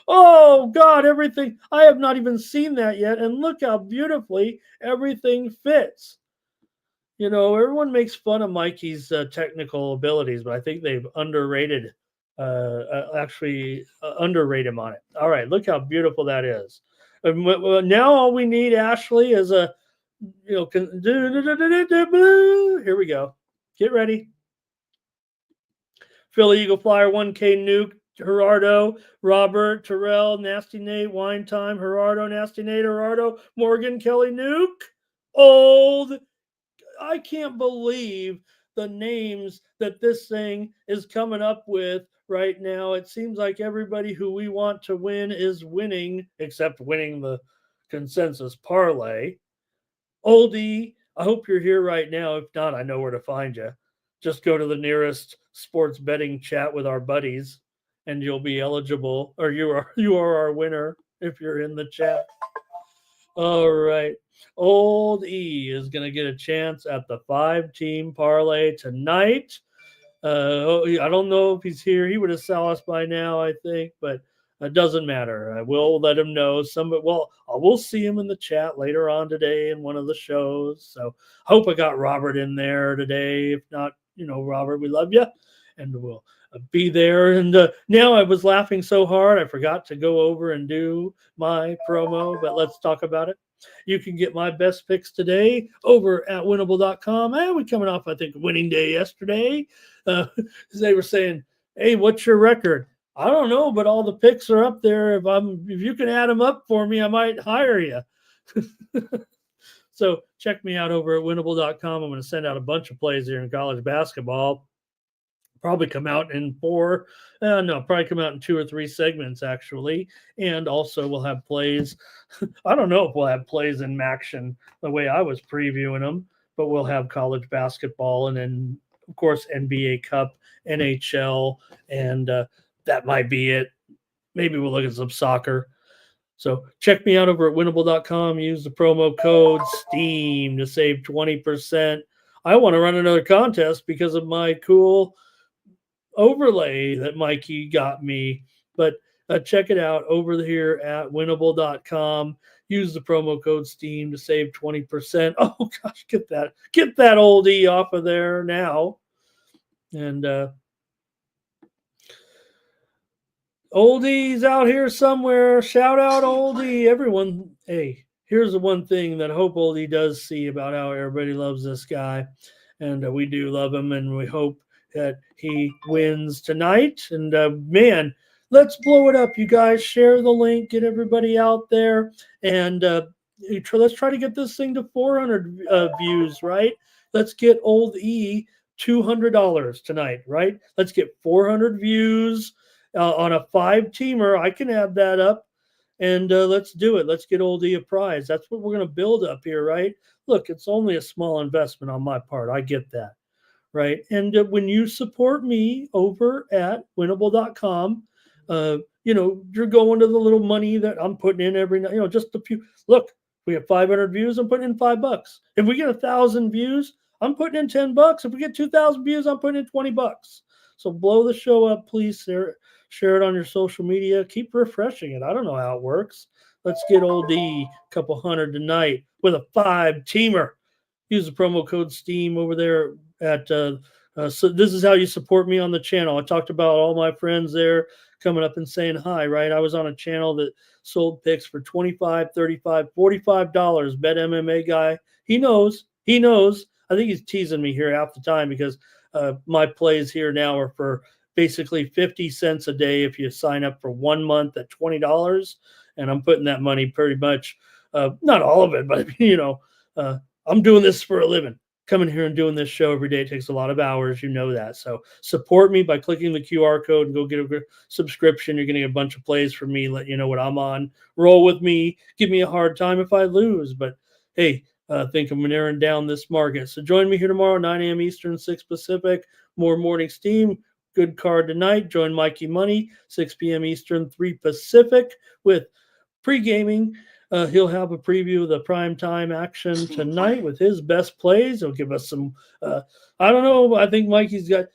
Oh, God, everything. I have not even seen that yet. And look how beautifully everything fits. Everyone makes fun of Mikey's technical abilities, but I think they've underrated actually underrate him on it. All right, look how beautiful that is. Now all we need, Ashley, is a here we go. Get ready. Philly Eagle Flyer 1K Nuke, Gerardo, Robert, Terrell, Nasty Nate, Wine Time, Gerardo, Nasty Nate, Gerardo, Morgan, Kelly Nuke, Old. I can't believe the names that this thing is coming up with right now. It seems like everybody who we want to win is winning, except winning the consensus parlay. Oldie, I hope you're here right now. If not, I know where to find you. Just go to the nearest sports betting chat with our buddies, and you'll be eligible, or you are our winner if you're in the chat. All right. Old E is going to get a chance at the 5-team parlay tonight. I don't know if he's here. He would have saw us by now, I think, but it doesn't matter. I will let him know. We'll see him in the chat later on today in one of the shows. So hope I got Robert in there today. If not, Robert, we love you, and we'll be there. And now I was laughing so hard I forgot to go over and do my promo, but let's talk about it. You can get my best picks today over at winnable.com. We're coming off, I think, winning day yesterday. They were saying, hey, what's your record? I don't know, but all the picks are up there. If you can add them up for me, I might hire you. So check me out over at winnable.com. I'm going to send out a bunch of plays here in college basketball. Probably come out in probably come out in 2 or 3 segments, actually. And also we'll have plays. I don't know if we'll have plays in Maction the way I was previewing them, but we'll have college basketball and then, of course, NBA Cup, NHL, and that might be it. Maybe we'll look at some soccer. So check me out over at winnable.com. Use the promo code STEAM to save 20%. I want to run another contest because of my cool overlay that Mikey got me, but check it out over here at winnable.com. Use the promo code STEAM to save 20%. Oh gosh, get that oldie off of there now. And Oldie's out here somewhere. Shout out Oldie, everyone. Hey, here's the one thing that I hope Oldie does see about how everybody loves this guy, and we do love him, and we hope that he wins tonight. And man, let's blow it up, you guys. Share the link, get everybody out there, and let's try to get this thing to 400 views, right? Let's get Old E $200 tonight, right? Let's get 400 views on a 5-teamer. I can add that up, and let's do it. Let's get Old E a prize. That's what we're going to build up here, right? Look, it's only a small investment on my part. I get that. Right. And when you support me over at winnable.com, you're going to the little money that I'm putting in every night, just a few. Look, we have 500 views. I'm putting in $5. If we get 1,000 views, I'm putting in $10. If we get 2,000 views, I'm putting in $20. So blow the show up, please. Share it on your social media. Keep refreshing it. I don't know how it works. Let's get Old D a couple hundred tonight with a 5-teamer. Use the promo code STEAM over there at so this is how you support me on the channel. I talked about all my friends there coming up and saying hi, right? I was on a channel that sold picks for $25, $35, $45. Bet MMA guy. He knows. I think he's teasing me here half the time because my plays here now are for basically 50 cents a day if you sign up for 1 month at $20. And I'm putting that money pretty much, not all of it, but I'm doing this for a living. Coming here and doing this show every day takes a lot of hours. You know that. So support me by clicking the QR code and go get a subscription. You're getting a bunch of plays from me, let you know what I'm on. Roll with me. Give me a hard time if I lose. But hey, I think I'm narrowing down this market. So join me here tomorrow, 9 a.m. Eastern, 6 Pacific. More morning steam. Good card tonight. Join Mikey Money, 6 p.m. Eastern, 3 Pacific with pre-gaming. He'll have a preview of the primetime action tonight with his best plays. He'll give us some, I don't know. I think Mikey's got,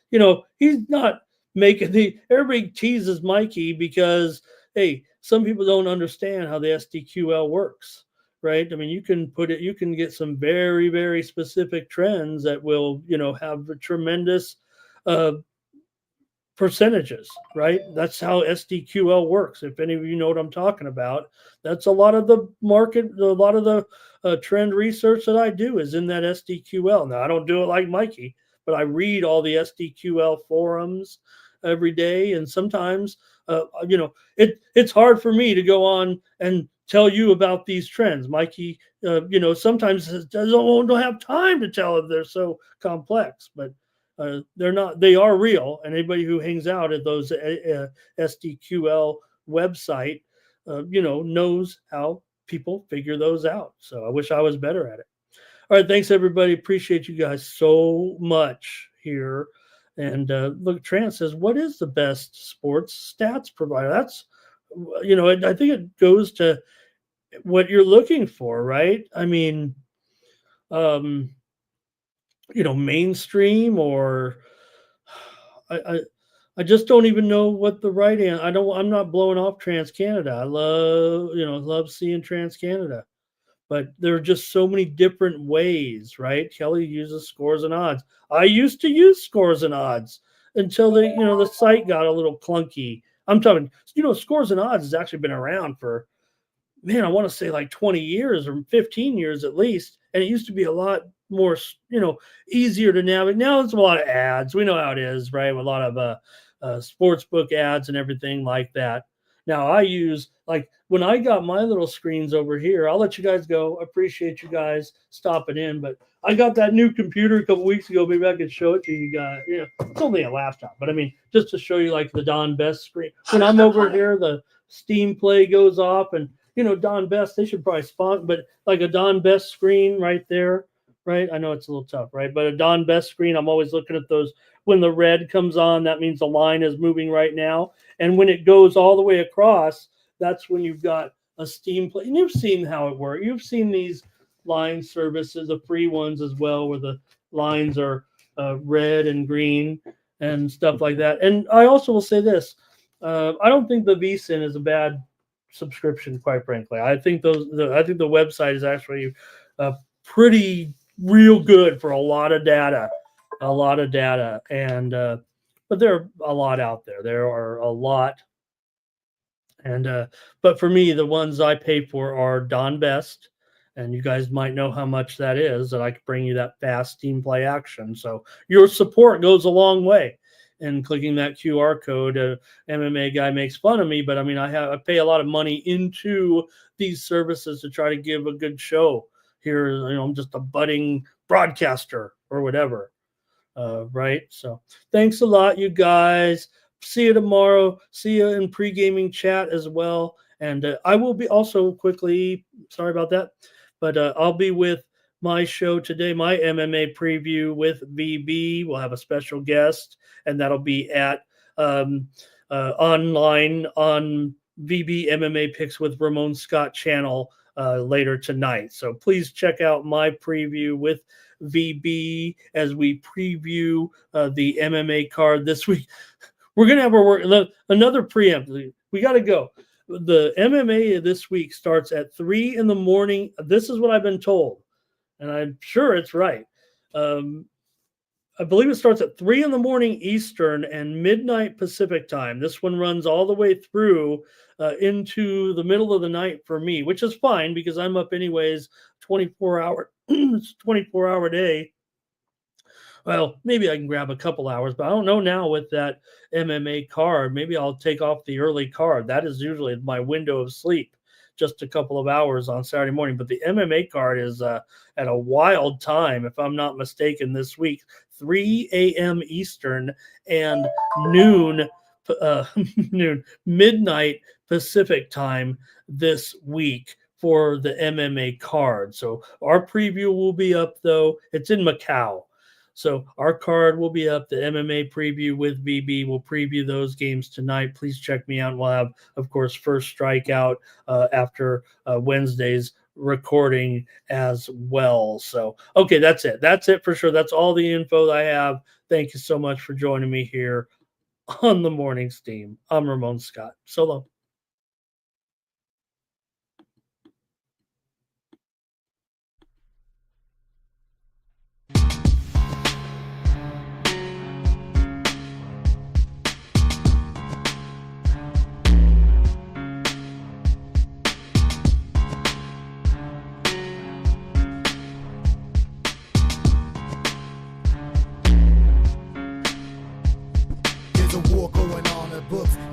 he's not making everybody teases Mikey because, hey, some people don't understand how the SDQL works, right? I mean, you can get some very, very specific trends that will, have a tremendous percentages, right? That's how SDQL works. If any of you know what I'm talking about, that's a lot of the market, a lot of the trend research that I do is in that SDQL. Now, I don't do it like Mikey, but I read all the SDQL forums every day. And sometimes, it's hard for me to go on and tell you about these trends. Mikey, sometimes don't have time to tell if they're so complex, but they're not. They are real, and anybody who hangs out at those SDQL website, knows how people figure those out. So I wish I was better at it. All right, thanks everybody. Appreciate you guys so much here. And look, Trant says, "What is the best sports stats provider?" That's, I think it goes to what you're looking for, right? I mean, um, mainstream or I, I I just don't even know what the right answer. I'm not blowing off Trans Canada. I love seeing Trans Canada, but there are just so many different ways, right? Kelly uses scores and odds. I used to use scores and odds until the site got a little clunky. I'm talking, scores and odds has actually been around for, man, I want to say like 20 years or 15 years at least. And it used to be a lot more, easier to navigate. Now it's a lot of ads. We know how it is, right? With a lot of sports book ads and everything like that. Now I use, like, when I got my little screens over here, I'll let you guys go. Appreciate you guys stopping in, but I got that new computer a couple weeks ago. Maybe I could show it to you guys. It's only a laptop, but I mean, just to show you like the Don Best screen. When I'm over here, the Steam Play goes off, and Don Best, they should probably sponsor, but like a Don Best screen right there, right? I know it's a little tough, right? But a Don Best screen, I'm always looking at those. When the red comes on, that means the line is moving right now. And when it goes all the way across, that's when you've got a Steam Play. And you've seen how it works. You've seen these line services, the free ones as well, where the lines are red and green and stuff like that. And I also will say this. I don't think the vSyn is a bad subscription, quite frankly. I think the website is actually pretty real good for a lot of data, and but there are a lot out there. There are a lot, and but for me, the ones I pay for are Don Best, and you guys might know how much that is. That I can bring you that fast Steam Play action. So your support goes a long way. And clicking that QR code, MMA guy makes fun of me, but I mean, I pay a lot of money into these services to try to give a good show here. I'm just a budding broadcaster or whatever, right? So thanks a lot, you guys. See you tomorrow. See you in pre-gaming chat as well. And I will be also quickly, sorry about that, but I'll be with my show today, my MMA preview with VB. We'll have a special guest, and that'll be at online on VB MMA Picks with Ramon Scott channel later tonight. So please check out my preview with VB as we preview the MMA card this week. We're going to have our work, another preempt. We got to go. The MMA this week starts at 3 in the morning. This is what I've been told, and I'm sure it's right. I believe it starts at 3 in the morning Eastern and midnight Pacific time. This one runs all the way through into the middle of the night for me, which is fine because I'm up anyways, 24-hour day. Well, maybe I can grab a couple hours, but I don't know now with that MMA card. Maybe I'll take off the early card. That is usually my window of sleep, just a couple of hours on Saturday morning. But the MMA card is at a wild time, if I'm not mistaken, this week, 3 a.m. Eastern and noon, midnight Pacific time this week for the MMA card. So our preview will be up, though. It's in Macau. So our card will be up. The MMA preview with VB will preview those games tonight. Please check me out. We'll have, of course, First Strikeout after Wednesday's recording as well. So, okay, that's it. That's it for sure. That's all the info I have. Thank you so much for joining me here on the Morning Steam. I'm Ramon Scott. So long.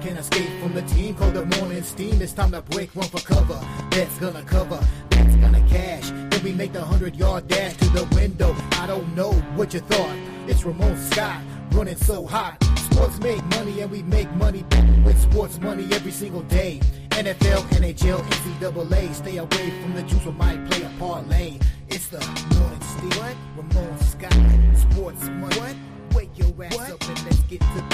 can't escape from the team. Call the morning steam, it's time to break, run for cover. That's gonna cover, that's gonna cash. Then we make the 100-yard dash to the window. I don't know what you thought. It's Ramon Scott, running so hot. Sports make money and we make money with sports money every single day. NFL, NHL, NCAA. Stay away from the juice, we might play a parlay. It's the morning steam. What? Ramon Scott, sports money. What? Wake your ass up and let's get to